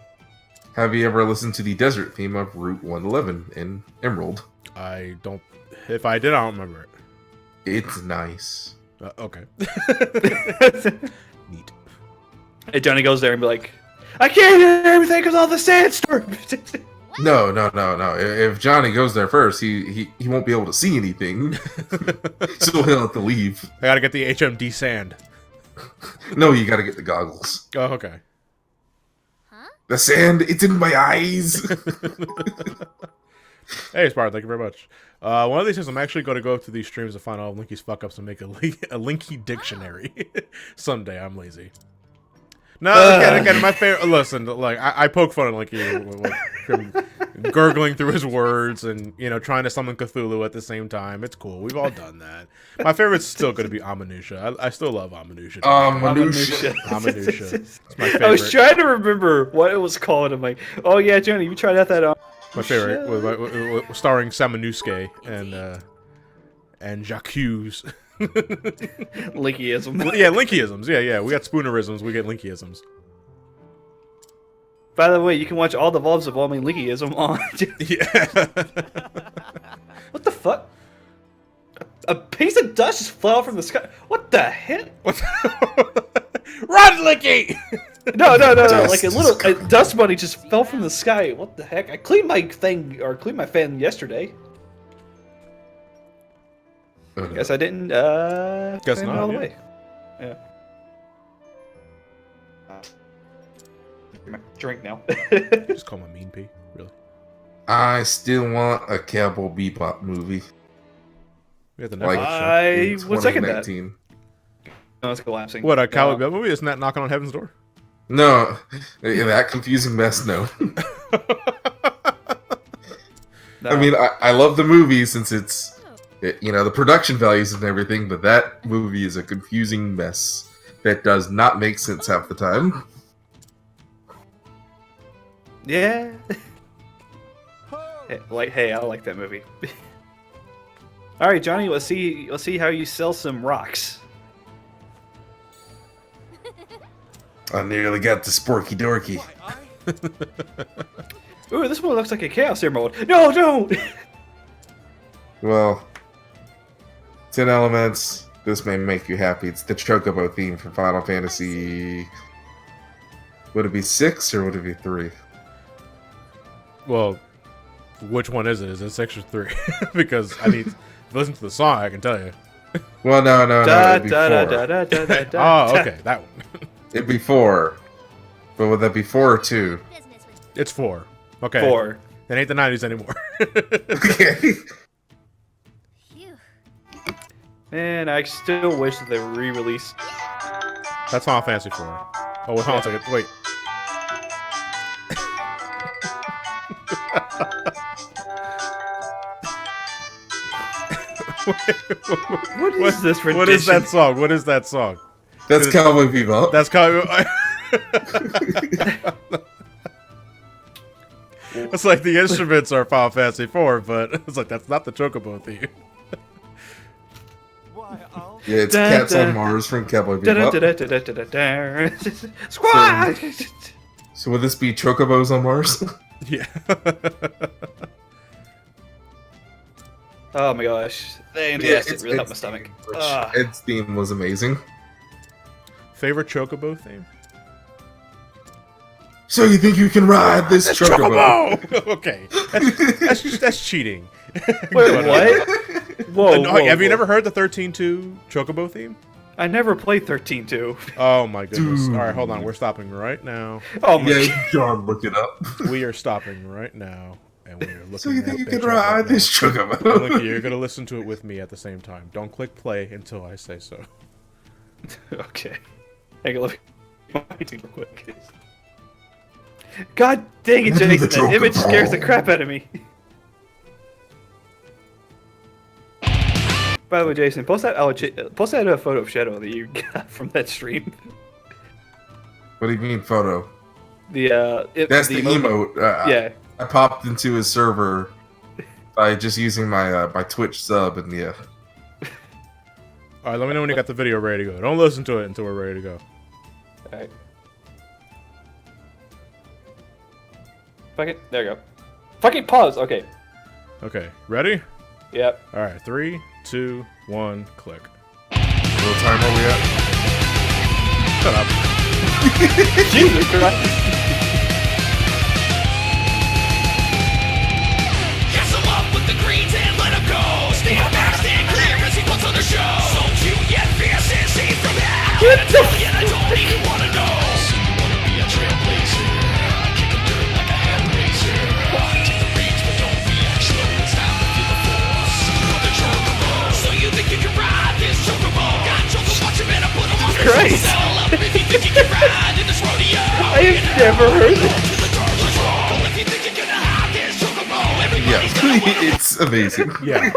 Have you ever listened to the desert theme of Route 111 in Emerald? I don't. If I did, I don't remember it. It's nice. Okay. Neat. and Johnny goes there and be like, I can't hear everything because all the sandstorm. No. If Johnny goes there first, he won't be able to see anything. So he'll have to leave. I gotta get the HMD sand. No, you gotta get the goggles. Oh, okay. The sand, it's in my eyes. Hey, Spartan, thank you very much. One of these days, I'm actually going to go through these streams to find all of Linky's fuck-ups and make a Linky dictionary. Someday, I'm lazy. No, again, my favorite... Listen, like, I poke fun at Linky with him gurgling through his words and, you know, trying to summon Cthulhu at the same time. It's cool. We've all done that. My favorite's still going to be Amanusia. I still love Amanusia. Amanusia. It's my favorite. I was trying to remember what it was called. I'm like, oh yeah, Johnny, you tried out that. My favorite, with starring Samanusuke and Jacques. Linkyism. Yeah, Linkyisms. Yeah. We got Spoonerisms. We get Linkyisms. By the way, you can watch all the VODs of All My Linkyism on. Yeah. What the fuck? A piece of dust just fell from the sky. What the heck? Run, Linky! No. Like a dust bunny just fell from the sky. What the heck? I cleaned my fan yesterday. Guess I didn't. Guess fan it not. all the Yeah. way. Yeah. Drink now. Just call my mean pea, really. I still want a Cowboy Bebop movie. We have the Like, Netflix show. I would second that. 2019. No, it's collapsing. What, a Cowboy Bebop movie? Isn't that Knocking on Heaven's Door? No, that confusing mess. No. No. I mean, I love the movie since it's, the production values and everything, but that movie is a confusing mess that does not make sense half the time. Yeah. Hey, I like that movie. All right, Johnny, let's see how you sell some rocks. I nearly got the Sporky Dorky. Ooh, this one looks like a Chaos Emerald. No, don't! Well, 10 elements. This may make you happy. It's the Chocobo theme from Final Fantasy. Would it be 6 or would it be 3? Well, which one is it? Is it 6 or 3? Because I need to listen to the song, I can tell you. Well, no. It'd be 4. Oh, okay, that one. It'd be 4. But would that be 4 or 2? It's 4. Okay. 4. It ain't the 90s anymore. Okay. Man, I still wish that they re-released. That's Final Fantasy 4. Oh, wait, hold on a second. Wait. What is this rendition? What is that song? What is that song? That's Cowboy Bebop. That's Cowboy. It's like the instruments are Final Fantasy 4, but it's like that's not the Chocobo theme. Why, I'll... Yeah, it's Cats on Mars from Cowboy Bebop. Squad! So would this be Chocobos on Mars? Yeah. Oh my gosh. Fantastic. Really helped my stomach. Ed's theme was amazing. Favorite Chocobo theme? So you think you can ride this Chocobo? Okay. That's cheating. Wait, what? Whoa, Have you never heard the 13-2 Chocobo theme? I never played 13-2. Oh my goodness. Dude. Alright, hold on. We're stopping right now. Oh my Yeah, John, look it up. We are stopping right now. And we are looking So you at think you Big can Chocobo ride now. this And Chocobo? look, you're going to listen to it with me at the same time. Don't click play until I say so. Okay. Hang on, let me real quick. God dang it, Let me Jason, the that image Chocobo. scares the crap out of me. By the way, Jason, post that photo of Shadow that you got from that stream. What do you mean photo? That's the emote. Yeah. I popped into his server by just using my my Twitch sub and yeah. All right, let me know when you got the video ready to go. Don't listen to it until we're ready to go. All right. Fuck it. There you go. Fucking pause. Okay. Okay, ready? Yep. All right, 3, 2, 1, click. What time are we at? Shut up. Jesus Christ. Castle up with the greens and let him go. Stand back, stand clear as he puts on the show. So cute yet fierce and seen from hell. What the And I don't even wanna know. So you wanna be a trailblazer? Kick the dirt like a hell raiser. Take the reins but don't react slow. It's time to feel the force of the chocobo. So you think you can ride this chocobo? Got choco, watch him and I put him on the Christ. sell up if you think you can ride in this rodeo. I have never heard this. To the dark control. If you think you're gonna hide this chocobo, everybody's gonna Yeah, it's amazing. Yeah,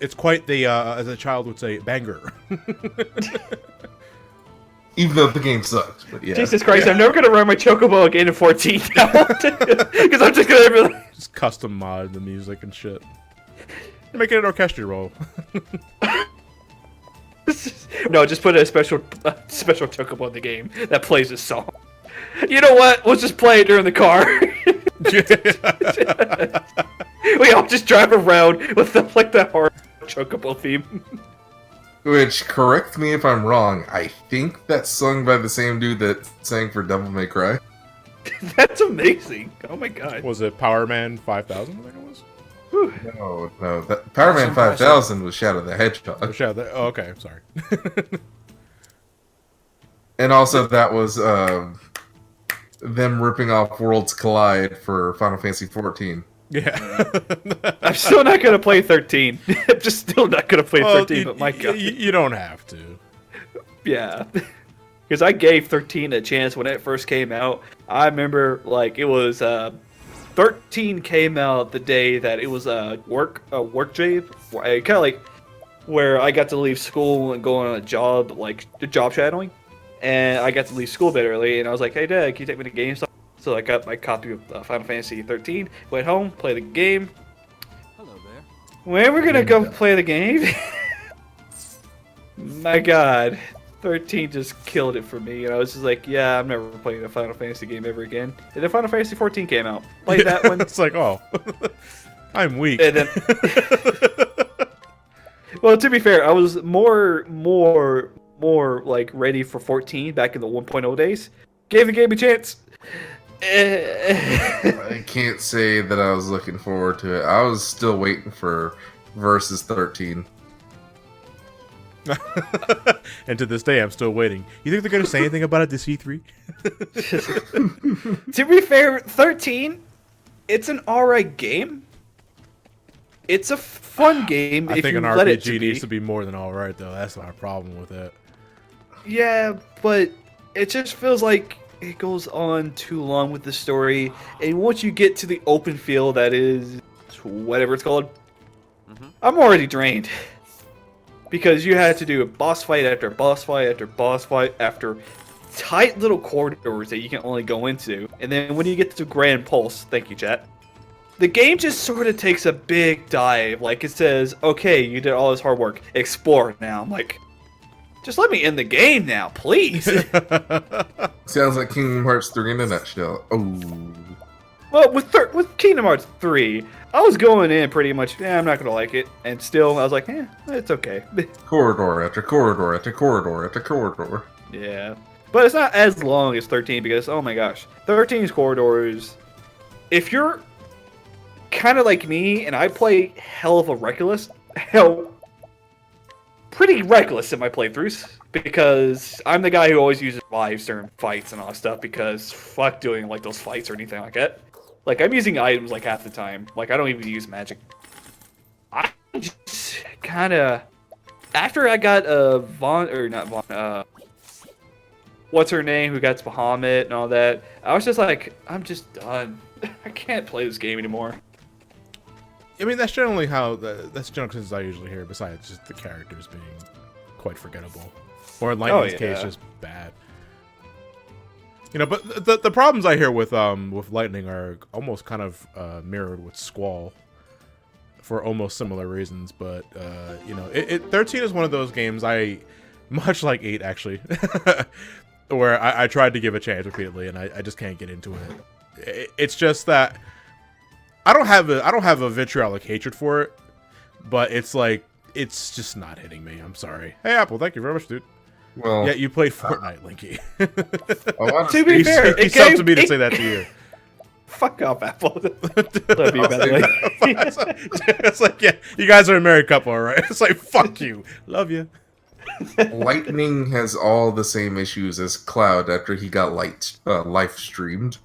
it's quite the as a child would say, banger. Even though the game sucks, but yeah. Jesus Christ, I'm never gonna run my Chocobo again in 14 now. Because I'm just gonna be like, Just custom mod the music and shit. You're making an orchestra roll. no, just put a special Chocobo in the game that plays this song. You know what? Let's just play it during the car. We all just drive around with the hard Chocobo theme. Which, correct me if I'm wrong, I think that's sung by the same dude that sang for Devil May Cry. That's amazing. Oh my god. Was it Power Man 5000? I think it was. No, that Power Man 5000 was Shadow the Hedgehog. Oh, okay, sorry. And also that was them ripping off Worlds Collide for Final Fantasy 14. Yeah. I'm still not gonna play 13. I'm just still not gonna play 13. But my god. You don't have to. Yeah. Because I gave 13 a chance when it first came out. I remember, like, it was 13 came out the day that it was a work day, kind of like where I got to leave school and go on a job, like the job shadowing, and I got to leave school a bit early. And I was like, "Hey, Dad, can you take me to GameStop?" So I got my copy of Final Fantasy 13. Went home, played the game. Hello there. When we're gonna go play the game? My god. 13 just killed it for me, and I was just like, yeah, I'm never playing a Final Fantasy game ever again. And then Final Fantasy 14 came out. Played that one. It's like, oh, I'm weak. And then, well, to be fair, I was more like ready for 14 back in the 1.0 days. Gave the game a chance. I can't say that I was looking forward to it. I was still waiting for Versus 13. And to this day, I'm still waiting. You think they're going to say anything about it this E3? To be fair, 13, it's an alright game. It's a fun game I if think you an let it RPG to needs be. to be more than alright, though. That's my problem with it. Yeah, but it just feels like it goes on too long with the story. And once you get to the open field that is whatever it's called, I'm already drained. Because you had to do a boss fight after boss fight after boss fight after tight little corridors that you can only go into. And then when you get to Grand Pulse, thank you, chat, the game just sort of takes a big dive. Like it says, okay, you did all this hard work. Explore now. I'm like, just let me end the game now, please. Sounds like Kingdom Hearts 3 in a nutshell. Oh. Well, with Kingdom Hearts 3, I was going in pretty much, I'm not going to like it. And still, I was like, it's okay. Corridor after corridor after corridor after corridor. Yeah. But it's not as long as 13 because, oh my gosh, 13's corridors, if you're kind of like me and I play pretty reckless in my playthroughs because I'm the guy who always uses lives during fights and all that stuff because fuck doing like those fights or anything like that. Like I'm using items like half the time. Like I don't even use magic. I just kind of after I got what's her name who got Bahamut and all that, I was just like, I'm just done. I can't play this game anymore. I mean, that's generally that's general consensus I usually hear, besides just the characters being quite forgettable. Or in Lightning's case, just bad. You know, but the problems I hear with Lightning are almost kind of mirrored with Squall for almost similar reasons. But you know, 13 is one of those games I, much like 8 actually, where I tried to give a chance repeatedly and I just can't get into it. It's just that I don't have a vitriolic hatred for it, but it's like it's just not hitting me. I'm sorry. Hey Apple, thank you very much, dude. Well, Yeah, you played Fortnite, Linky. To be fair, He's up to me to say that to you. Fuck off, Apple. Love you, by the way. It's like, yeah, you guys are a married couple, all right? It's like, fuck you. Love you. Lightning has all the same issues as Cloud after he got live streamed.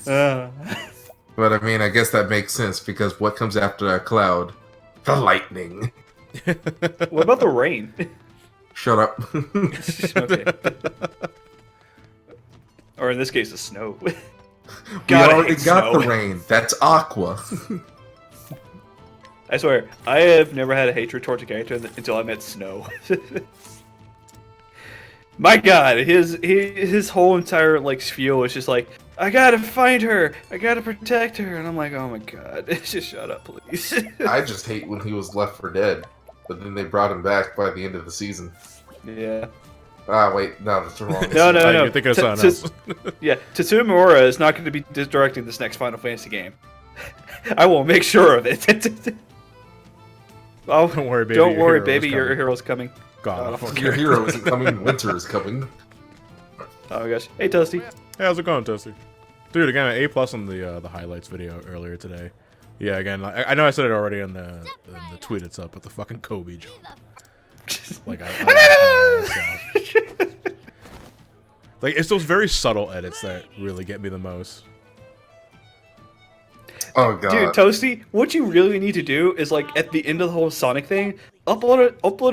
But I mean, I guess that makes sense because what comes after a cloud? The lightning. What about the rain? Shut up. Okay. Or in this case, the snow. We God, I already hate got snow. the rain. That's Aqua. I swear, I have never had a hatred towards a character until I met Snow. My God, his whole entire like spiel is just like, I gotta find her, I gotta protect her, and I'm like, oh my God, just shut up, please. I just hate when he was left for dead, but then they brought him back by the end of the season. Yeah. Ah, wait, no, that's the wrong. No, You're thinking of something else. Yeah, Tetsuya Miura is not going to be directing this next Final Fantasy game. I will make sure of it. Oh, Don't worry, baby. Don't your worry, hero baby. is Your coming. hero's coming. God, Oh, okay. Your hero isn't coming. Winter is coming. Oh my gosh. Hey, Toasty. Hey, how's it going, Toasty? Dude, again, an A+ on the highlights video earlier today. Yeah, again, I know I said it already in the tweet it's up, but the fucking Kobe jump. Like like it's those very subtle edits that really get me the most. Oh god, Dude, Toasty, what you really need to do is like at the end of the whole Sonic thing, upload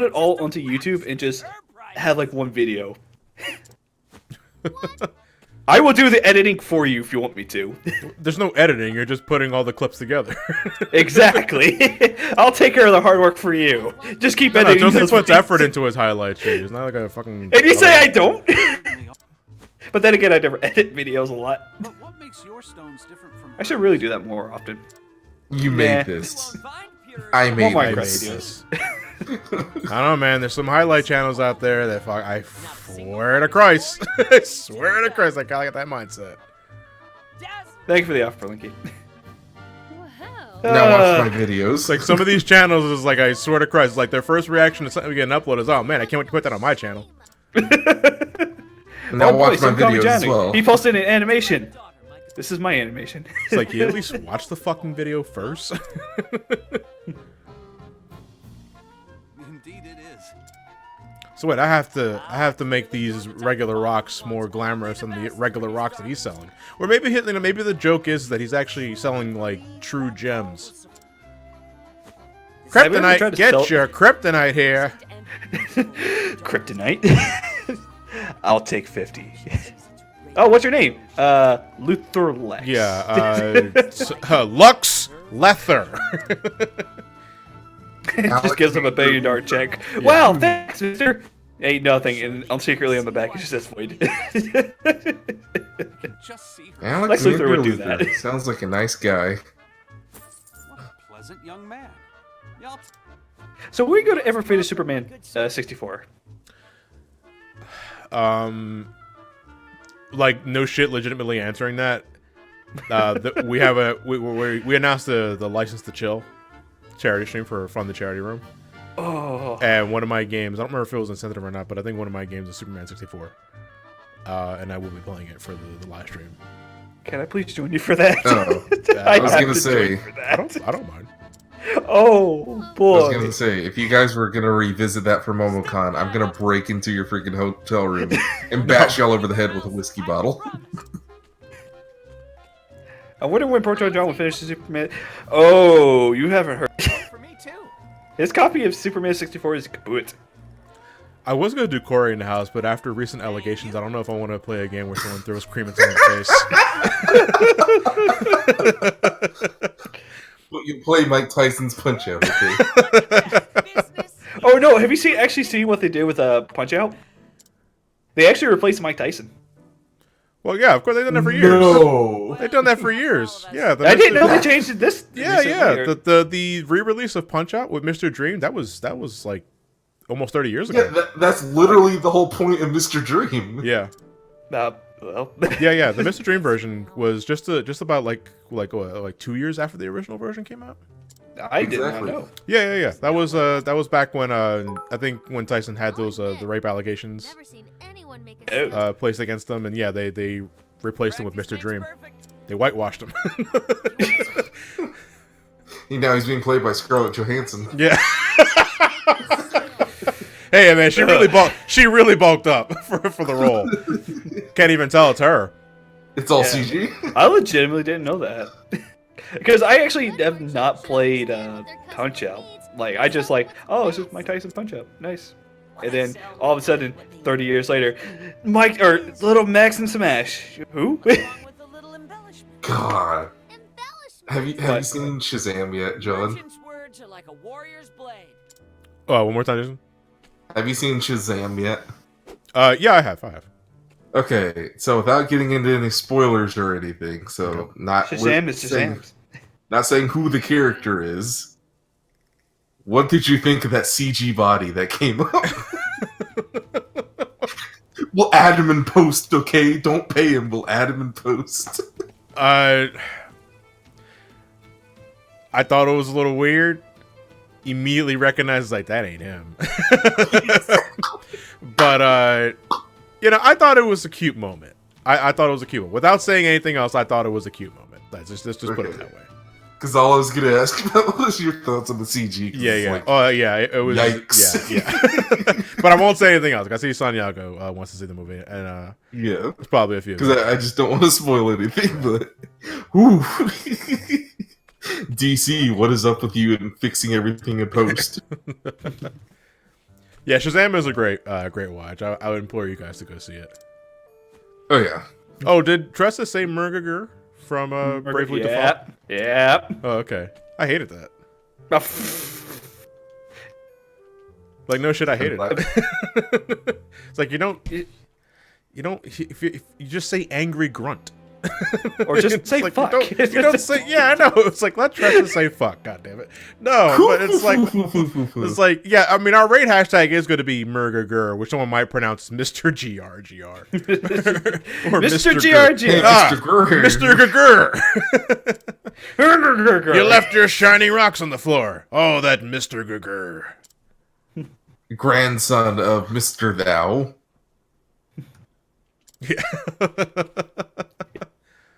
it all onto YouTube and just have like one video. I will do the editing for you if you want me to. There's no editing; you're just putting all the clips together. Exactly. I'll take care of the hard work for you. Just keep No, editing. Toasty those puts videos. effort into his highlights. Shit. It's not like a fucking. And you say I don't? But then again, I never edit videos a lot. But what makes your stones different from I should really do that more often. you Nah. made this. I made Minecraft this. videos. I don't know, man. There's some highlight channels out there that fuck. I swear to Christ, I swear to Christ, I gotta get that mindset. Thank you for the offer, Linky. Now watch my videos. It's like some of these channels is like, I swear to Christ, like their first reaction to something we get an upload is, oh man, I can't wait to put that on my channel. Now Oh, boy, watch my some Kami videos as Johnny. well. He posted an animation. This is my animation. It's like, you at least watch the fucking video first. Indeed, it is. So wait, I have to make these regular rocks more glamorous than the regular rocks that he's selling. Or maybe maybe the joke is that he's actually selling like true gems. Have you ever tried Kryptonite, to get sell- your kryptonite here. Kryptonite. I'll take 50. Oh, what's your name? Luther Lex. Yeah, Lux Lether. Just gives him a $1 billion check. Wow, thanks, mister. Ain't nothing, and I'm secretly on the back. It just says void. Just see her. Alex Lex Luthor would do Luthor that. sounds like a nice guy. What a pleasant young man. Y'all So we go to ever finish Superman 64. Like no shit, legitimately answering that. We announced the License to Chill charity stream for Fund the Charity Room. Oh. And one of my games, I don't remember if it was incentive or not, but I think one of my games is Superman 64. And I will be playing it for the live stream. Can I please join you for that? Oh, I was have gonna to say, join for that. I don't mind. Oh I boy. was gonna say, if you guys were gonna revisit that for MomoCon, I'm gonna break into your freaking hotel room and bash you all over the head with a whiskey bottle. I wonder when Proton John will finish Superman. Oh, you haven't heard. for me too. His copy of Superman 64 is kaput. I was gonna do Corey in the house, but after recent allegations, I don't know if I want to play a game where someone throws cream into my face. You play Mike Tyson's Punch Out, okay? Oh no, have you actually seen what they did with Punch Out? They actually replaced Mike Tyson. Well, yeah, of course they've done that for years. No. They've done that for years. Yeah, I didn't know they changed it this. Yeah, recently, yeah. or- The re-release of Punch Out with Mr. Dream that was like almost 30 years ago. Yeah, that's literally the whole point of Mr. Dream. Yeah. Well, Yeah. The Mr. Dream version was just about like 2 years after the original version came out. I did not Exactly. know. Yeah. That was back when I think when Tyson had those the rape allegations Never seen anyone make a Oh. placed against them, and yeah, they replaced him with Mr. Dream. They whitewashed him. Now he's being played by Scarlett Johansson. Yeah. Hey man, she really bulked up for the role. Can't even tell it's her. It's all Yeah. CG. I legitimately didn't know that. Because I actually have not played Punch Out. Like, I just like, oh, this is Mike Tyson Punch Out. Nice. And then, all of a sudden, 30 years later, Little Max and Smash. Who? With a little embellishment. God. Have you What? seen Shazam yet, John? Merchant's words are like a warrior's blade. Oh, one more time, Jason. Have you seen Shazam yet? Yeah, I have. Okay, so without getting into any spoilers or anything, so Shazam is Shazam. not saying who the character is. What did you think of that CG body that came up? We'll add him in post, okay? Don't pay him. We'll add him in post. I thought it was a little weird. Immediately recognized like that ain't him. But I thought it was a cute moment. I thought it was a cute moment. Without saying anything else, I thought it was a cute moment. Let's just put it that way. Because all I was gonna ask about was your thoughts on the CG. 'cause it's Yeah. like, It was. Yikes. Yeah. But I won't say anything else. I see Santiago wants to see the movie, and yeah. there's probably a few. Because I just don't want to spoil anything, but whew. DC, what is up with you and fixing everything in post? Yeah, Shazam is a great watch. I would implore you guys to go see it. Oh yeah. Oh, did Tressa say Murgager from Bravely Default? Yeah. Oh, okay. I hated that. Like, no shit, I hated it. It's like, you don't, if you just say angry grunt. Or just It's say like, fuck. You don't say, yeah, I know. It's like, let Tressa say fuck, God damn it. No, but it's like, yeah, I mean, our raid hashtag is going to be Murgager, which someone might pronounce Mr. GRGR. Or Mr. Gur. GRG. Hey, Ah, Mr. Gurr. Mr. Gurgur. You left your shiny rocks on the floor. Oh, that Mr. Gurgur. Grandson of Mr. Thou. Yeah.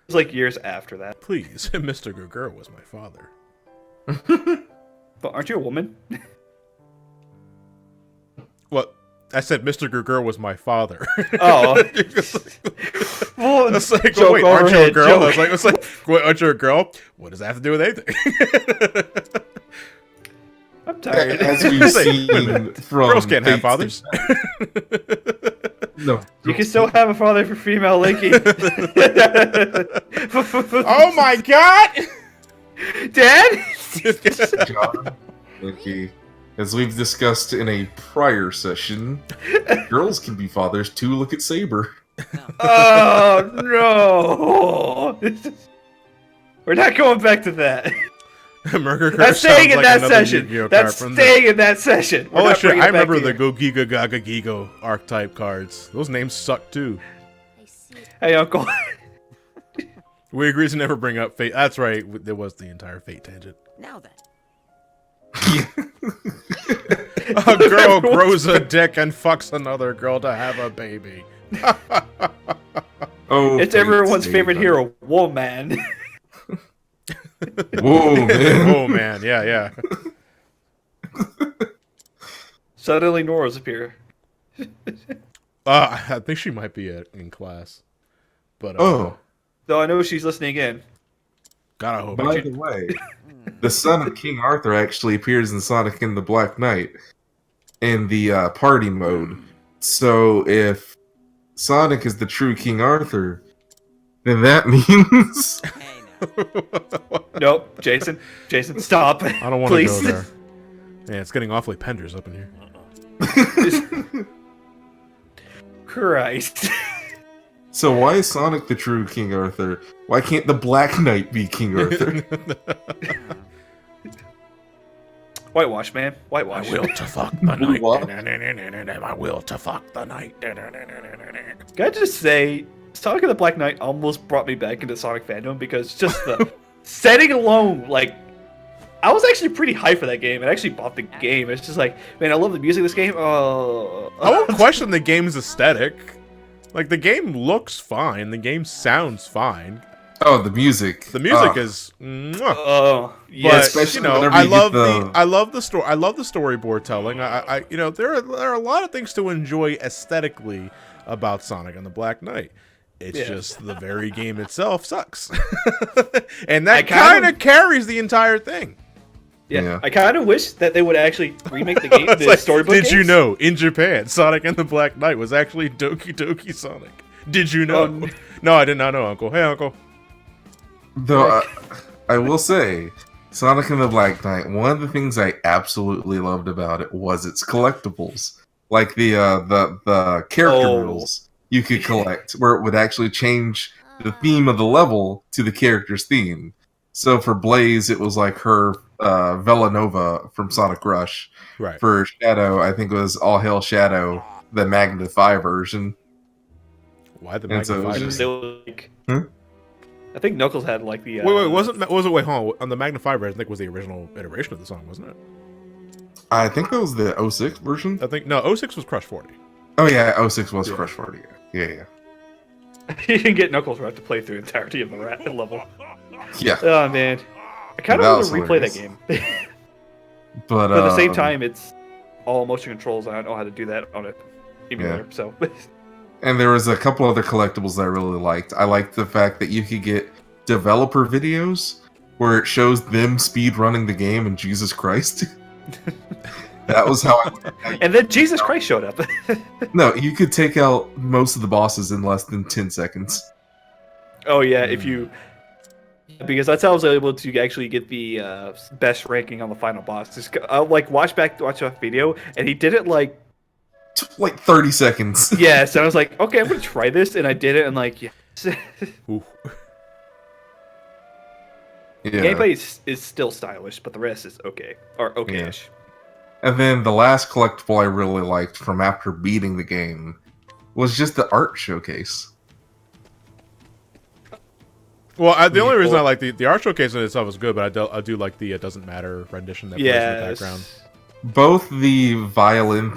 It's like years after that. Please, Mr. Gurgur was my father. But aren't you a woman? What? I said Mr. Gurgur was my father. Oh. Well, It's like, joke wait, aren't you a overhead, girl? joke. It's like, wait, aren't you a girl? What does that have to do with anything? I'm tired. As we've Wait a seen minute. from Girls can't have Fate's- fathers. No. You can still have a father for female Linky. Oh my god! Dad? John, Nikki, as we've discussed in a prior session, girls can be fathers too. Look at Saber. Oh no! We're not going back to that. Murgager That's sounds staying in like that another session. Yu-Gi-Oh That's card from staying in that session. We're Oh not shit! bringing I it back remember the here. Go Giga Gaga Gigo archetype cards. Those names suck too. I see. Hey, Uncle. We agreed to never bring up Fate. That's right. There was the entire Fate tangent. Now then. A girl grows a dick and fucks another girl to have a baby. Oh, It's Fate everyone's favorite Saber. hero, Woman. Whoa, man. Oh man, yeah. Suddenly, Nora's appear. I think she might be in class. But Oh, Though I know she's listening in. God, I hope. by the way, the son of King Arthur actually appears in Sonic and the Black Knight in the party mode. So if Sonic is the true King Arthur, then that means Hey now. Nope, Jason. Jason, stop. I don't want to Please. go there. Man, it's getting awfully penders up in here. Christ. So why is Sonic the true King Arthur? Why can't the Black Knight be King Arthur? Whitewash, man. Whitewash. My will to fuck the night. What? My will to fuck the night. Can I just say, Sonic and the Black Knight almost brought me back into Sonic fandom because just the setting alone, like, I was actually pretty hyped for that game and actually bought the game. It's just like, man, I love the music of this game. I won't question the game's aesthetic. Like, the game looks fine. The game sounds fine. Oh, the music. The music is. Mwah. Oh, yeah. But especially you know, whenever I you love get I love the story. I love the storyboard telling. I you know, there are a lot of things to enjoy aesthetically about Sonic and the Black Knight. It's just the very game itself sucks, and that kind of carries the entire thing. Yeah, I kind of wish that they would actually remake the game. The like, storybook. did games. you know in Japan, Sonic and the Black Knight was actually Doki Doki Sonic? Did you know? No, I did not know, Uncle. Hey, Uncle. Though I will say, Sonic and the Black Knight, one of the things I absolutely loved about it was its collectibles. Like the character rules you could collect, where it would actually change the theme of the level to the character's theme. So for Blaze, it was like her Villanova from Sonic Rush. Right. For Shadow, I think it was All Hail Shadow, the Magnify version. Why the And so it was Magnify? just- They were like, Hmm? I think Knuckles had like the. Wait, wait, hold on. On the Magnify version, I think was the original iteration of the song, wasn't it? I think that was the 06 version. I think no, 06 was Crush 40. Oh yeah, 06 was Crush 40. Yeah. You didn't get Knuckles right to play through the entirety of the rat level. Yeah. Oh man, I kind That of want was to replay that hilarious. game. But But at the same time, it's all motion controls, and I know how to do that on a emulator. Yeah. So, and there was a couple other collectibles that I really liked. I liked the fact that you could get developer videos where it shows them speed running the game and Jesus Christ. That was how and then Jesus Christ showed up. No, you could take out most of the bosses in less than 10 seconds. Oh yeah, if you, because that's how I was able to actually get the best ranking on the final boss. Just I'll like watch a video, and he did it like Like 30 seconds. yeah. So I was like, okay, I'm gonna try this, and I did it, and like yes. Ooh. Yeah. Gameplay is still stylish, but the rest is okay or okay-ish. And then the last collectible I really liked from after beating the game was just the art showcase. Well, the only reason I like the art showcase in itself is good, but I do like the It Doesn't Matter rendition that plays in the background. Both the violin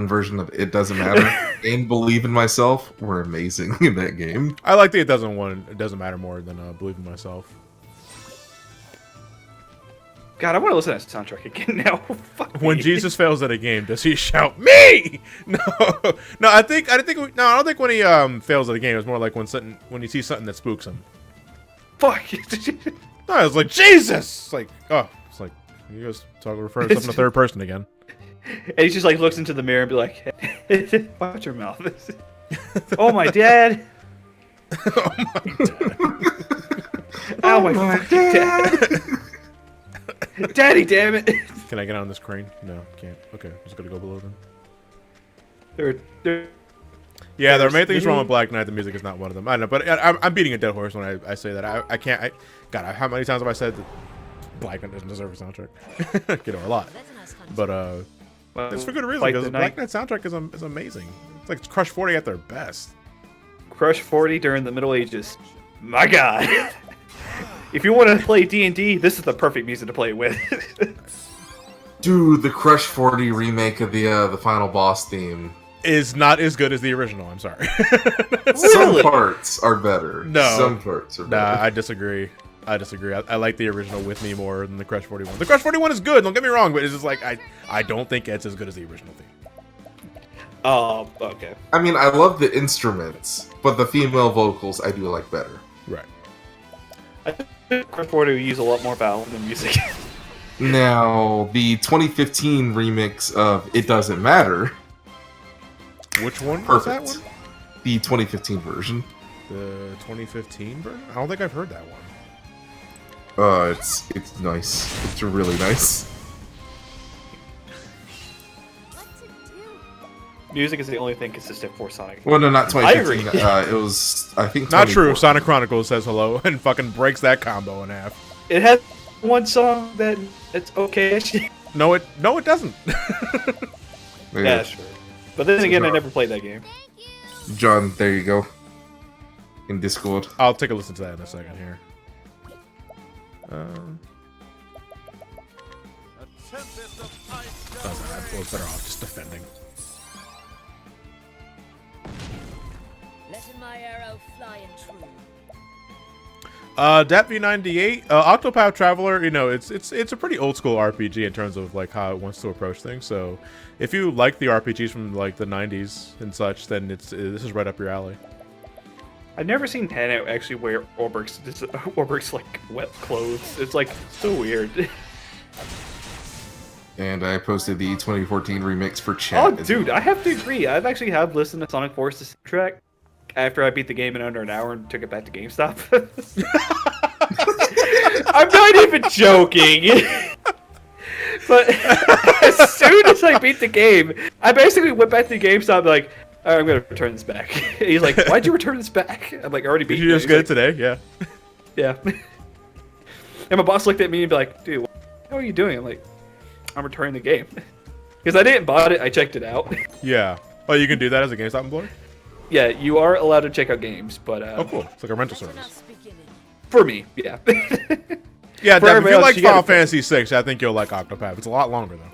version of It Doesn't Matter and Believe in Myself were amazing in that game. I like the It Doesn't Matter more than Believe in Myself. God, I want to listen to that soundtrack again now. Fuck When me. Jesus fails at a game, does he shout me? No, I don't think when he fails at a game. It's more like when he sees something that spooks him. Fuck. No, it's like Jesus. It's like it's like you guys referring to something in third person again. And he just like looks into the mirror and be like, "Watch your mouth." Oh my dad. Oh my fucking dad. Daddy, damn it. Can I get on this crane? No, can't. Okay, I'm just gonna go below then. There Yeah, there are many There's things wrong many- with Black Knight. The music is not one of them. I know, but I'm beating a dead horse when I say that. I can't. God, how many times have I said that Black Knight doesn't deserve a soundtrack? You know, a lot. But it's for good reason Fight because the the Black Knight. Knight soundtrack is amazing. It's like Crush 40 at their best. Crush 40 during the Middle Ages. My God. If you want to play D&D, this is the perfect music to play with. Dude, the Crush 40 remake of the final boss theme. Is not as good as the original. I'm sorry. Some parts are better. No. Some parts are Nah, better. I disagree. I like the original with me more than the Crush 41. The Crush 41 is good. Don't get me wrong, but it's just like I don't think it's as good as the original theme. Oh, okay. I mean, I love the instruments, but the female vocals I do like better. Right. I think Crush 40 will use a lot more violin music. Now, the 2015 remix of It Doesn't Matter, Which one was that perfect. one? The 2015 version. The 2015 version? I don't think I've heard that one. It's nice. It's really nice. What to do? music is the only thing consistent for Sonic. Well, no, not 2015. I agree. It was, I think, Not true. 2014. Sonic Chronicles says hello and fucking breaks that combo in half. It has one song that it's okay. No, it doesn't. Yeah, sure. But then again, I never played that game. John, there you go. In Discord. I'll take a listen to that in a second here. I was better off just defending. Letting my arrow fly and true. Dat V98, Octopath Traveler, you know, it's a pretty old school RPG in terms of like how it wants to approach things. So, if you like the RPGs from like the 90s and such, then this is right up your alley. I've never seen Hannah actually wear Orberg's like wet clothes. It's like so weird. And I posted the 2014 remix for chat. Oh, dude, I have to agree. I've actually have listened to Sonic Force's soundtrack after I beat the game in under an hour and took it back to GameStop. I'm not even joking. But as soon as I beat the game, I basically went back to GameStop like, "All right, I'm gonna return this back." He's like, "Why'd you return this back?" I'm like, "I already beat Did you just get it today? Yeah. Yeah. And my boss looked at me and be like, "Dude, what are you doing?" I'm like, "I'm returning the game." Because I didn't buy it, I checked it out. Yeah. Oh, you can do that as a GameStop employee? Yeah, you are allowed to check out games, but Oh, cool. It's like a rental Letting service. us begin. for me, yeah. Yeah, For Dev, if everybody you else, like you gotta Final play. Fantasy VI, I think you'll like Octopath. It's a lot longer, though.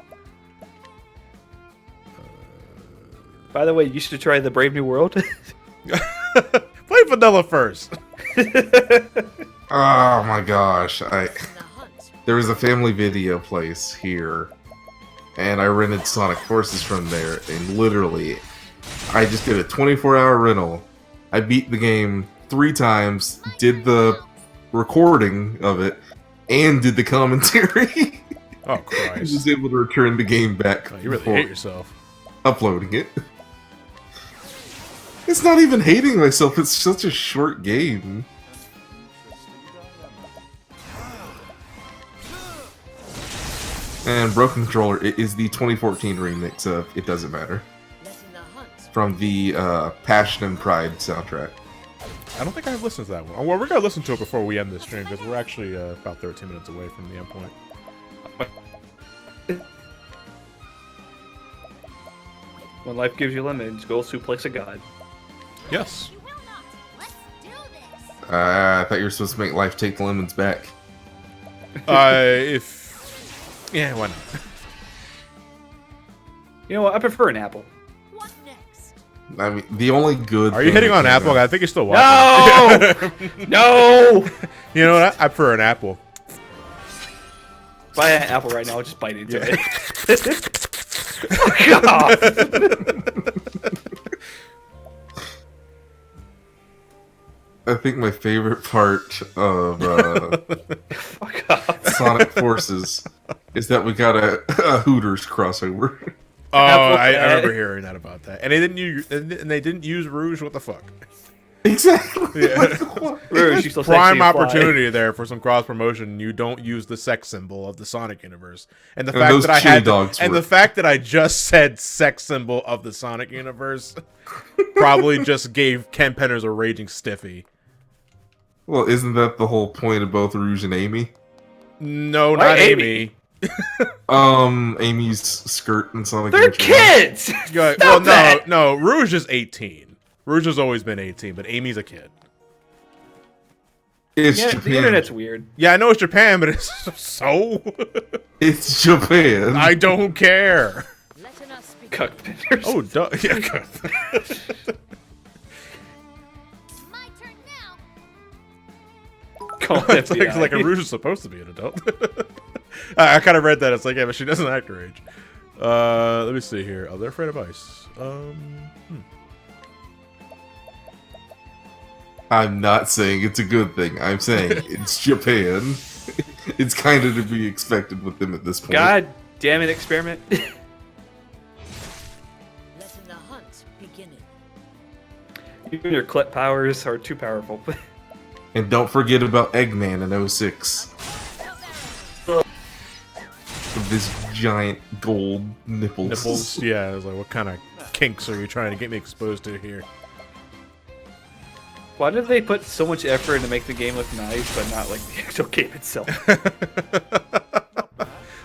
By the way, you should try the Brave New World. Play vanilla first. Oh my gosh. The hunt. There was a family video place here, and I rented Sonic Forces from there, and literally, I just did a 24-hour rental. I beat the game 3 times, did the recording of it, and did the commentary. Oh, I Christ. was able to return the game back Oh, you really before hate yourself. uploading it. It's not even hating myself, it's such a short game. And Broken Controller is the 2014 remix of It Doesn't Matter, Letting the hunt. from the Passion and Pride soundtrack. I don't think I've listened to that one. Well, we're going to listen to it before we end this stream, because we're actually about 13 minutes away from the end point. When life gives you lemons, go suplex a god. Yes. You will not. Let's do this. I thought you were supposed to make life take the lemons back. Yeah, why not? You know what? I prefer an apple. What next? I mean, the only good. Are you thing hitting that on came Apple? out- I think you're still watching. No! No! You know what? I prefer an apple. Buy an apple right now. I'll just bite into Yeah. it. Fuck off! I think my favorite part of Fuck off. Sonic Forces is that we got a Hooters crossover. Oh, Apple I pie. remember hearing that about that. And they didn't use Rouge. What the fuck? Exactly. Yeah. What the fuck? Rouge, you still Prime sexy and fly. opportunity there for some cross promotion. You don't use the sex symbol of the Sonic universe, and the And fact those that I chili had to- dogs and were- the fact that I just said sex symbol of the Sonic universe probably just gave Ken Penners a raging stiffy. Well, isn't that the whole point of both Rouge and Amy? No, Why not Amy? Amy. Amy's skirt and Sonic. They're Adventure. kids! Well, Stop that! no. Rouge is 18. Rouge has always been 18, but Amy's a kid. It's Yeah, Japan. the internet's weird. Yeah, I know it's Japan, but it's so. It's Japan. I don't care. Letting us begin. Cuck pinners. Oh, duh. Yeah. My turn now. Call It's FBI. like a Rouge is supposed to be an adult. I kind of read that. It's like, yeah, but she doesn't act her age. Let me see here. Oh, they're afraid of ice. I'm not saying it's a good thing. I'm saying it's Japan. It's kind of to be expected with them at this point. God damn it, experiment. Letting the hunt begin. You and your clip powers are too powerful. And don't forget about Eggman in 06. With this giant gold nipples. Nipples. Yeah, I was like, what kind of kinks are you trying to get me exposed to here? Why did they put so much effort into make the game look nice, but not like the actual game itself?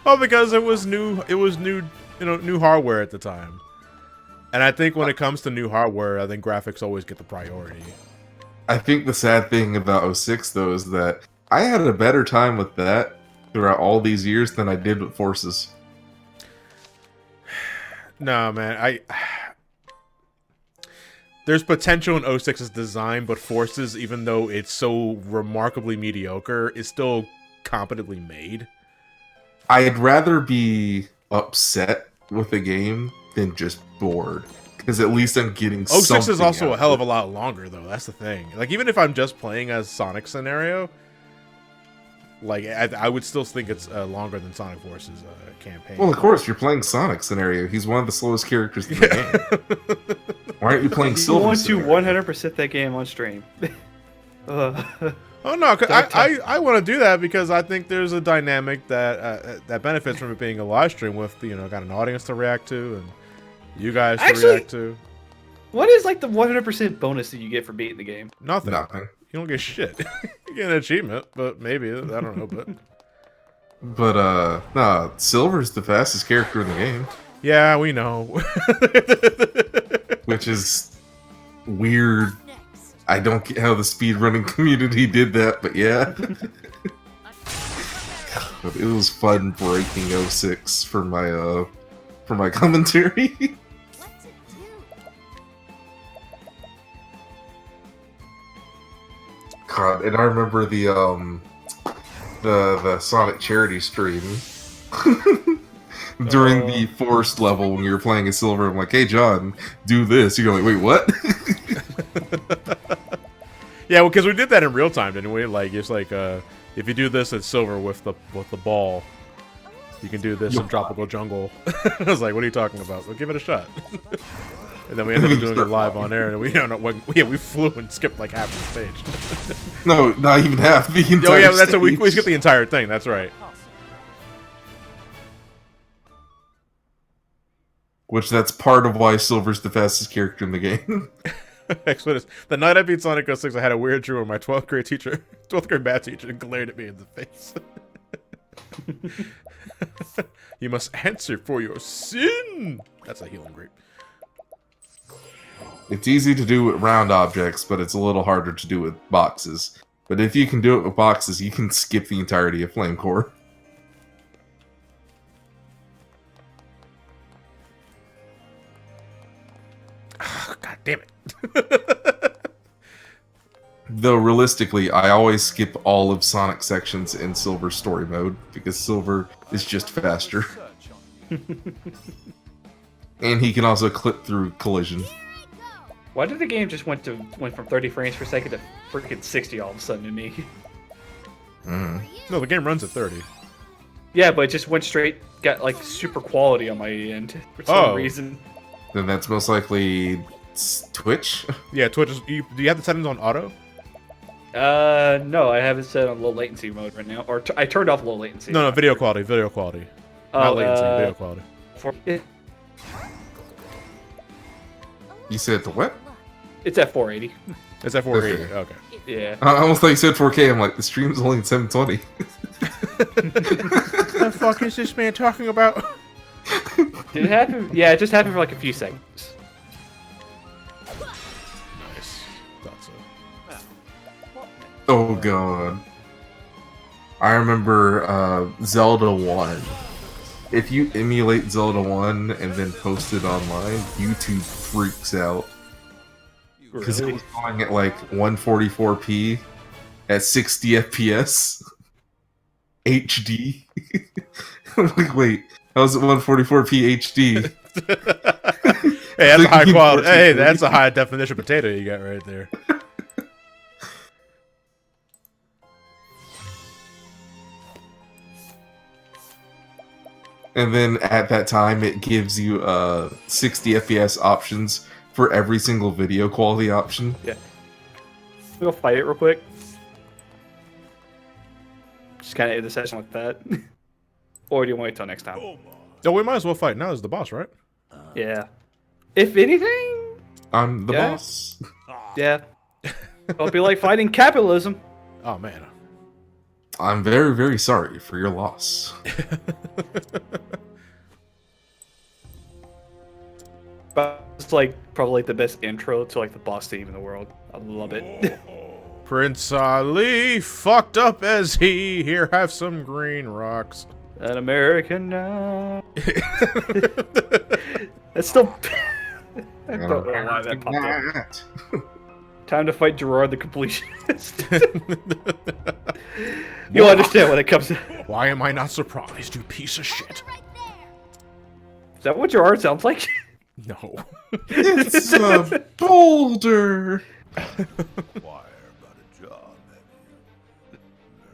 Oh, because it was new. It was new, new hardware at the time. And I think when it comes to new hardware, I think graphics always get the priority. I think the sad thing about 06 though is that I had a better time with that throughout all these years than I did with Forces. No, man, there's potential in 06's design, but Forces, even though it's so remarkably mediocre, is still competently made. I'd rather be upset with the game than just bored, because at least I'm getting 06 is also a hell of a it. lot longer, though. That's the thing. Like, even if I'm just playing as Sonic scenario, like, I would still think it's longer than Sonic Force's campaign. Well, of course, you're playing Sonic scenario. He's one of the slowest characters in the game. Why aren't you playing You Silver want to scenario? 100% that game on stream. Oh no, 'cause I want to do that because I think there's a dynamic that that benefits from it being a live stream with got an audience to react to and you guys to react to. What is like the 100% bonus that you get for beating the game? Nothing. Nothing. You don't get shit. You get an achievement, but maybe I don't know. But nah, Silver's the fastest character in the game, Yeah, we know. which is weird. I don't get how the speedrunning community did that, but yeah. But it was fun breaking 06 for my commentary. What's it do? God, and I remember the Sonic charity stream during the forest level when you were playing as Silver. I'm like, hey John, do this. You're like, wait, what? Yeah, well, because we did that in real time, didn't we? Like, it's like if you do this at Silver with the ball, you can do this in Tropical Jungle. I was like, what are you talking about? Well, give it a shot. And then we ended up doing it live on air, and we don't know what. Yeah, we flew and skipped like half the stage. No, not even half the entire Oh yeah, that's stage. we skipped the entire thing. That's right. Which that's part of why Silver's the fastest character in the game. Exodus. The night I beat Sonic 06, I had a weird dream where my 12th grade math teacher glared at me in the face. You must answer for your sin. That's a healing grape. It's easy to do with round objects, but it's a little harder to do with boxes. But if you can do it with boxes, you can skip the entirety of Flame Core. Oh, God damn it. Though realistically, I always skip all of Sonic sections in Silver story mode, because Silver is just faster. And he can also clip through collision. Why did the game just went from 30 frames per second to freaking 60 all of a sudden to me? No, the game runs at 30. Yeah, but it just went straight, got like super quality on my end for some reason. Then that's most likely Twitch. Yeah, Twitch is. Do you have the settings on auto? No, I have it set on low latency mode right now, or I turned off low latency. No, video quality. Not latency, video quality. You said the what? It's at 480. It's at 480. Okay. Yeah. I almost thought you said 4K. I'm like, the stream's only at 720. What the fuck is this man talking about? Did it happen? Yeah, it just happened for like a few seconds. Nice. Thought so. Oh god. I remember Zelda 1. If you emulate Zelda 1 and then post it online, YouTube freaks out. Because it was going at like 144p at 60 FPS. HD. I'm like, wait, how's it 144p HD? Hey, that's a high quality. Hey, that's a high definition potato you got right there. And then at that time, it gives you 60 FPS options for every single video quality option. Yeah. We'll fight it real quick. Just kind of end the session like that. Or do you want to wait till next time? Oh, we might as well fight now as the boss, right? Yeah. If anything, I'm the Yeah. boss. yeah. It'll be like fighting capitalism. Oh man. I'm very, very sorry for your loss. But it's like probably like the best intro to like the boss theme in the world. I love it. Prince Ali, fucked up as he. Here, have some green rocks. An American now. It's still. I don't know why that popped up. Time to fight Gerard the completionist. You'll understand when it comes to. Why am I not surprised, you piece of shit? Right there. Is that what Gerard sounds like? No. It's a boulder.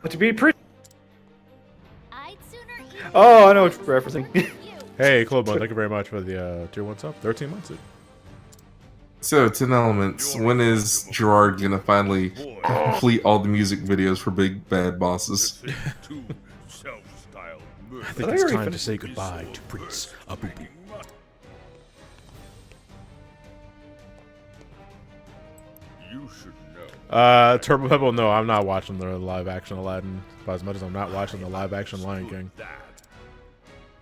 But to be pretty. I'd sooner eat Oh, I know what you're referencing. you. Hey, Clobone, thank you very much for the tier 1 sub. 13 months. So, 10 Elements, when is Gerard gonna finally complete all the music videos for Big Bad Bosses? I think I it's already time to finished say goodbye to Prince Abu. Turbo Pebble, no, I'm not watching the live action Aladdin by as much as I'm not watching the live action Lion King.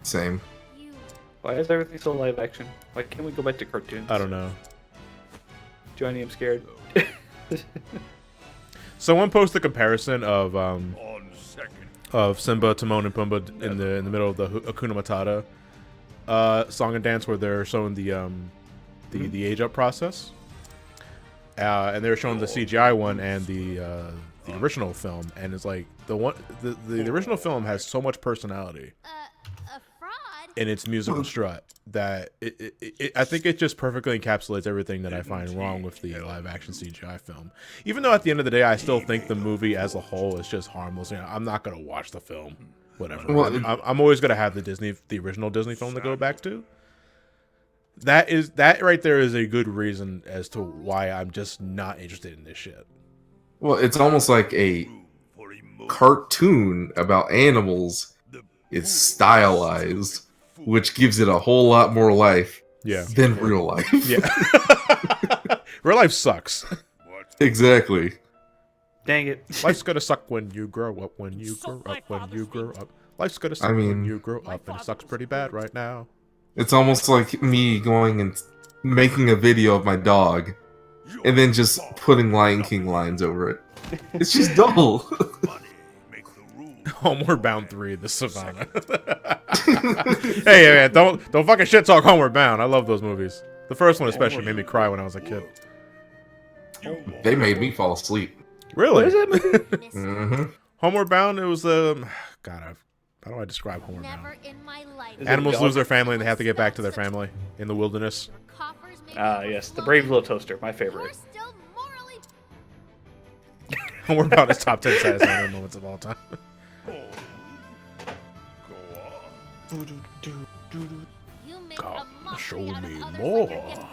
Same. You. Why is everything so live action? Why can't we go back to cartoons? I don't know. Johnny, I'm scared. Someone posted a comparison of Simba, Timon, and Pumbaa in the middle of the Hakuna Matata song and dance, where they're showing the age up process, and they were showing the CGI one and the original film, and it's like the original film has so much personality A fraud? in its musical strut that I think it just perfectly encapsulates everything that I find wrong with the live action CGI film. Even though at the end of the day, I still think the movie as a whole is just harmless. You know, I'm not gonna watch the film, whatever. Well, I'm always gonna have the original Disney film to go back to. That right there is a good reason as to why I'm just not interested in this shit. Well, it's almost like a cartoon about animals. It's stylized, which gives it a whole lot more life than real life. Yeah. Real life sucks. Exactly. Dang it. Life's gonna suck when you grow up, when you grow up, when you grow up. Life's gonna suck when you grow up, and it sucks pretty bad right now. It's almost like me going and making a video of my dog and then just putting Lion King lines over it. It's just dull. Homeward Bound 3, the Savannah. Hey man, don't fucking shit talk Homeward Bound. I love those movies. The first one especially made me cry when I was a kid. They made me fall asleep. Really? What is that movie? Mm-hmm. Homeward Bound, it was God, how do I describe Homeward Bound? Never in my life. Is it Animals dog? lose their family and they have to get back to their family in the wilderness. Coffers made Ah, me yes, the overflowing. Brave Little Toaster, my You're favorite. still morally. Homeward Bound is top 10 saddest anime moments of all time. You make Come, a mockery show out of me others more. like you're getting- You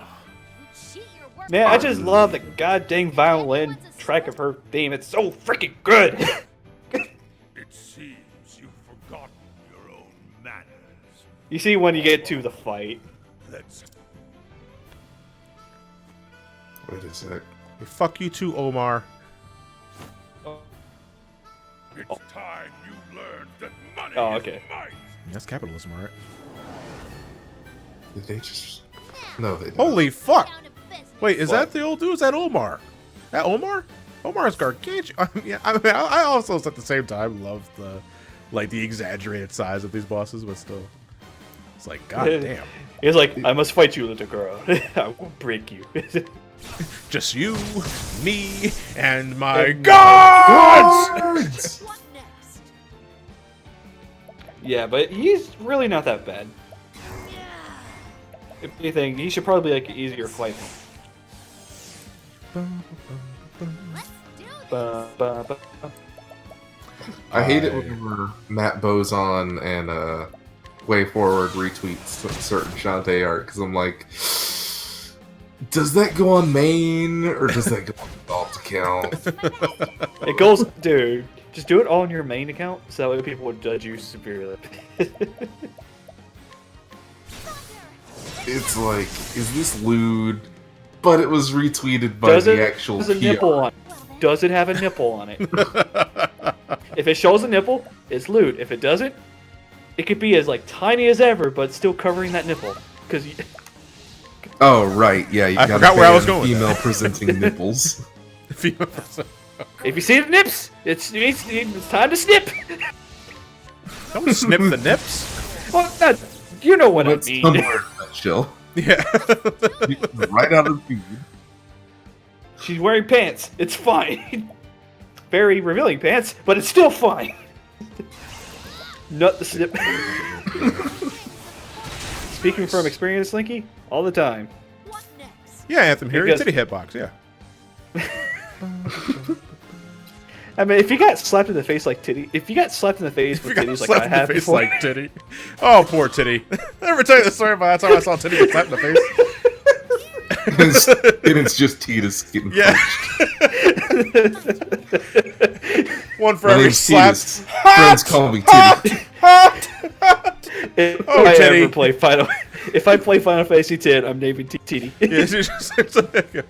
cheat your work Man, I hard. just love the goddamn violin track of her theme. It's so freaking good. It seems you've forgotten your own manners. You see when you get to the fight. Let's Wait a sec. Hey, fuck you too, Omar. It's time you learned that money Oh, okay. is might. That's capitalism, right? Did they just... No, they didn't. Holy fuck! Down to business. Wait, is that the old dude? Is that Omar? That Omar? Omar's gargantuan. I also at the same time love the exaggerated size of these bosses, but still, it's like god damn. He's like, I must fight you, little girl. I will break you. Just you, me, and my gods. What next? Yeah, but he's really not that bad. If anything, he should probably be like an easier fight. Let's do this. I hate it whenever Matt Bozon and Way Forward retweets certain Shantae art because I'm like, does that go on main or does that go on the alt account? It goes, dude. Just do it all on your main account, so that way people would judge you severely. it's like, is this lewd? But it was retweeted by Does it the actual has a PR. nipple on it? Does it have a nipple on it? If it shows a nipple, it's lewd. If it doesn't, it could be as like tiny as ever, but still covering that nipple. Because Oh, right, yeah, you I gotta forgot where I was ban going with that. female presenting nipples. if you see the nips, it's time to snip. Don't snip the nips. Well, you know what I What's mean. somewhere in that shell? Yeah. Right out of the feed. She's wearing pants. It's fine. Very revealing pants, but it's still fine. Nut the snip. Speaking from experience, Linky, all the time. What next? Yeah, Anthem here. Because- Titty hitbox, yeah. I mean, if you got slapped in the face like titty, if you got slapped in the face with titties like I have face before, like Titty. Oh, poor Titty. I never tell you the story about that time I saw Titty get slapped in the face. And it's just Titus getting Yeah. One for My every name's slap. Titus. Friends call me Titty. if Oh, I titty. ever play Final, if I play Final Fantasy X, I'm naming titty. Yeah, it's like,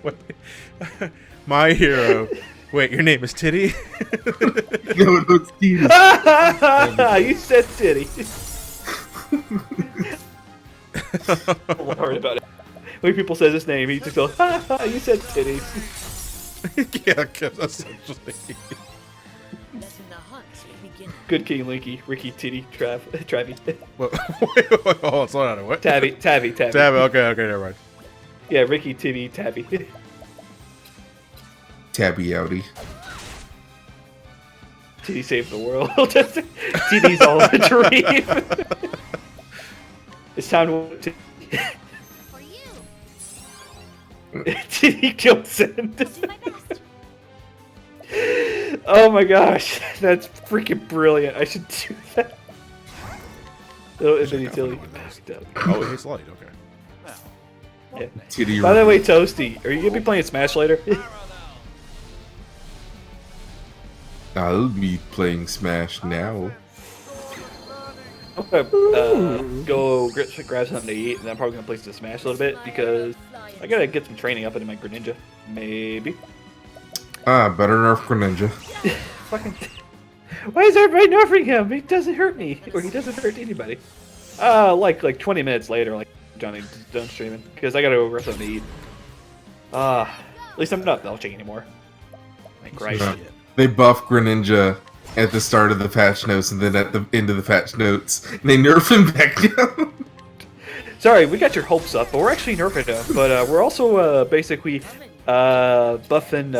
my hero. Wait, your name is Titty? No, it's Titus. You said titty. Worry about it. When people say his name, he just goes, "Ha ha! You said titty." Yeah, because essentially. Let the hunt begin. Good King Linky, Ricky Titty, Travy, Wait, hold on, slow down. What? Tabby. Tab, okay, never mind. Yeah, Ricky Titty, Tabby. Tabby outie. Titty saved the world. Titty's all a dream. It's time to For you. Titty Gilson. Do my best. Oh my gosh, that's freaking brilliant. I should do that. Oh, Infinity Tilly. Oh, it hits light, okay. Yeah. Titty. By the way, Toasty, are you gonna be playing Smash later? I'll be playing Smash now. I'm gonna go grab something to eat, and I'm probably gonna play some Smash a little bit because I gotta get some training up into my Greninja. Maybe. Better nerf Greninja. Fucking. Why is everybody nerfing him? He doesn't hurt me, or he doesn't hurt anybody. Like 20 minutes later, like Johnny's done streaming because I gotta go grab something to eat. At least I'm not belching anymore. Like Christ. They buff Greninja at the start of the patch notes, and then at the end of the patch notes, they nerf him back down. Sorry, we got your hopes up, but we're actually nerfing him. But we're also basically buffing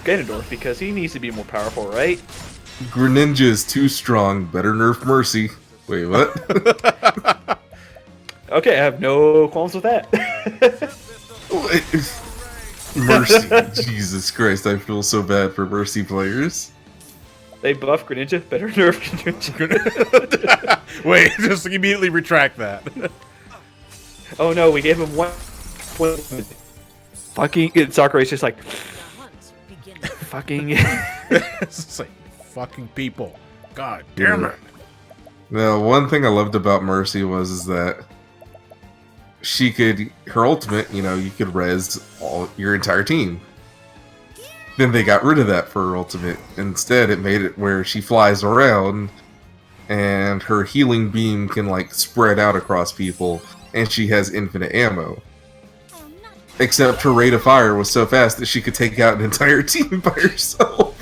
Ganondorf because he needs to be more powerful, right? Greninja is too strong. Better nerf Mercy. Wait, what? Okay, I have no qualms with that. Mercy. Jesus Christ, I feel so bad for Mercy players. They buff Greninja, better nerf Greninja. Wait, just immediately retract that. Oh no, we gave him one. Fucking Sakura's just like The hunt begin. fucking. It's just like, fucking people. God damn it. Now, one thing I loved about Mercy is that she could, her ultimate, you could res your entire team. Then they got rid of that for her ultimate. Instead, it made it where she flies around and her healing beam can like spread out across people, and she has infinite ammo. Oh, not Except her rate of fire was so fast that she could take out an entire team by herself.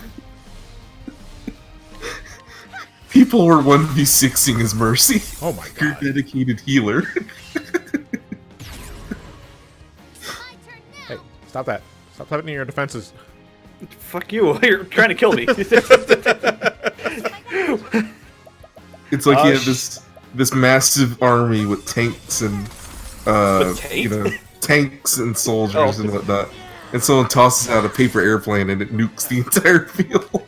People were 1v6ing as Mercy. Oh my Your god. dedicated healer. my turn now. Hey, stop that. Stop putting in your defenses. Fuck you! You're trying to kill me. It's like Oh, you have this massive army with tanks and With tanks? tanks and soldiers Oh. and whatnot. And someone tosses out a paper airplane and it nukes the entire field.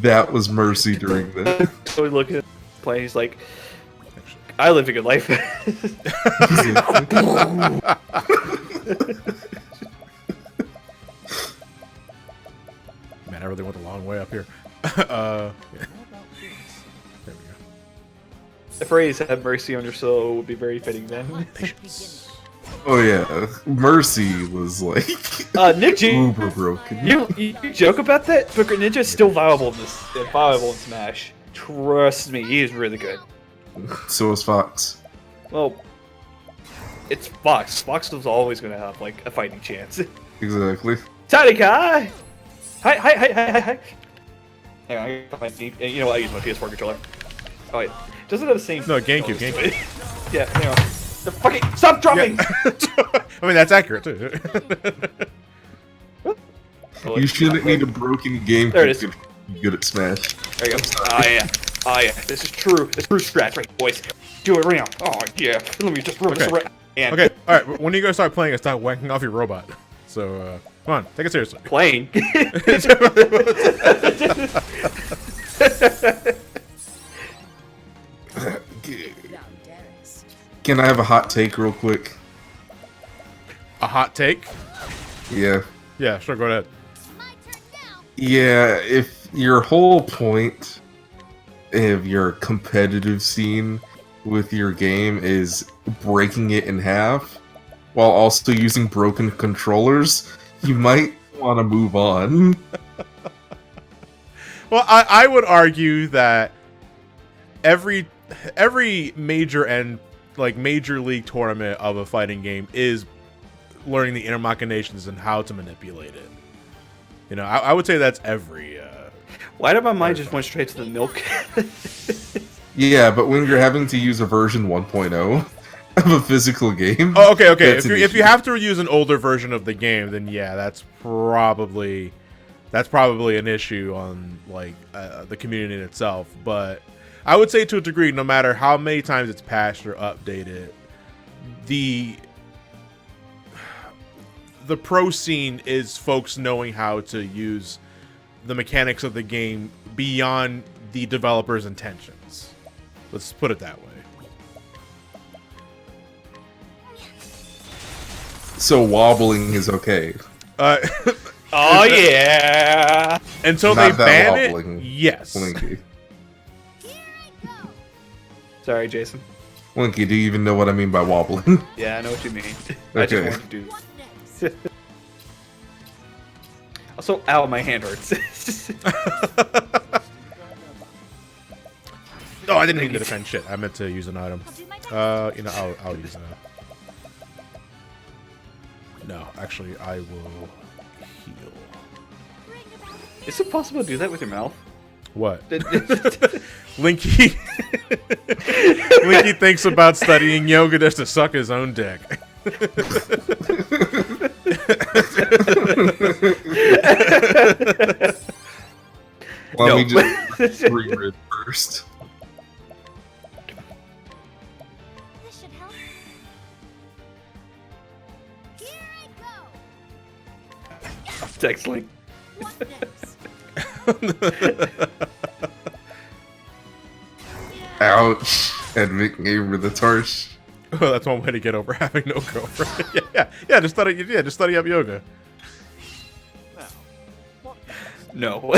That was Mercy during that. So we look at the plane. He's like, "I lived a good life." Man, I really went the long way up here. Yeah. There we go. The phrase "have mercy on your soul" would be very fitting then. Oh yeah, Mercy was like Nick G, uber broken. you joke about that, but Ninja is still viable in in Smash. Trust me, he is really good. So is Fox. Well, it's Fox. Fox was always going to have like a fighting chance. Exactly. Tiny Kai! Hi. Hang on, I got my you know what? I use my PS4 controller. Oh wait, doesn't have the same. No, GameCube. Yeah, hang on. The fucking stop dropping. I mean, that's accurate too. You shouldn't need a broken game There it is. to be good at Smash. There you go. Oh yeah. This is true. This is true strats, right, boys? Do it around. Oh yeah. Let me just run this around. And Okay, all right. When are you gonna start playing and stop whacking off your robot? So come on, take it seriously. Playing. Can I have a hot take real quick? A hot take? Yeah. Yeah, sure. Go ahead. My turn now. Yeah, if your whole point of your competitive scene with your game is breaking it in half while also using broken controllers, you might want to move on. Well, I would argue that every major and like major league tournament of a fighting game is learning the inner machinations and how to manipulate it. You know, I would say that's every. Why did my mind just went straight to the milk? Yeah, but when you're having to use a version 1.0 of a physical game. Oh, okay. that's an If you issue. have to use an older version of the game, then yeah, that's probably an issue on like the community in itself. But I would say to a degree, no matter how many times it's patched or updated, the pro scene is folks knowing how to use the mechanics of the game beyond the developer's intentions. Let's put it that way. So wobbling is okay. Oh yeah. Until Not they that ban wobbling, it, yes. Linky. Sorry, Jason. Linky, do you even know what I mean by wobbling? Yeah, I know what you mean. I just Okay. wanted to do. Also, ow, my hand hurts. No, I didn't mean to defend shit. I meant to use an item. You know, I'll use that. No, actually, I will heal. Is it possible to do that with your mouth? What? Linky. Linky thinks about studying yoga just to suck his own dick. Let me No. just reread first. This should help. Here I go. Text link. What's this? Ouch. Edvic gave her the torch. Oh, that's one way to get over having no girlfriend. yeah. Just study up yoga. No.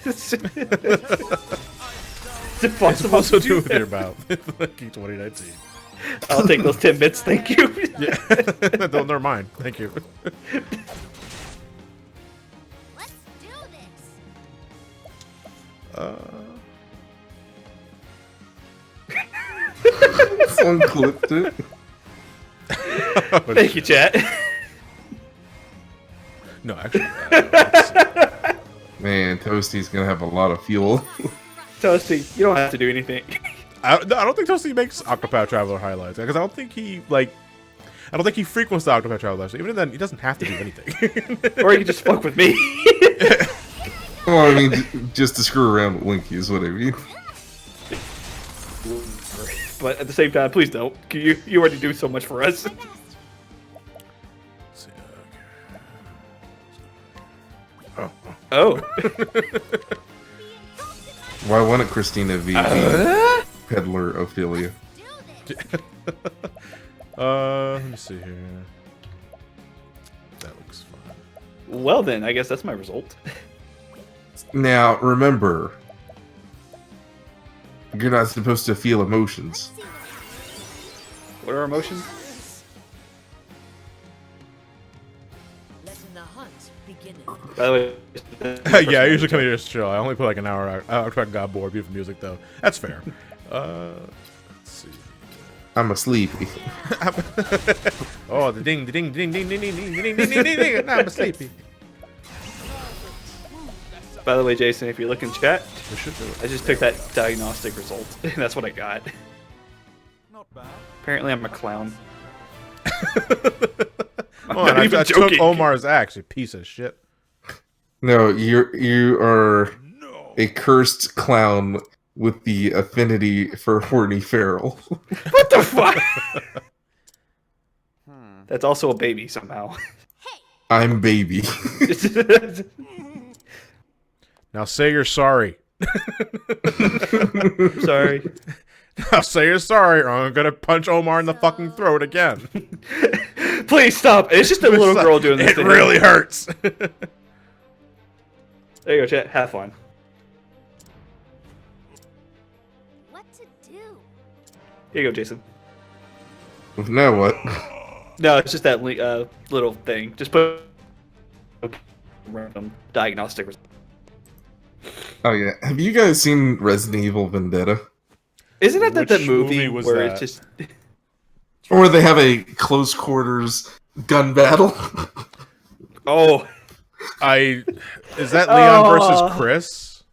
Is it It's possible also to do do with your that? mouth. Lucky 2019. I'll take those 10 bits, thank you. Yeah. Don't, never mind. Thank you. Let's do this. Someone clipped it. Thank you, chat. No, actually. Let's see. Man, Toasty's gonna have a lot of fuel. Toasty, you don't have to do anything. I don't think Toasty makes Octopath Traveler highlights because I don't think he frequents the Octopath Traveler. So even then, he doesn't have to do anything. Or you can just fuck with me. Well, I mean, just to screw around with Linky is what I mean. But at the same time, please don't. You already do so much for us. My best. Let's see, okay. Oh. Why wouldn't Christina be peddler Ophelia? Do this. Let me see here. That looks fun. Well then, I guess that's my result. Now, remember, You're not supposed to feel emotions. What are emotions? Letting the hunt begin. By the way, Yeah, I usually come here to chill. I only put like an hour out. I got bored. Beautiful music though. That's fair. Let's see. I'm a sleepy. Oh, the ding, the ding, ding, ding, ding, ding, ding, ding, ding, ding, ding, ding. I'm sleepy. by the way, Jason, if you look in chat, We should do it. I just took that diagnostic result, and that's what I got. Not bad. Apparently, I'm a clown. Oh, not I even took joking. Omar's axe, you piece of shit. No, you are a cursed clown with the affinity for horny feral. What the fuck? That's also a baby somehow. I'm baby. Now say you're sorry. Sorry. Now say you're sorry, or I'm gonna punch Omar in the fucking throat again. Please stop. It's just a little girl doing this It to him. really hurts. There you go, chat. Have fun. What to do? Here you go, Jason. Now what? No, it's just that little thing. Just put random diagnostic result. Oh yeah. Have you guys seen Resident Evil Vendetta? Isn't that the Which movie, movie was where that? it's just... Or they have a close quarters gun battle? Oh, Is that Leon versus Chris?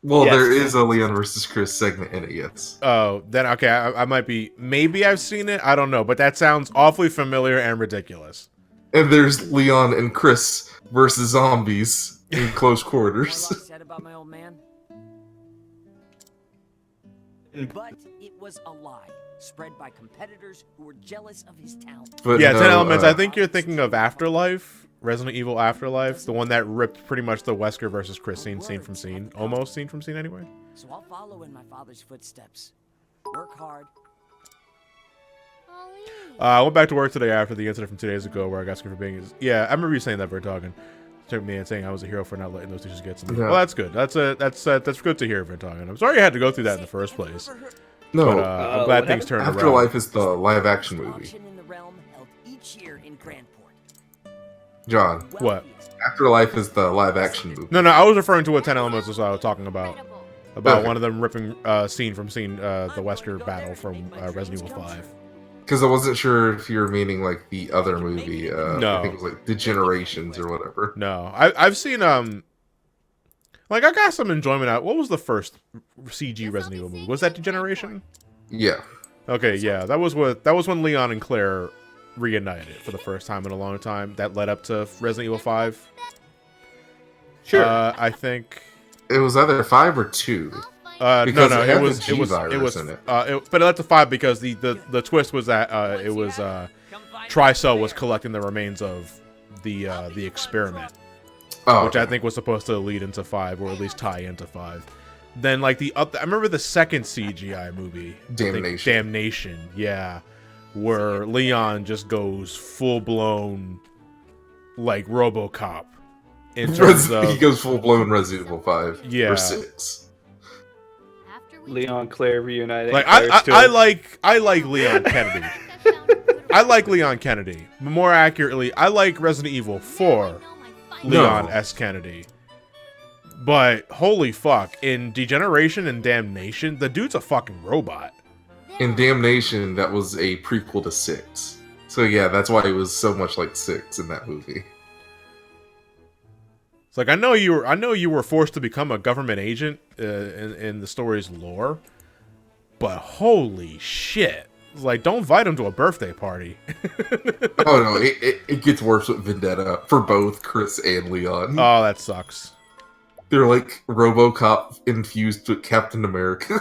Well, Yes. there is a Leon versus Chris segment in it, yes. Oh, then okay, I might be. Maybe I've seen it. I don't know, but that sounds awfully familiar and ridiculous. And there's Leon and Chris versus zombies in close What quarters. I said about my old man? But it was a lie, spread by competitors who were jealous of his talent. But Yeah, no, 10 Elements. I think you're thinking of Afterlife, Resident Evil Afterlife, the one that ripped pretty much the Wesker versus Chris scene from scene, almost scene from scene anyway. So I'll follow in my father's footsteps. Work hard. Ollie. I went back to work today after the incident from 2 days ago where I got scared for being. Yeah, I remember you saying that for talking. Took me and saying I was a hero for not letting those teachers get to me. Yeah. Well, that's good. That's good to hear, Vintalgan. I'm sorry you had to go through that in the first place, No, but I'm glad what things happened? turned around. Afterlife is the live action movie. Auction in the realm held each year in Grandport. John, What? Afterlife is the live action movie. No, I was referring to what 10 Elements was talking about. Incredible. About Okay. one of them ripping scene from scene, the Wesker battle from Resident Evil 5. Because I wasn't sure if you were meaning like the other movie. No. I think it was like The Generations or whatever. No, I've seen like I got some enjoyment out. What was the first CG Resident Evil movie? Was that Degeneration? Yeah. Okay, yeah, that was when Leon and Claire reunited for the first time in a long time. That led up to Resident Evil 5. sure. I think. It was either 5 or 2. Because No, it had it was the G-virus in it. but it led to 5 because the twist was that it was Tricell was collecting the remains of the experiment, Oh, which I think was supposed to lead into 5 or at least tie into 5. Then like I remember the second CGI movie, I think Damnation. Damnation, yeah, where Leon just goes full blown like RoboCop in terms he of goes full blown Resident Evil 5 Yeah. or 6. After we Leon, Claire reuniting. like Claire's I still- like Leon Kennedy. I like Leon Kennedy. But more accurately, I like Resident Evil 4 Leon No. S. Kennedy. But holy fuck, in Degeneration and Damnation, the dude's a fucking robot. In Damnation, that was a prequel to 6. So yeah, that's why it was so much like 6 in that movie. It's like I know you were forced to become a government agent in the story's lore, but holy shit. It's like, don't invite him to a birthday party. Oh no, it gets worse with Vendetta for both Chris and Leon. Oh, that sucks. They're like RoboCop infused with Captain America.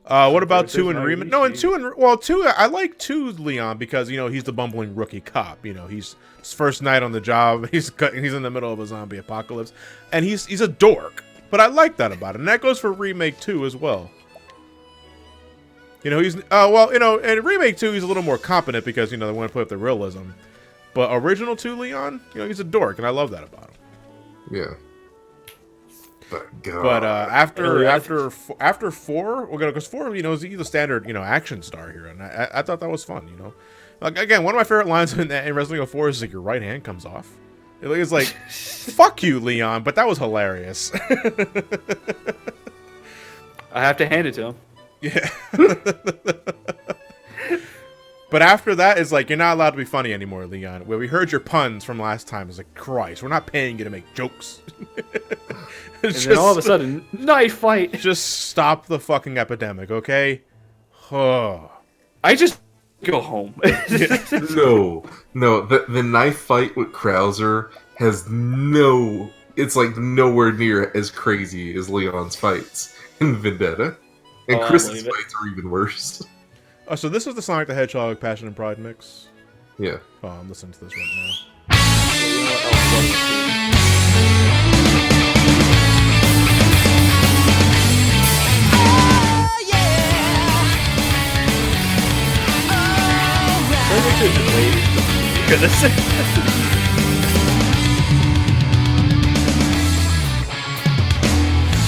What about Versus 2 and no Remake? No, in YouTube. 2, I like 2 Leon because, he's the bumbling rookie cop. He's his first night on the job. He's in the middle of a zombie apocalypse. And he's a dork. But I like that about it. And that goes for Remake 2 as well. He's, in Remake 2, he's a little more competent because, they want to put up the realism. But original 2 Leon, he's a dork. And I love that about him. Yeah. God. But Oh, after 4, we're gonna, because 4, is the standard, action star hero, and I thought that was fun, Like, again, one of my favorite lines in Resident Evil 4 is like, your right hand comes off. It's like, fuck you, Leon, but that was hilarious. I have to hand it to him. Yeah. But after that, it's like, you're not allowed to be funny anymore, Leon. Well, we heard your puns from last time. It's like, Christ, we're not paying you to make jokes. And then all of a sudden, knife fight. Just stop the fucking epidemic, okay? Oh. I just go home. No, the knife fight with Krauser has it's like nowhere near as crazy as Leon's fights in Vendetta. And Chris's fights are even worse. Oh, so this is the Sonic the Hedgehog Passion and Pride mix? Yeah. Oh, I'm listening to this right now.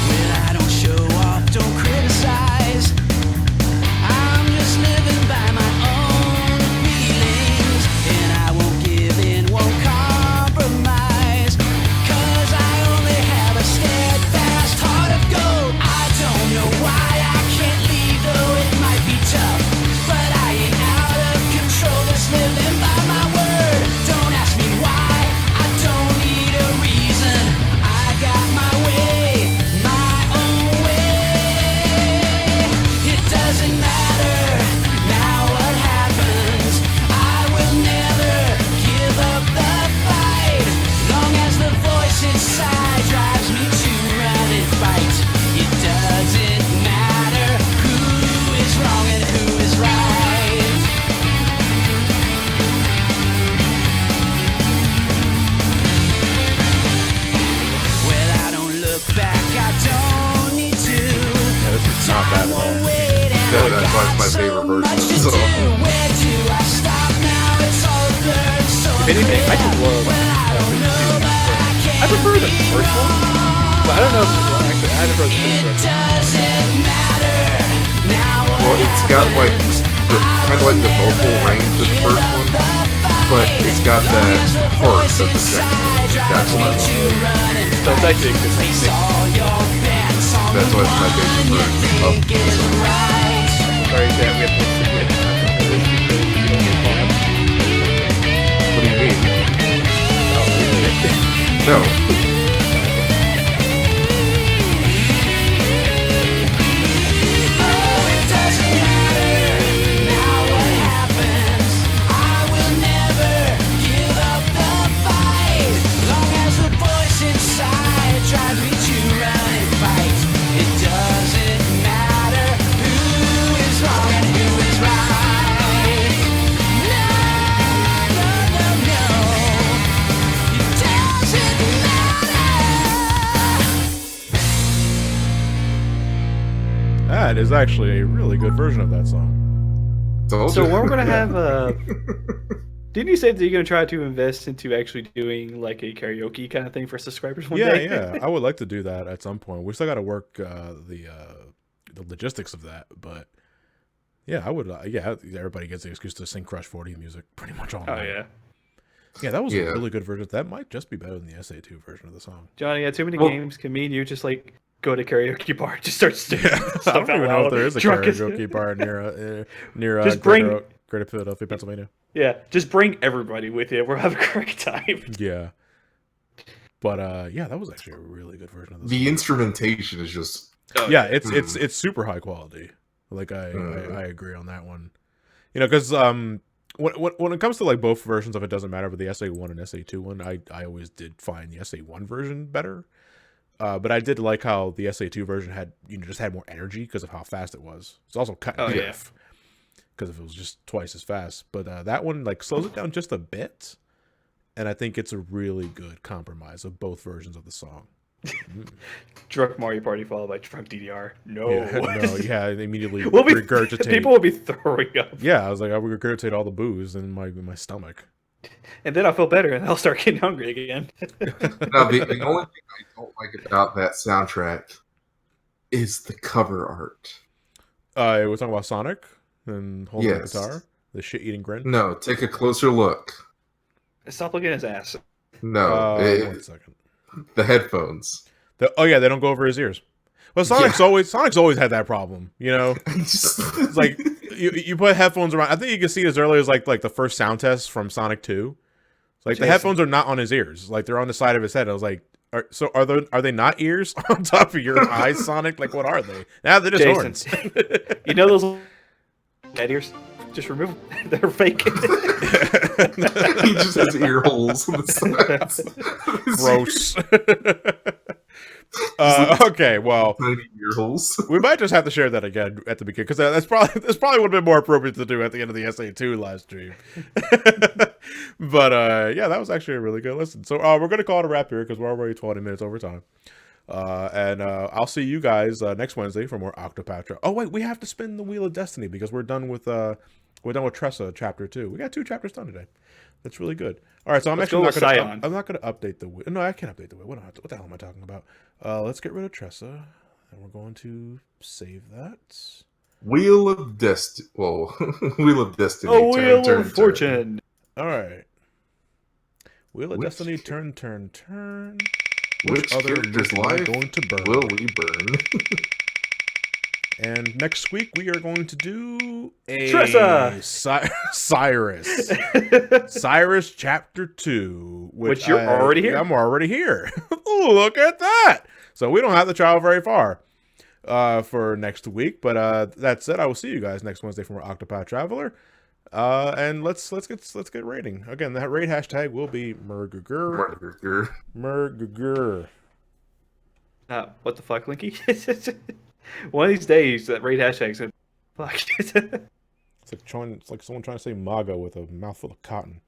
When I don't show off, don't criticize. I'm just living by my own feelings, and I won't give in, won't compromise. 'Cause I only have a steadfast heart of gold. I don't know why I can't leave, though it might be tough. But I ain't out of control, just living by my word. Don't ask me why, I don't need a reason. I got my way, my own way. It doesn't matter now what happens. I will never give up the fight. Long as the voice inside drives me to run and fight. It doesn't matter who is wrong and who is right. Well, I don't look back, I don't need to. Yeah, this is not bad at all. That's why it's my favorite version of the song. If anything, I just love I prefer the first one, but I don't know if actually I prefer the first one. Well, it's got like kind of like the vocal range of the first one, but it's got that part of the second one. That's what I love. So it's actually a good mix. That's why it's my favorite version of the song. Sorry, Sam, we have to submit. What do you mean? No. Drives me to run and fight. It doesn't matter who is wrong and who is right. No, no, no, no. It doesn't matter. That is actually a really good version of that song. Told So you. when we're gonna have didn't you say that you're gonna try to invest into actually doing like a karaoke kind of thing for subscribers one day? Yeah. I would like to do that at some point. We still got to work the logistics of that, but yeah, I would. Everybody gets the excuse to sing Crush 40 music pretty much all Oh night. yeah. Yeah, that was a Yeah. really good version. That might just be better than the SA2 version of the song. Johnny, too many Well- games can mean you just like go to karaoke bar, just start singing. I don't even know if there is a Drunk as- karaoke bar near Just bring- Greater Philadelphia, Pennsylvania. Yeah, just bring everybody with you. We'll have a great time. Yeah. But yeah, that was actually a really good version of the The song. instrumentation is just Yeah, it's super high quality. Like I agree on that one. Because when it comes to like both versions of It Doesn't Matter, but the SA1 and SA2 one, I always did find the SA1 version better. But I did like how the SA2 version had just had more energy because of how fast it was. It's also cut in half because if it was just twice as fast. But that one like slows it down just a bit, and I think it's a really good compromise of both versions of the song. Drunk Mario Party followed by Drunk DDR. No. Yeah, I immediately We'll be, regurgitate. people will be throwing up. Yeah, I was like, I regurgitate all the booze in my stomach. And then I'll feel better, and I'll start getting hungry again. Now, the only thing I don't like about that soundtrack is the cover art. We're talking about Sonic and holding the Yes. guitar, the shit-eating grin. No, take a closer look. Stop looking at his ass. No, 1 second. the headphones. Oh yeah, they don't go over his ears. Well, Sonic's always had that problem. You know, it's like you put headphones around. I think you can see it as early as like the first sound test from Sonic 2. Like the headphones are not on his ears. Like they're on the side of his head. I was like, are they not ears on top of your eyes, Sonic? Like what are they? Now they're just horns. You know those head ears? Just remove them. They're fake. He just has ear holes on the sides. Gross. Okay, well, Tiny ear holes. we might just have to share that again at the beginning because that's probably would have been more appropriate to do at the end of the SA2 live stream. But yeah, that was actually a really good listen. So we're gonna call it a wrap here because we're already 20 minutes over time. And I'll see you guys next Wednesday for more Octopath Traveler. Oh wait, we have to spin the Wheel of Destiny because we're done with Tressa chapter 2. We got 2 chapters done today. That's really good. All right, so I'm not going to update the wheel. No, I can't update the wheel. What the hell am I talking about? Let's get rid of Tressa, and we're going to save that. Wheel of Destiny. Whoa, Wheel of Destiny. Oh, Wheel of Fortune. All right. Wheel of Destiny. Turn. Which other character's movie are life going to burn? will we burn? And next week we are going to do a Tressa! Cyrus. Cyrus chapter 2. Which you're already here. I'm already here. Look at that. So we don't have to travel very far for next week. But that said, I will see you guys next Wednesday from our Octopath Traveler. And let's get rating. Again, that raid hashtag will be Murgurgur. What the fuck, Linky? One of these days, that raid hashtag's gonna fuck. It's like someone trying to say MAGA with a mouthful of cotton.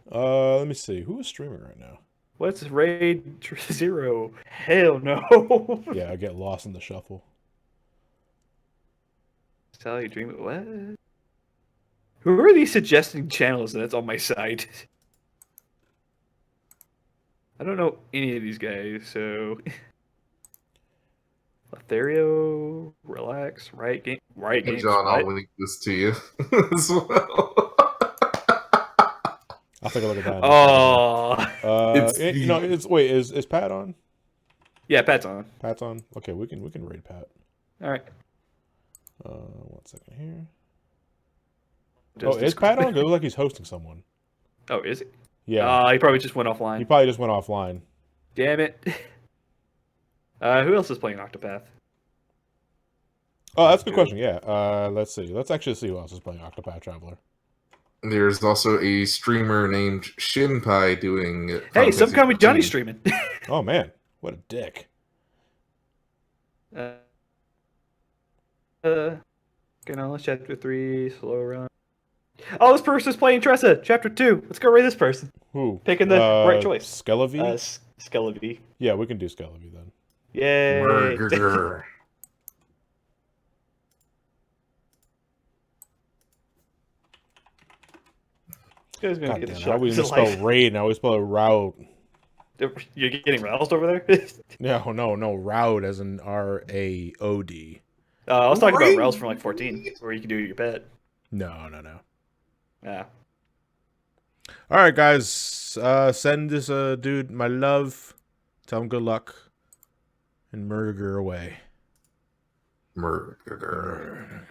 Let me see. Who is streaming right now? What's raid 0? Hell no. Yeah, I get lost in the shuffle. Sally Dream. What? Who are these suggesting channels that's on my site? I don't know any of these guys, so. Etherio, relax, right game, right game. Hey John, I'll link this to you as well. I'll take a look at that. Oh, is Pat on? Yeah, Pat's on. Pat's on. Okay, we can raid Pat. All right. 1 second here. Is Pat on? It looks like he's hosting someone. Oh, is he? Yeah. He probably just went offline. He probably just went offline. Damn it. Who else is playing Octopath? Oh, that's a good question. Yeah. Let's see. Let's actually see who else is playing Octopath Traveler. There's also a streamer named Shinpai doing. Hey, some kind with Johnny streaming. Oh man, what a dick. Chapter 3, slow run. Oh, this person's playing Tressa, Chapter 2. Let's go rate this person. Who? Picking the right choice. Skelavy? Skelavy. Yeah, we can do Skelavy then. Yay. Murgurgur. This guy's gonna get the I shot. always spell raid and I always spell route. You're getting roused over there? No, route as in R-A-O-D. I was talking about rouse from like 14, where you can do your pet. No. Yeah. All right, guys. Send this dude my love. Tell him good luck. And Murgurgur away. Murgurgur.